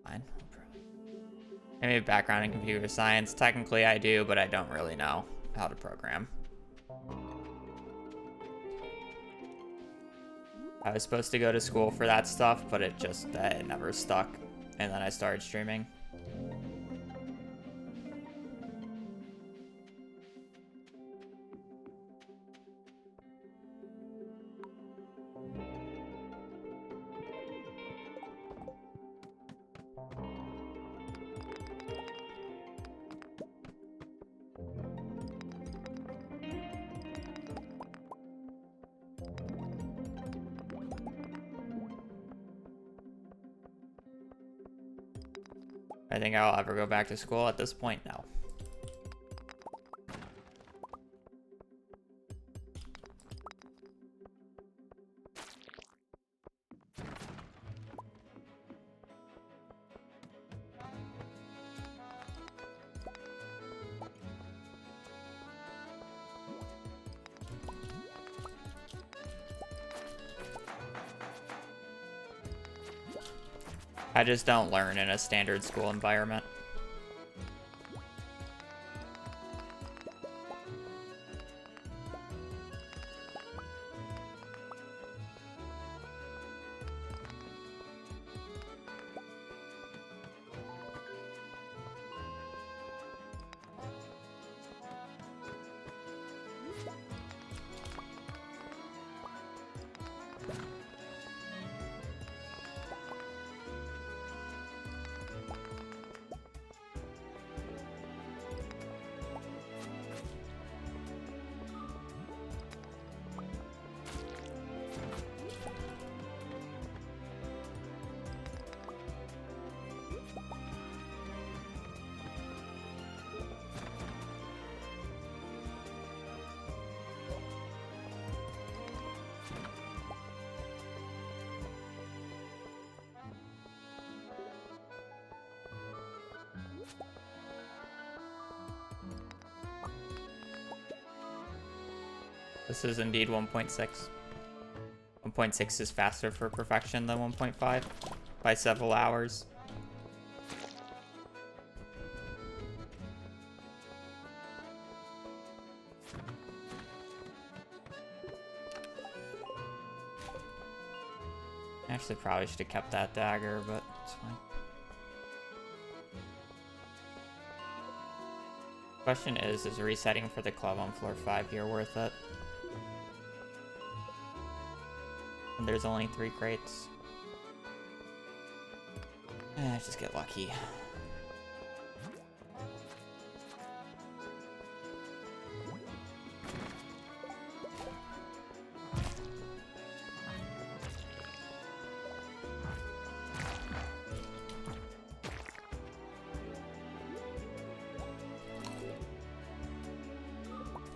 Fine. I have a background in computer science. Technically I do, but I don't really know how to program. I was supposed to go to school for that stuff, but it never stuck. And then I started streaming. I think I'll ever go back to school at this point? No. I just don't learn in a standard school environment. This is indeed 1.6. 1.6 is faster for perfection than 1.5 by several hours. Actually, probably should have kept that dagger, but it's fine. Question is resetting for the club on floor 5 here worth it? And there's only 3 crates. Just get lucky.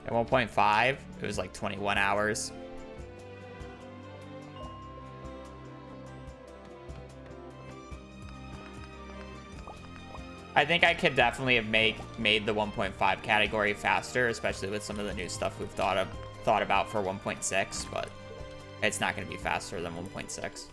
At 1.5, it was like 21 hours. I think I could definitely have made the 1.5 category faster, especially with some of the new stuff we've thought about for 1.6, but it's not going to be faster than 1.6.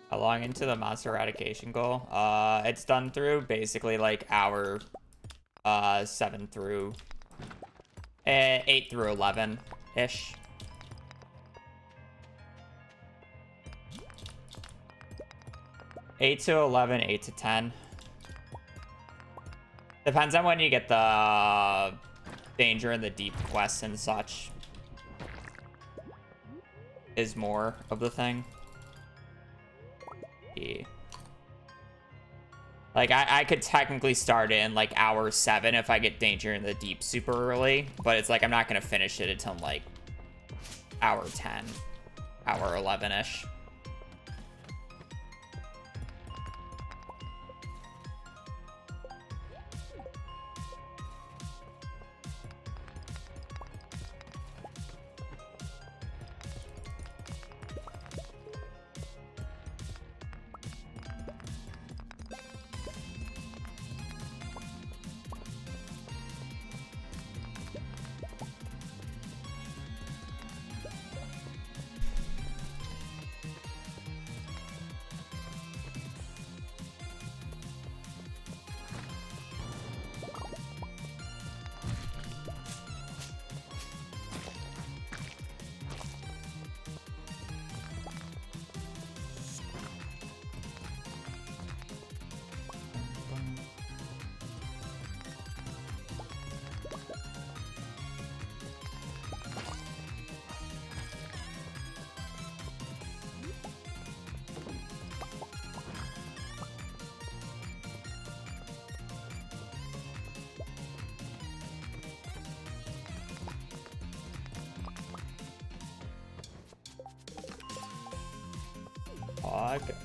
How long into the monster eradication goal? It's done through basically like hour 7 through 8 through 11 ish. Eight to 11, 8 to 10. Depends on when you get the danger in the deep quests and such. Is more of the thing. Like, I could technically start in, like, hour 7 if I get danger in the deep super early. But it's like, I'm not going to finish it until, like, hour 10. Hour 11-ish.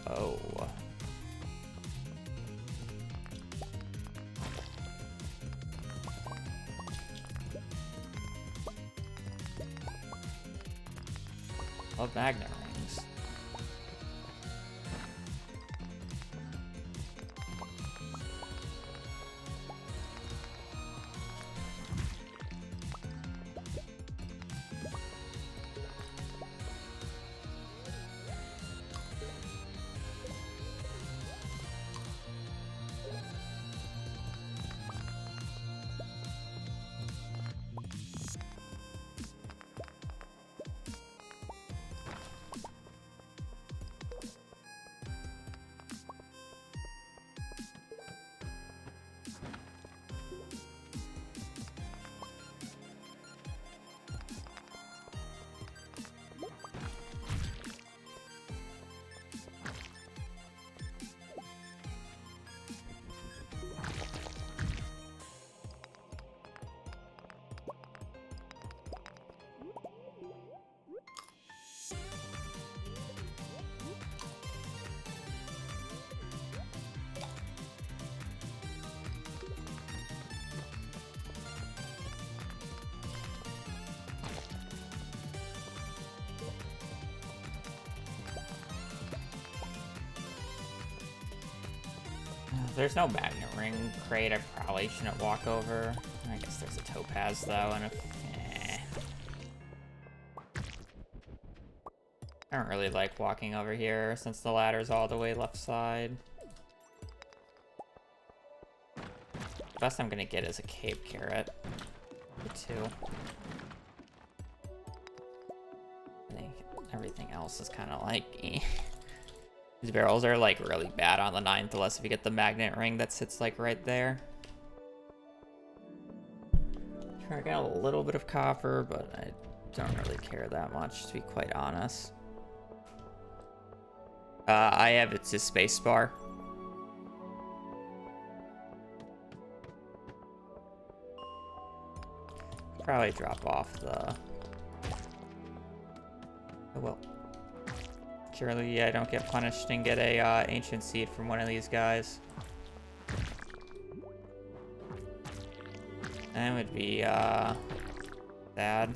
Oh. Love magnet rings. There's no magnet ring crate I probably shouldn't walk over. I guess there's a topaz though, and I don't really like walking over here since the ladder's all the way left side. Best I'm gonna get is a cave carrot. The 2. I think everything else is kind of like eh. These barrels are like really bad on the 9th unless if you get the magnet ring that sits like right there. Sure, I got a little bit of copper, but I don't really care that much to be quite honest. I have it's a space bar. Probably drop off the... Oh well. Surely I don't get punished and get a ancient seed from one of these guys. That would be sad.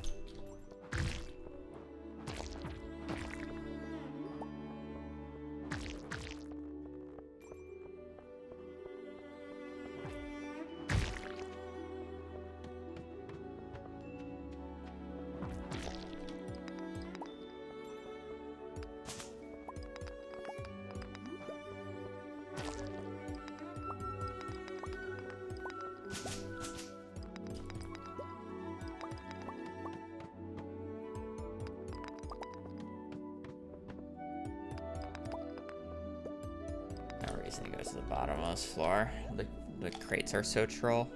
No reason to go to the bottommost floor. The crates are so troll.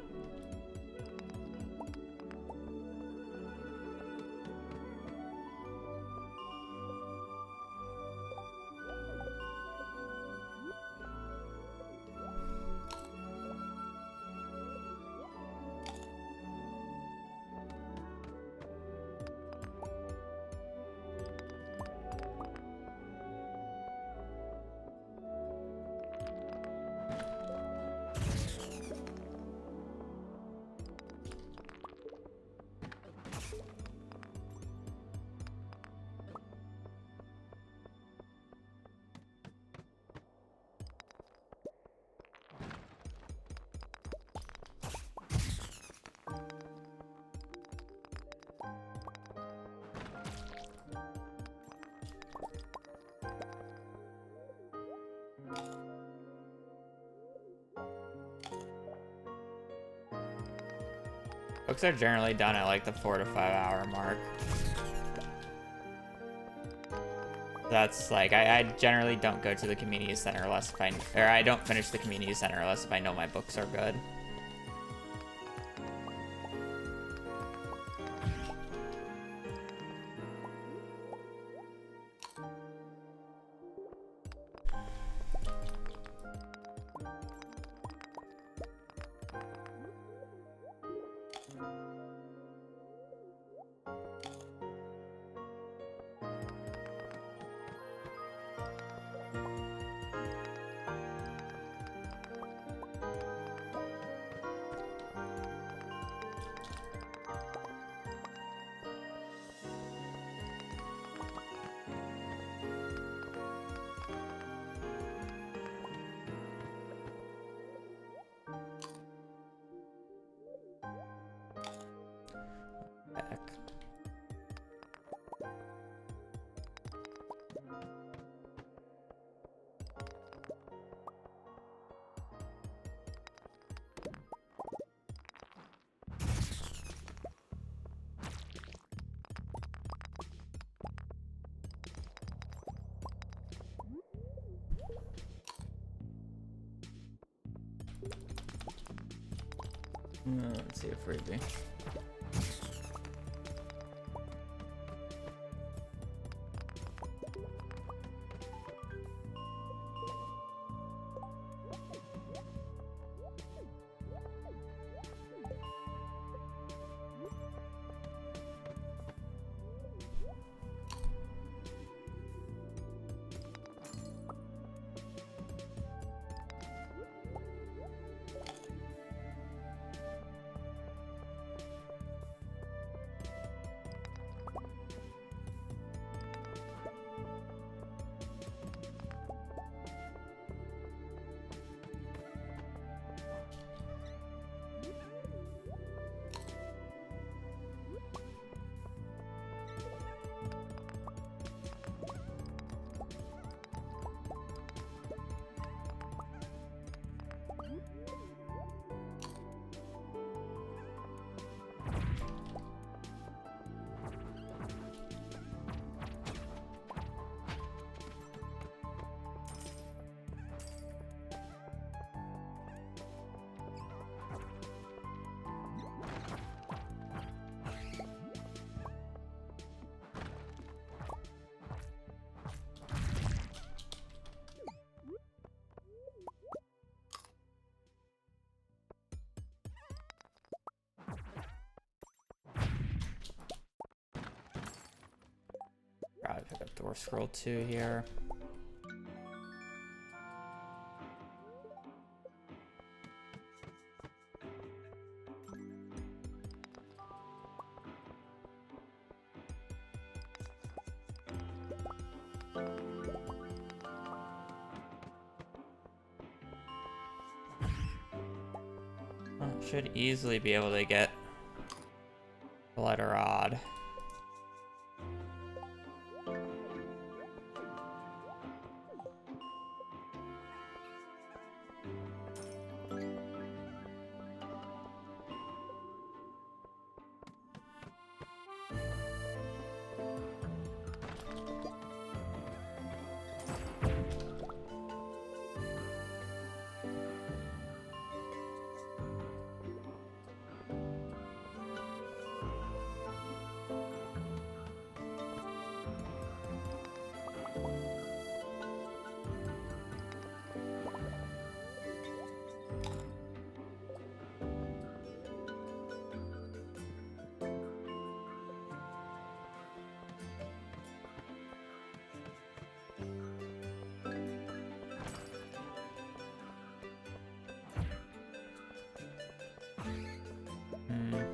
Books are generally done at like the 4 to 5 hour mark. That's like, I generally don't go to the community center unless if I don't finish the community center unless if I know my books are good. Back. Let's see a freebie. Probably pick up Door Scroll 2 here. Should easily be able to get the letter odd.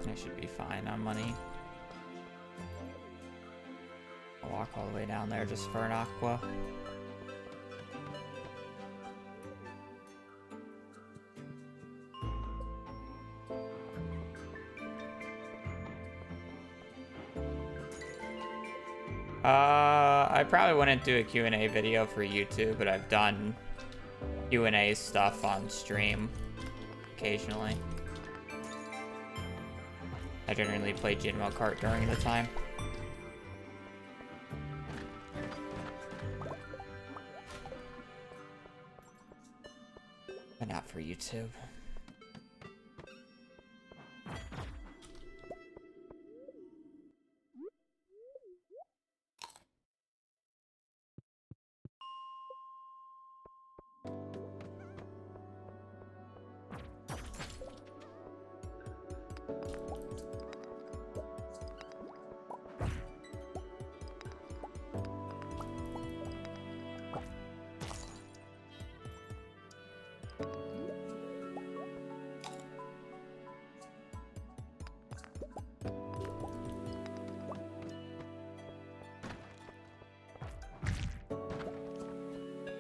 I should be fine on money. I'll walk all the way down there just for an aqua. I probably wouldn't do a Q&A video for YouTube, but I've done Q&A stuff on stream occasionally. I generally play Jinmo Kart during the time. But not for YouTube.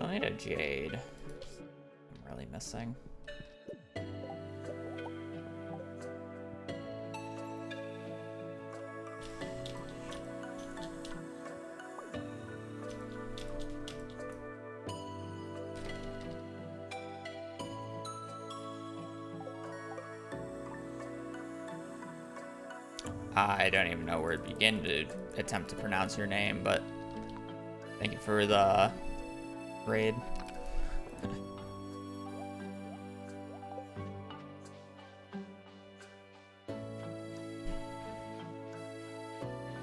I need a Jade. I'm really missing. I don't even know where to begin to attempt to pronounce your name, but thank you for the raid.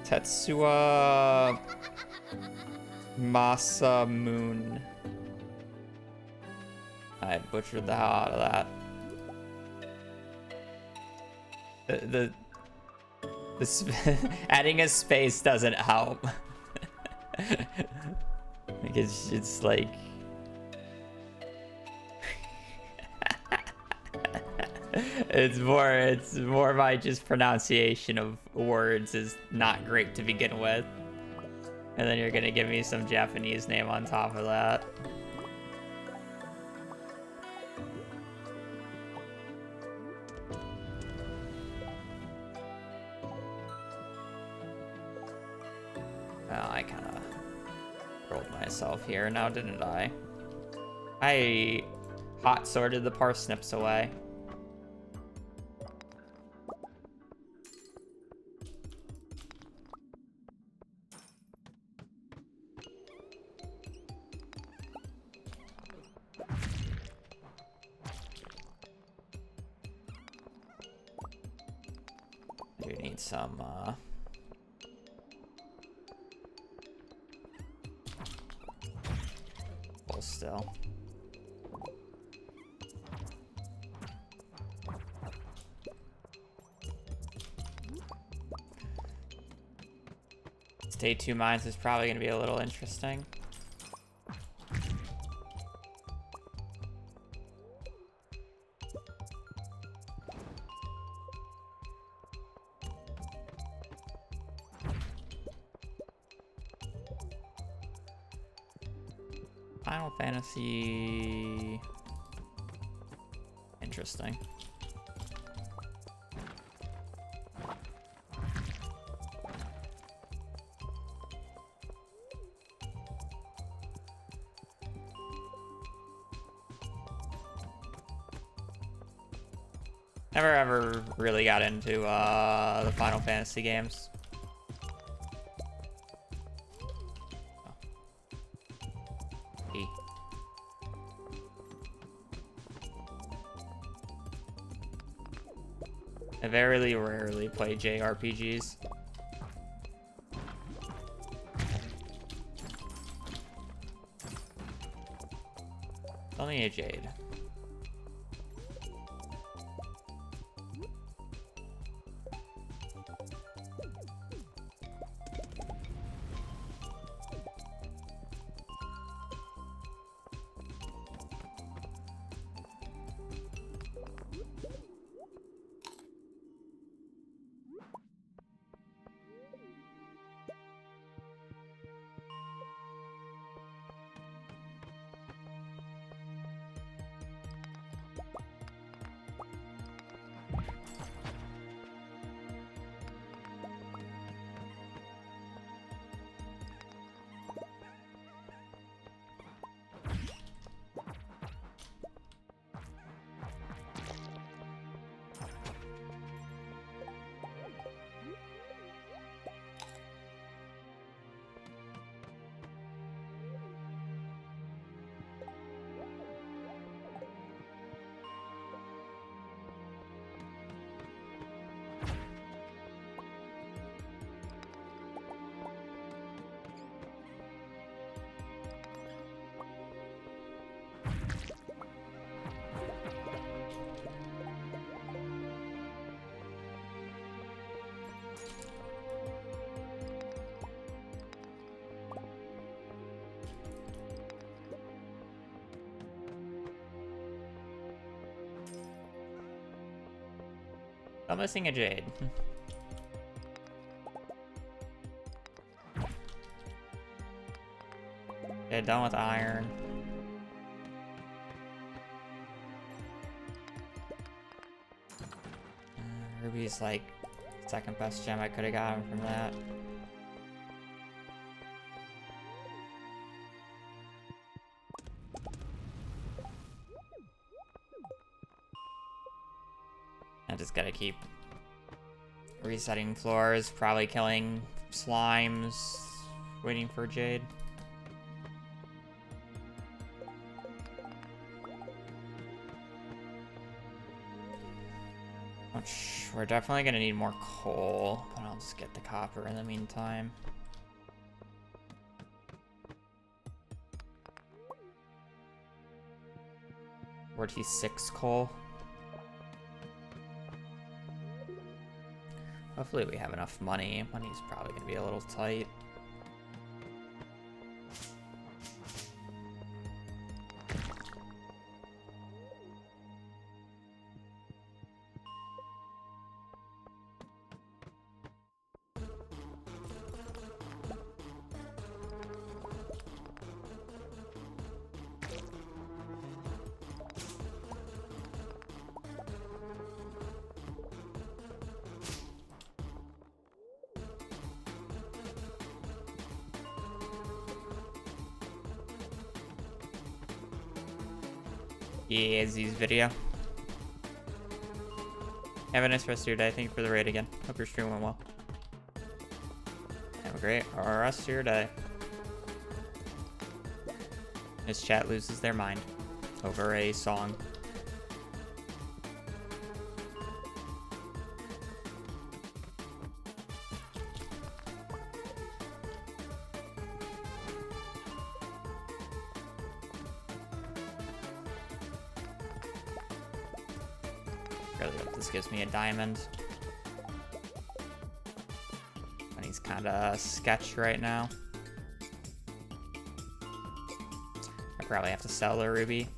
Tetsuya Masamoon. I butchered the hell out of that. Adding a space doesn't help. Like it's like it's more my just pronunciation of words is not great to begin with, and then you're gonna give me some Japanese name on top of that. Well, I kind of rolled myself here now, didn't I? I hot sorted the parsnips away. I do need some still. State 2 mines is probably going to be a little interesting. Final Fantasy... Interesting. Never ever really got into the Final Fantasy games. E. I very rarely play JRPGs. Only a Jade. I'm missing a Jade. Okay, done with iron. Ruby's like second best gem I could have gotten from that. I just gotta keep resetting floors, probably killing slimes, waiting for Jade. Which we're definitely gonna need more coal, but I'll just get the copper in the meantime. $46 coal. Hopefully we have enough money. Money's probably gonna be a little tight. Yeah, Z's video. Have a nice rest of your day. Thank you for the raid again. Hope your stream went well. Have a great rest of your day. This chat loses their mind over a song. Really hope this gives me a diamond. Money's kind kind of sketch right now. I probably have to sell the ruby.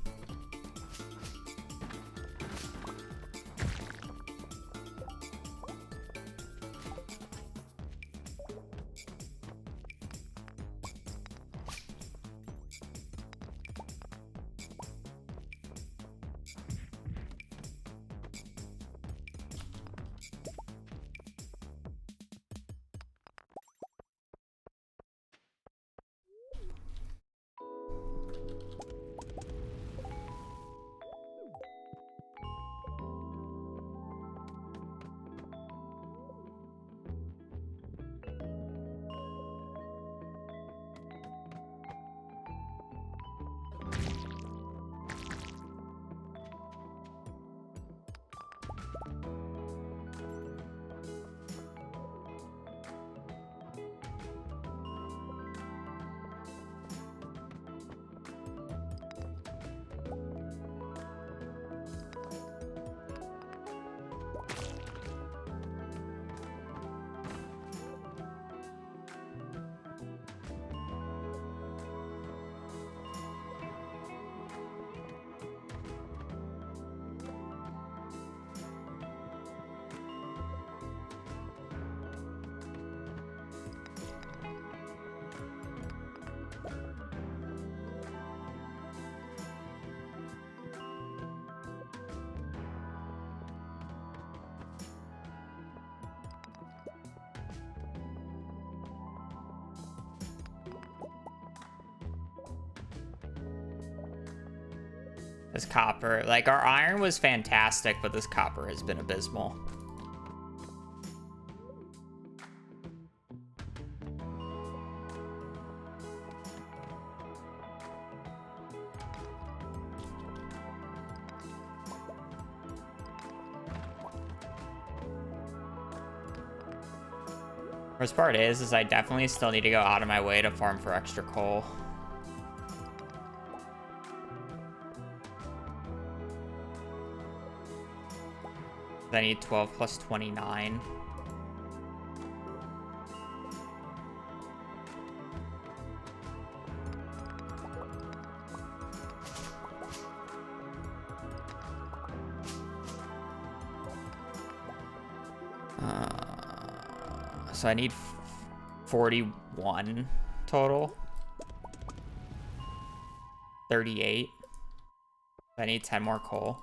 This copper, like our iron was fantastic, but this copper has been abysmal. Worst part is I definitely still need to go out of my way to farm for extra coal. I need 12 plus 29. So I need 41 total. 38. I need 10 more coal.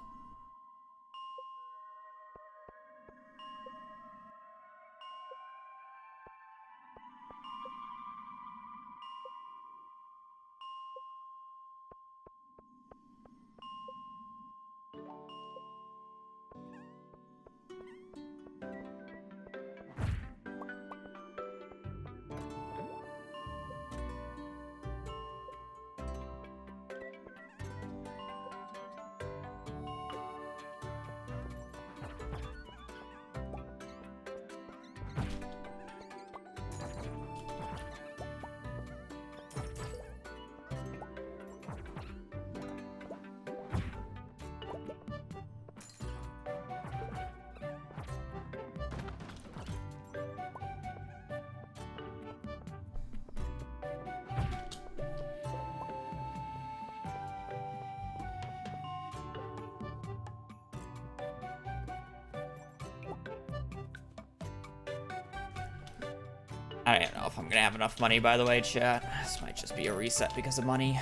I don't know if I'm gonna have enough money, by the way, chat. This might just be a reset because of money.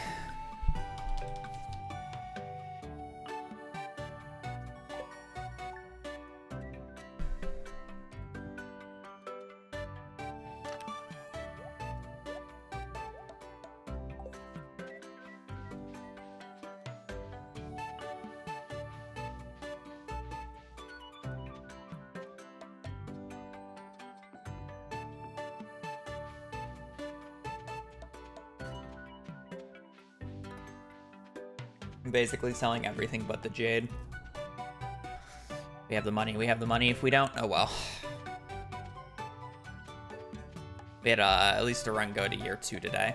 I'm basically selling everything but the jade. We have the money. We have the money. If we don't, oh well. We had at least a run go to year 2 today.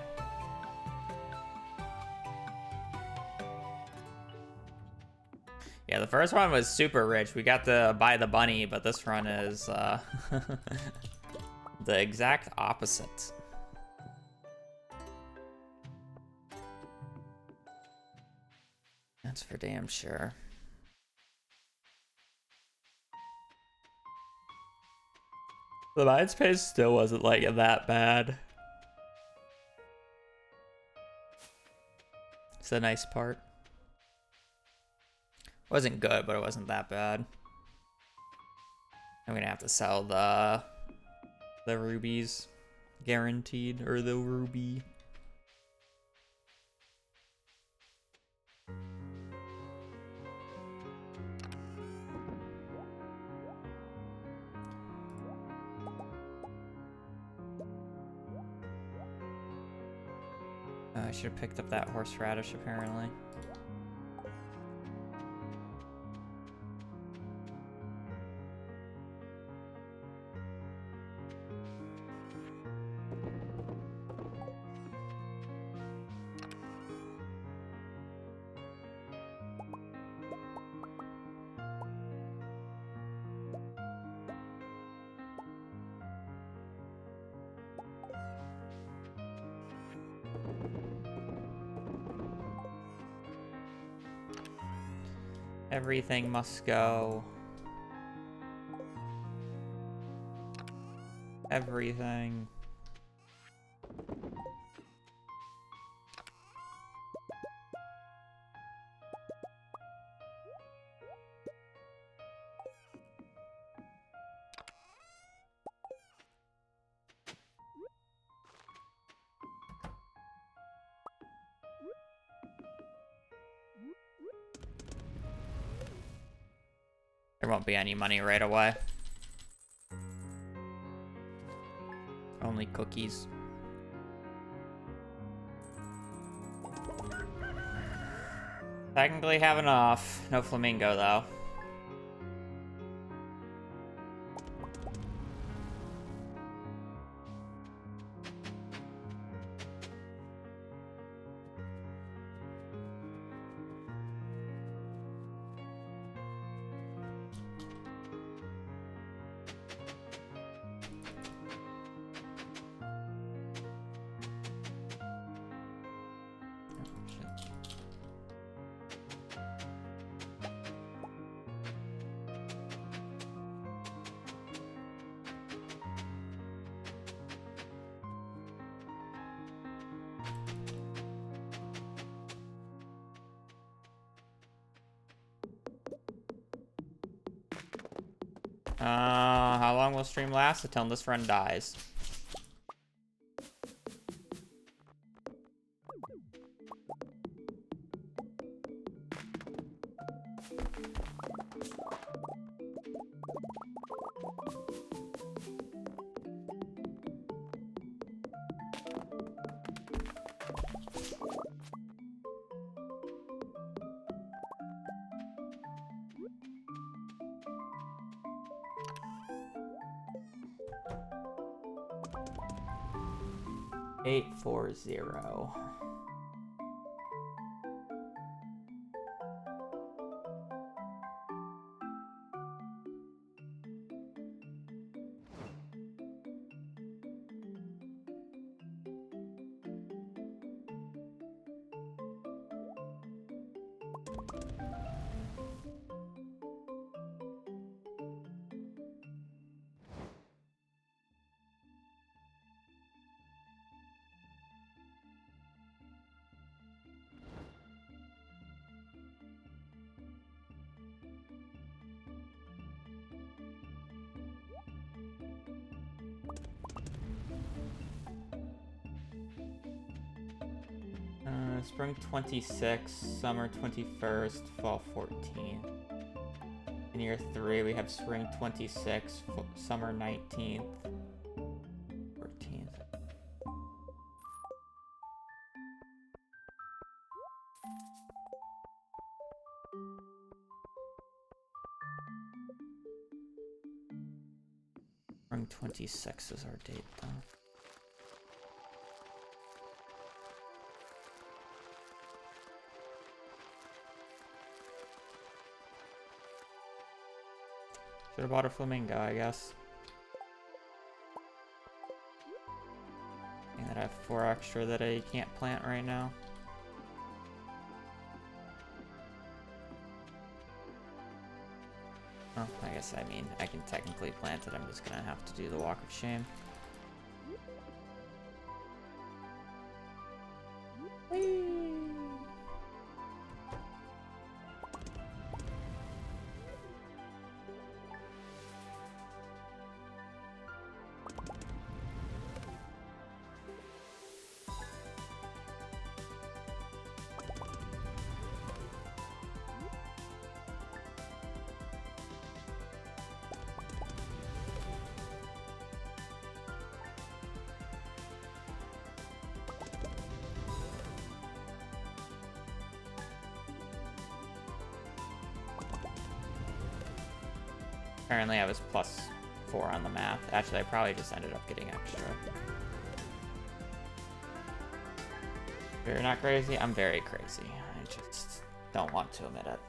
Yeah, the first run was super rich. We got to buy the bunny, but this run is The exact opposite. That's for damn sure. The Mind's pace still wasn't like that bad. It's the nice part. Wasn't good, but it wasn't that bad. I'm gonna have to sell the rubies, guaranteed, or the ruby. I should have picked up that horseradish, apparently. Everything must go. Everything. There won't be any money right away. Only cookies. Technically have enough. No flamingo though. How long will stream last? Until this friend dies. Eight 840. Spring 26th, summer 21st, fall 14th. In year 3, we have spring 26th, summer 19th, 14th. Spring 26th is our date, though. Should have bought a flamingo, I guess. I have 4 extra that I can't plant right now. Oh, I guess I mean I can technically plant it. I'm just gonna have to do the walk of shame. Whee! Apparently I was +4 on the math. Actually, I probably just ended up getting extra. You're not crazy? I'm very crazy. I just don't want to admit it.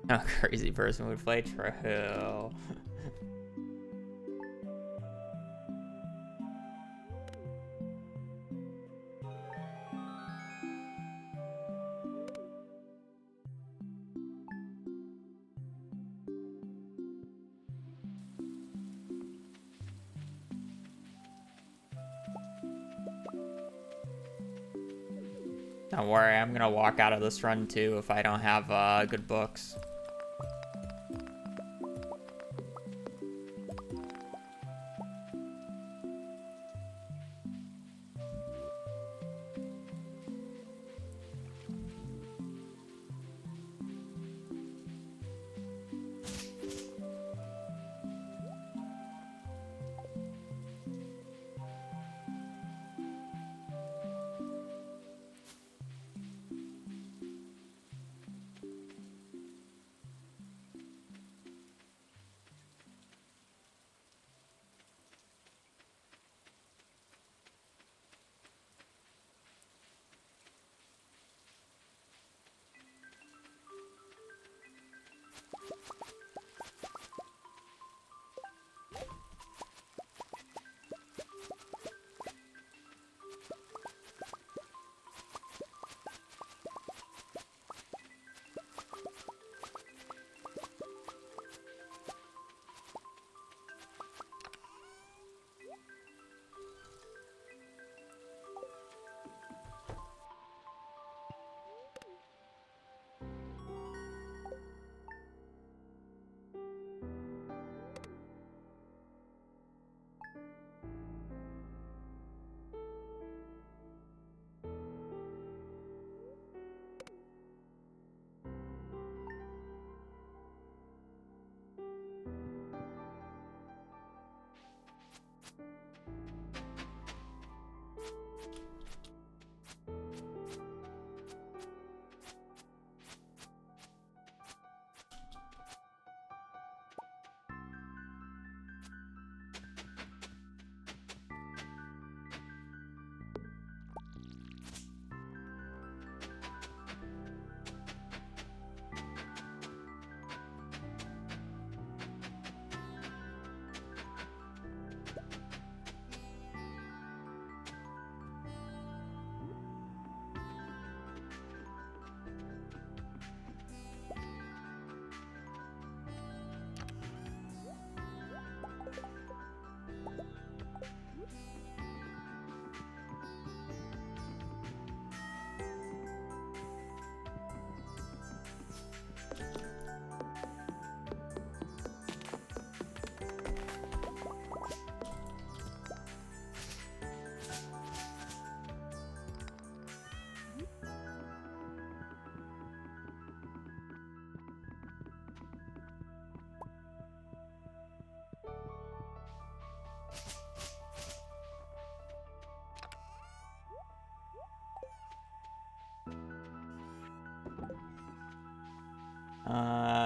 A crazy person would play True. Don't worry, I'm gonna walk out of this run too if I don't have good books.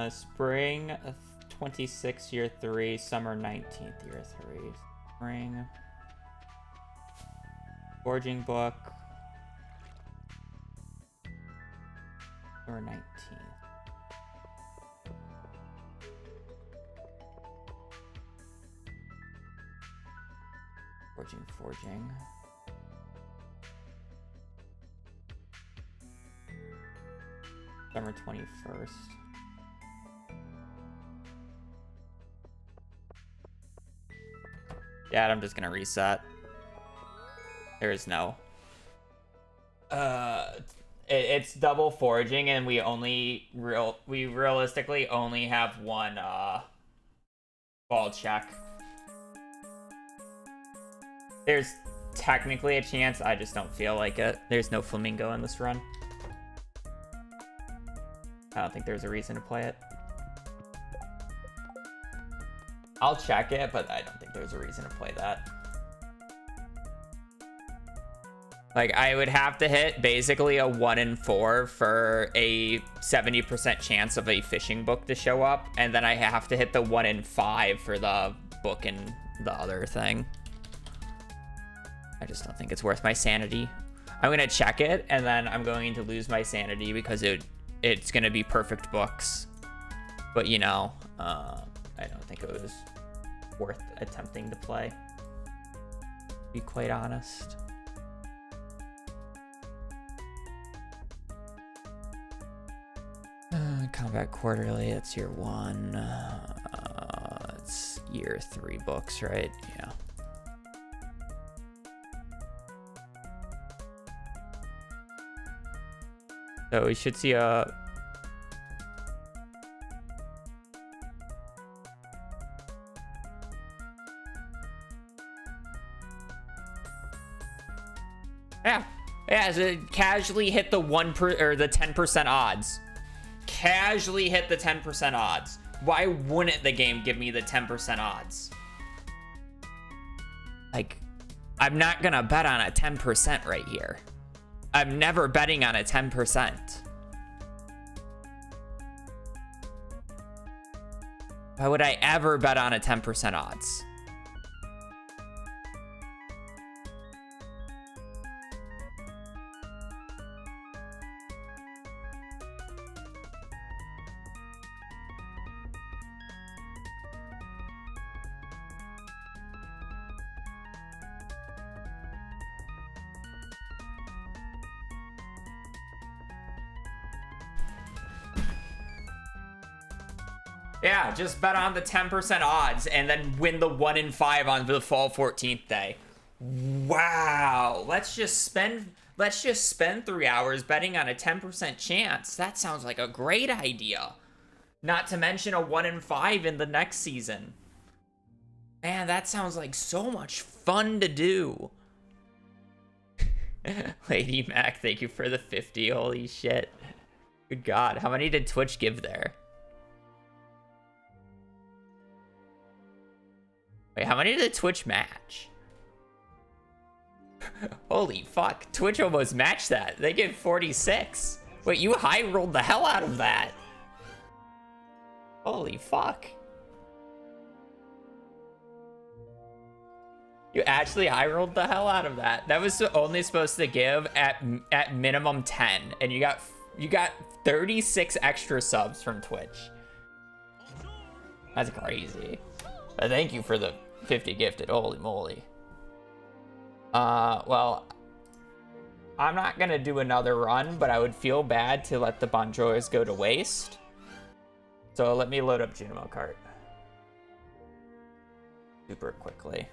Spring 26 year 3, summer 19th year 3. Spring. Forging book. Summer 19th. Forging. Summer 21st. Yeah, I'm just gonna reset. There is no. It's double forging, and we realistically only have one ball check. There's technically a chance, I just don't feel like it. There's no flamingo in this run. I don't think there's a reason to play it. I'll check it, but I don't think there's a reason to play that. Like, I would have to hit basically a 1 in 4 for a 70% chance of a fishing book to show up, and then I have to hit the 1 in 5 for the book and the other thing. I just don't think it's worth my sanity. I'm gonna check it, and then I'm going to lose my sanity because it's gonna be perfect books. But you know, I don't think it was worth attempting to play, to be quite honest. Combat quarterly, that's year 1. It's year 3 books, right? Yeah. So we should see a... Yeah, so casually hit the 10% odds. Casually hit the 10% odds. Why wouldn't the game give me the 10% odds? Like, I'm not gonna bet on a 10% right here. I'm never betting on a 10%. Why would I ever bet on a 10% odds? Yeah, just bet on the 10% odds and then win the 1 in 5 on the fall 14th day. Wow. Let's just spend 3 hours betting on a 10% chance. That sounds like a great idea. Not to mention a 1 in 5 in the next season. Man, that sounds like so much fun to do. Lady Mac, thank you for the 50. Holy shit. Good God. How many did Twitch give there? Wait, how many did Twitch match? Holy fuck, Twitch almost matched that. They give 46. Wait, you high rolled the hell out of that. Holy fuck. You actually high rolled the hell out of that. That was only supposed to give at minimum 10, and you got 36 extra subs from Twitch. That's crazy. Thank you for the 50 gifted. Holy moly. Well, I'm not gonna do another run, but I would feel bad to let the Bonjours go to waste. So let me load up Junimo Kart super quickly.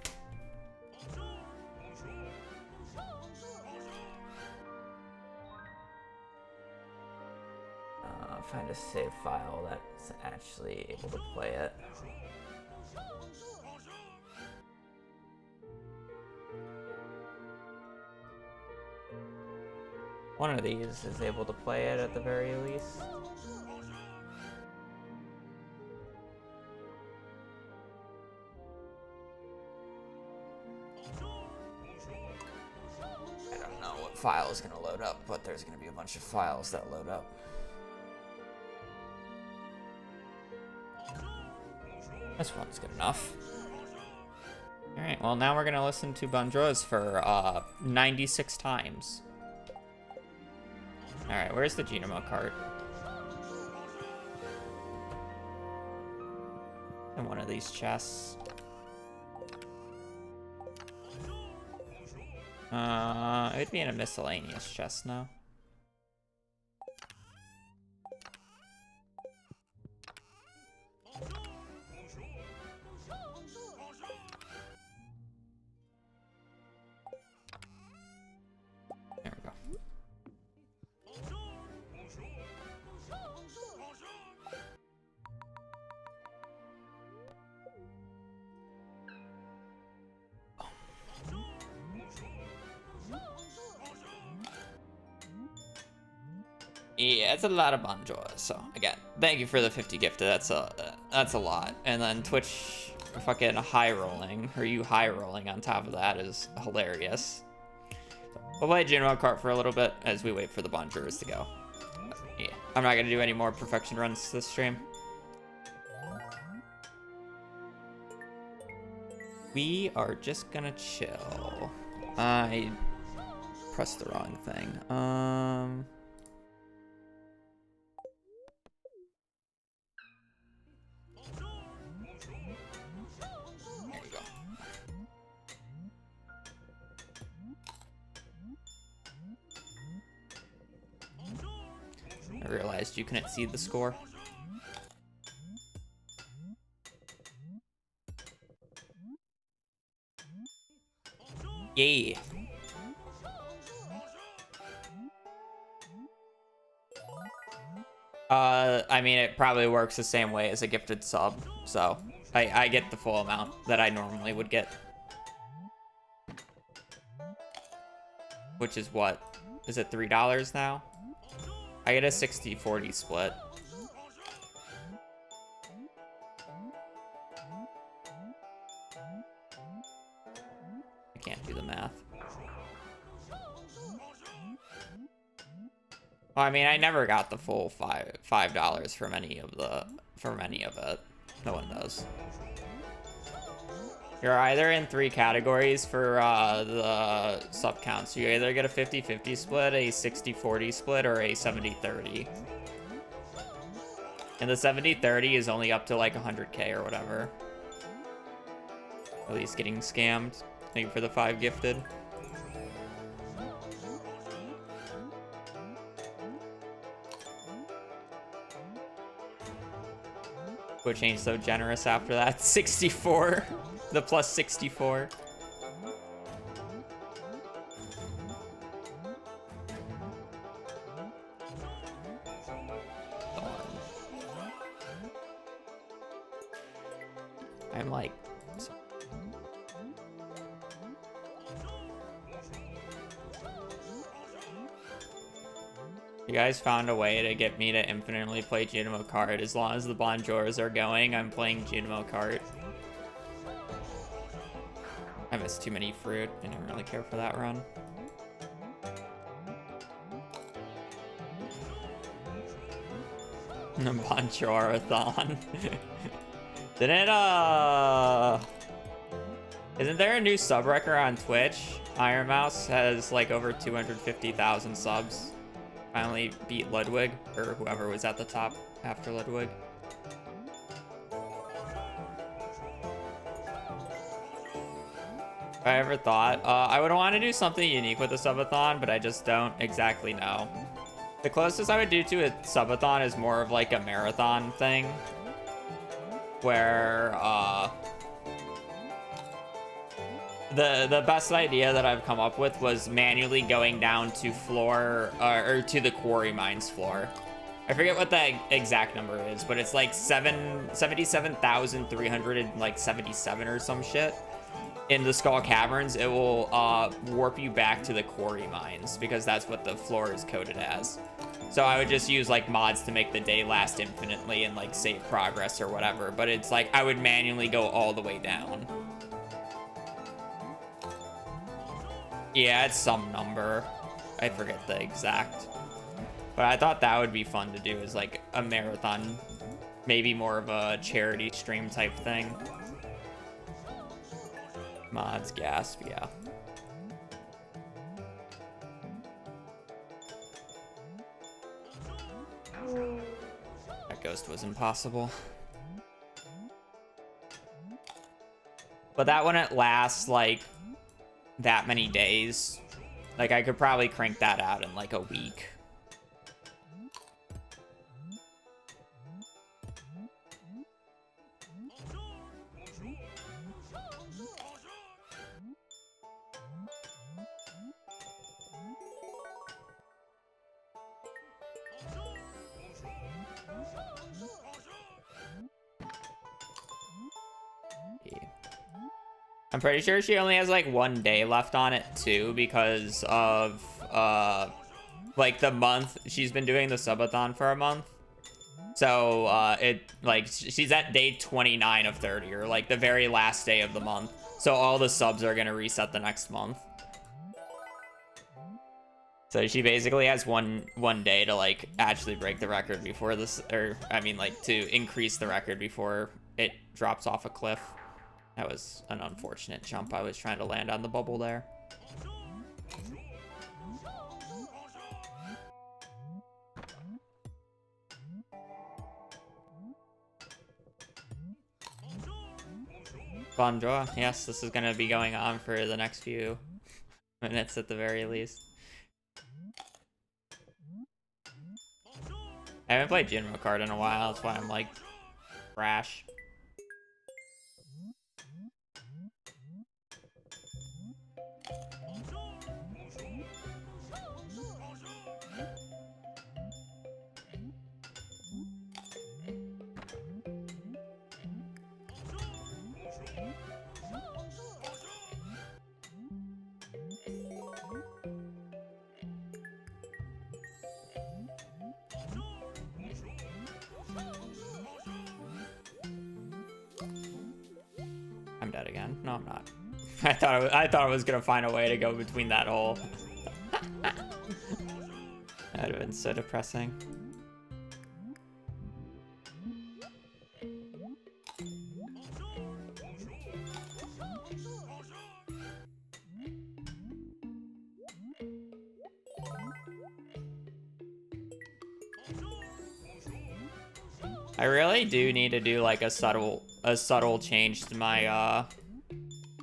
Find a save file that's actually able to play it. One of these is able to play it at the very least. I don't know what file is going to load up, but there's going to be a bunch of files that load up. This one's good enough. Alright, well now we're gonna listen to Bonjour's for 96 times. Alright, where's the Genoma cart? In one of these chests. It would be in a miscellaneous chest now. There we go. Yeah, it's a lot of Bonjour. So again, thank you for the 50 gifted. That's a lot. And then Twitch fucking high rolling, or you high rolling on top of that is hilarious. So we'll play General Kart for a little bit as we wait for the Bonjours to go. Yeah, I'm not gonna do any more perfection runs this stream. We are just gonna chill. I pressed the wrong thing. There you go. I realized you couldn't see the score. Yeah. I mean, it probably works the same way as a gifted sub, so I get the full amount that I normally would get. Which is what? Is it $3 now? I get a 60-40 split. I can't do the math. Well, I mean, I never got the full $5 from any of it. No one does. You're either in 3 categories for the sub counts. You either get a 50-50 split, a 60-40 split, or a 70-30. And the 70-30 is only up to like 100K or whatever. At least getting scammed. Thank you for the 5 gifted. Which ain't so generous after that. 64. The plus 64. I'm like... You guys found a way to get me to infinitely play Junimo Kart. As long as the Bonjours are going, I'm playing Junimo Kart. I missed too many fruit. I didn't really care for that run. Bonjour-a-thon. Isn't there a new sub record on Twitch? Iron Mouse has like over 250,000 subs. Finally beat Ludwig, or whoever was at the top after Ludwig. If I ever thought, I would want to do something unique with the subathon, but I just don't exactly know. The closest I would do to a subathon is more of like a marathon thing, where the best idea that I've come up with was manually going down to floor, or to the quarry mines floor. I forget what the exact number is, but it's like 77,377 or some shit. In the Skull Caverns, it will warp you back to the quarry mines, because that's what the floor is coded as. So I would just use like mods to make the day last infinitely and like save progress or whatever, but it's like I would manually go all the way down. Yeah, it's some number. I forget the exact. But I thought that would be fun to do, is like a marathon maybe more of a charity stream type thing. Mods, gasp, yeah. That ghost was impossible. But that wouldn't last, like, that many days. Like, I could probably crank that out in, like, a week. I'm pretty sure she only has like 1 day left on it too, because of like the month she's been doing the subathon for a month. So it like she's at day 29 of 30, or like the very last day of the month. So all the subs are gonna reset the next month. So she basically has one day to like actually break the record before this, or I mean like to increase the record before it drops off a cliff. That was an unfortunate jump. I was trying to land on the bubble there. Bonjour. Yes, this is going to be going on for the next few minutes at the very least. I haven't played Jinro card in a while. That's why I'm like brash. I'm dead again. No, I'm not. I thought I was gonna find a way to go between that hole. That would have been so depressing. I really do need to do like a subtle change to my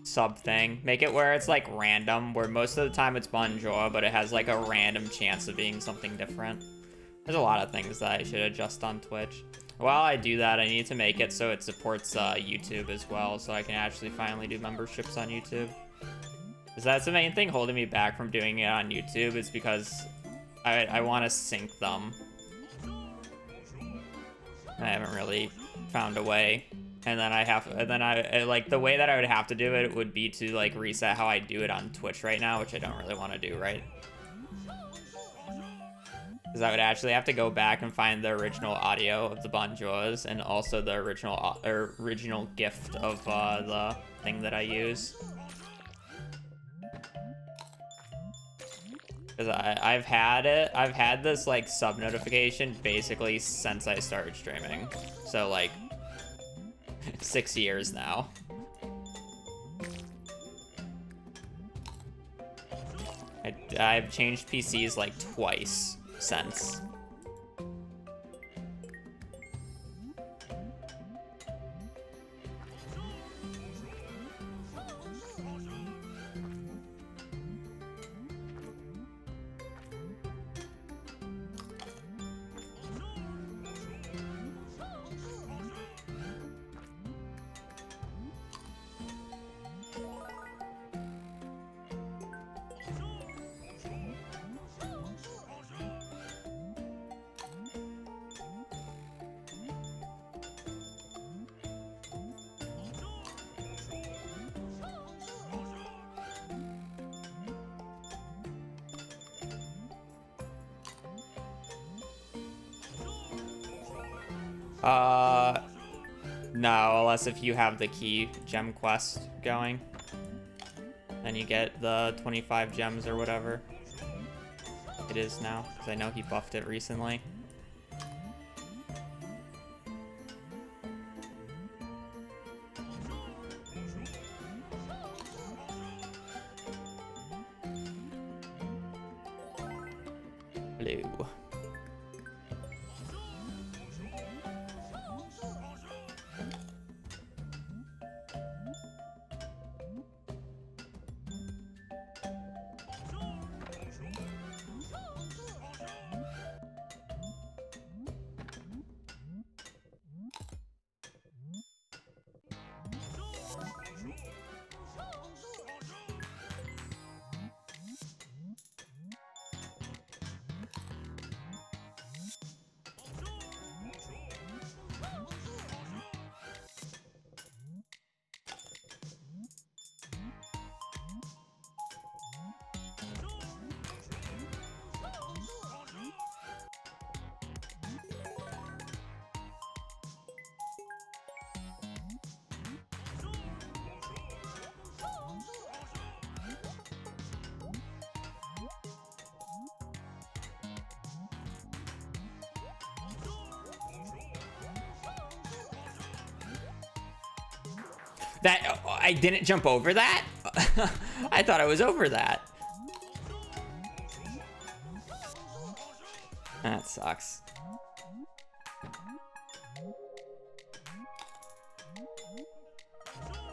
sub thing. Make it where it's like random, where most of the time it's Bonjour, but it has like a random chance of being something different. There's a lot of things that I should adjust on Twitch. While I do that, I need to make it so it supports YouTube as well, so I can actually finally do memberships on YouTube. Because that's the main thing holding me back from doing it on YouTube, is because I want to sync them. I haven't really found a way, and then I like the way that I would have to do it would be to like reset how I do it on Twitch right now, which I don't really want to do, right? Because I would actually have to go back and find the original audio of the Bonjours and also the original gift of the thing that I use. Because I've had this like sub notification basically since I started streaming, so like 6 years now. I've changed PCs like twice since. No, unless if you have the key gem quest going. Then you get the 25 gems or whatever it is now, because I know he buffed it recently. Blue. That, I didn't jump over that? I thought I was over that. That sucks.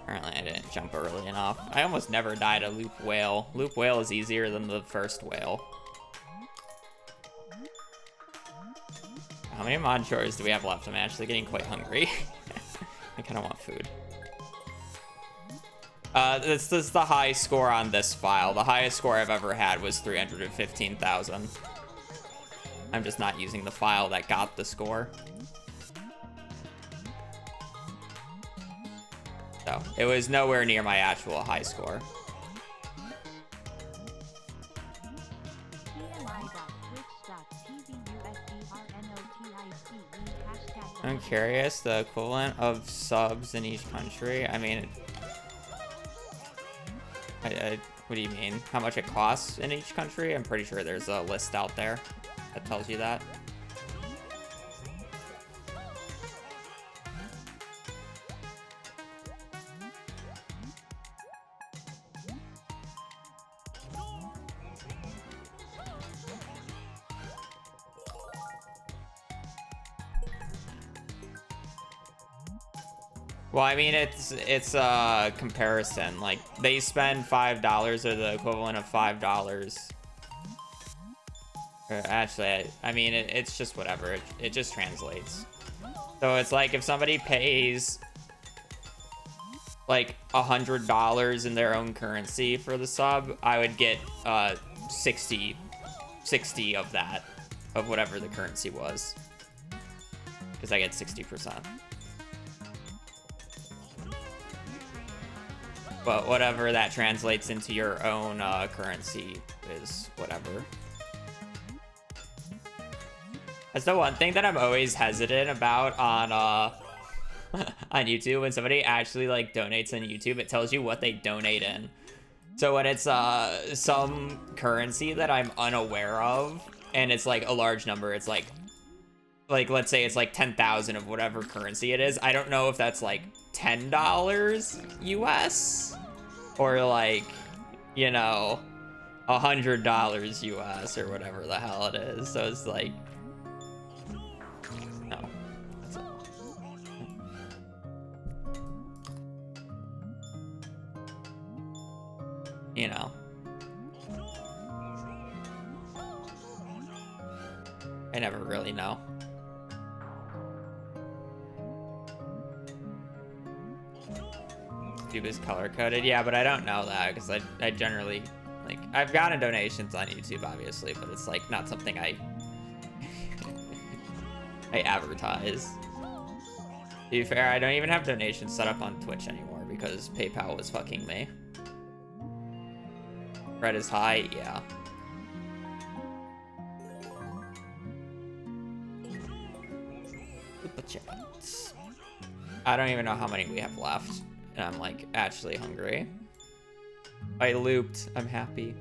Apparently I didn't jump early enough. I almost never died a loop whale. Loop whale is easier than the first whale. How many mod chores do we have left? I'm actually getting quite hungry. I kind of want food. This is the high score on this file. The highest score I've ever had was 315,000. I'm just not using the file that got the score. So, it was nowhere near my actual high score. I'm curious, the equivalent of subs in each country. I mean, what do you mean? How much it costs in each country? I'm pretty sure there's a list out there that tells you that. Well, I mean, it's a comparison. Like, they spend $5 or the equivalent of $5. Actually, I mean, it's just whatever. It just translates. So it's like if somebody pays like $100 in their own currency for the sub, I would get 60 of that, of whatever the currency was, because I get 60%. But whatever that translates into your own currency is whatever. That's the one thing that I'm always hesitant about on on YouTube. When somebody actually like donates on YouTube, it tells you what they donate in. So when it's some currency that I'm unaware of, and it's like a large number, it's like let's say it's like 10,000 of whatever currency it is. I don't know if that's like $10 US or like, you know, $100 US or whatever the hell it is. So it's like, no, that's all. You know. I never really know. YouTube is color coded, yeah, but I don't know that because I generally, like, I've gotten donations on YouTube obviously, but it's like not something I I advertise. To be fair, I don't even have donations set up on Twitch anymore because PayPal was fucking me. Red is high, yeah. Super chats. I don't even know how many we have left. And I'm like actually hungry. I looped. I'm happy.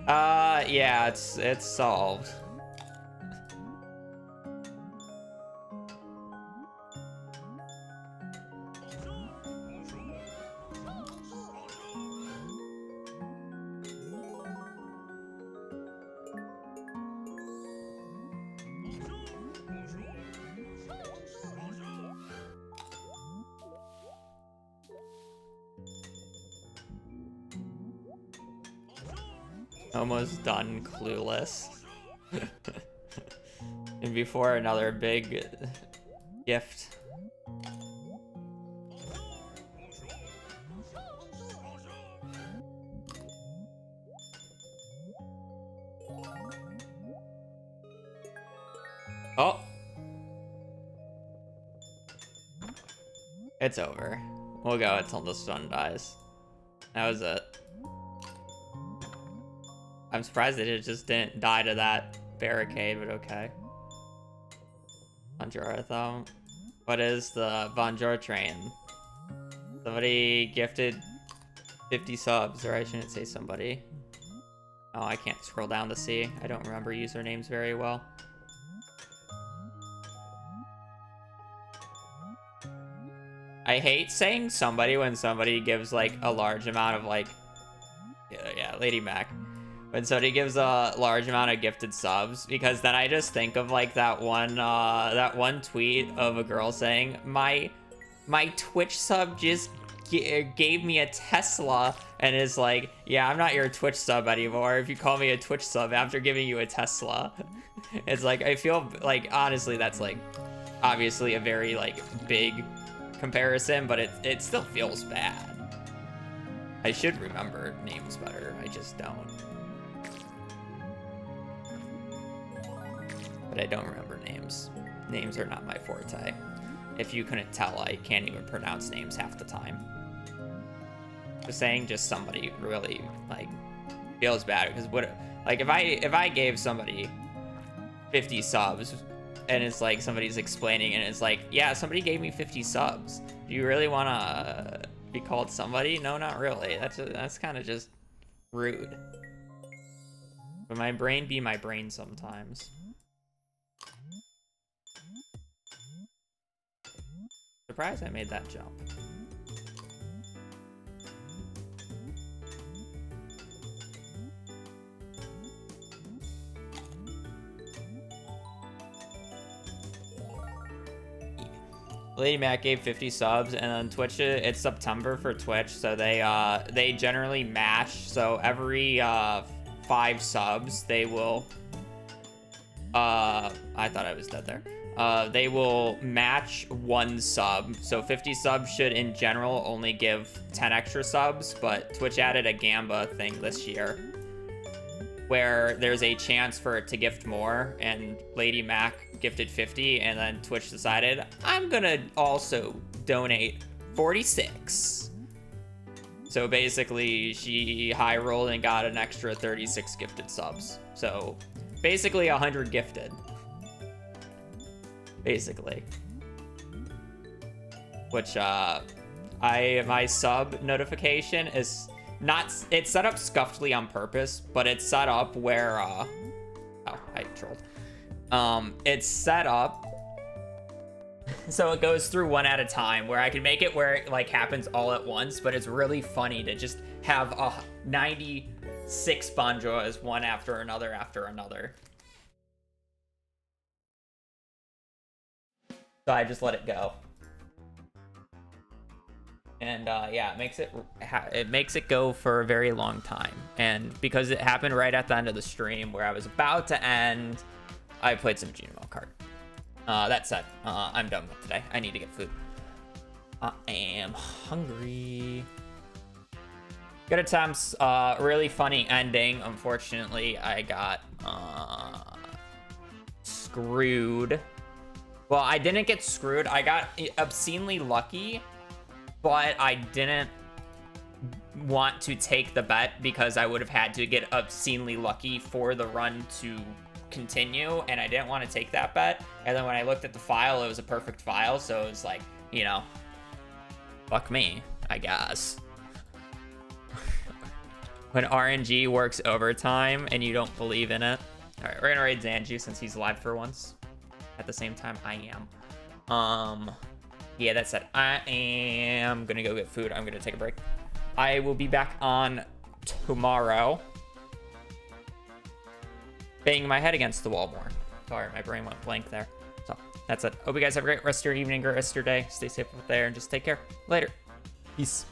Yeah, it's solved. Almost done, clueless. And before another big gift. Oh! It's over. We'll go until the sun dies. That was it. I'm surprised that it just didn't die to that barricade, but okay. Bonjour, though. What is the Bonjour train? Somebody gifted 50 subs, or I shouldn't say somebody. Oh, I can't scroll down to see. I don't remember usernames very well. I hate saying somebody when somebody gives like a large amount of like, yeah, Lady Mac. When somebody gives a large amount of gifted subs, because then I just think of like that one tweet of a girl saying, my Twitch sub just gave me a Tesla, and is like, yeah, I'm not your Twitch sub anymore if you call me a Twitch sub after giving you a Tesla. It's like, I feel like, honestly, that's like obviously a very like big comparison, but it still feels bad. I should remember names better, I just don't. But I don't remember names. Names are not my forte. If you couldn't tell, I can't even pronounce names half the time. Just saying, just somebody really like feels bad, because what, like, if I gave somebody 50 subs and it's like somebody's explaining and it's like, yeah, somebody gave me 50 subs. Do you really want to be called somebody? No, not really. That's kind of just rude. But my brain be my brain sometimes. Surprised I made that jump. Lady Mac gave 50 subs, and on Twitch it's September for Twitch, so they generally match. So every 5 subs they will I thought I was dead there. They will match 1 sub. So 50 subs should in general only give 10 extra subs, but Twitch added a Gamba thing this year where there's a chance for it to gift more, and Lady Mac gifted 50, and then Twitch decided, I'm gonna also donate 46. So basically she high rolled and got an extra 36 gifted subs. So basically 100 gifted. Basically. Which my sub notification is not, it's set up scuffedly on purpose, but it's set up where oh, I trolled. It's set up so it goes through one at a time, where I can make it where it like happens all at once, but it's really funny to just have 96 Bonjours one after another after another. So I just let it go. And yeah, it makes it go for a very long time. And because it happened right at the end of the stream where I was about to end, I played some GML card. That said, I'm done with today. I need to get food. I am hungry. Good attempts. Really funny ending. Unfortunately, I got screwed. Well, I didn't get screwed. I got obscenely lucky, but I didn't want to take the bet because I would have had to get obscenely lucky for the run to continue, and I didn't want to take that bet. And then when I looked at the file, it was a perfect file, so it was like, you know, fuck me, I guess. When RNG works overtime and you don't believe in it. All right, we're gonna raid Zanju since he's live for once. At the same time, I am. Yeah, that said, I am gonna go get food. I'm gonna take a break. I will be back on tomorrow. Banging my head against the wall more. Sorry, my brain went blank there. So that's it. Hope you guys have a great rest of your evening or rest of your day. Stay safe out there and just take care. Later. Peace.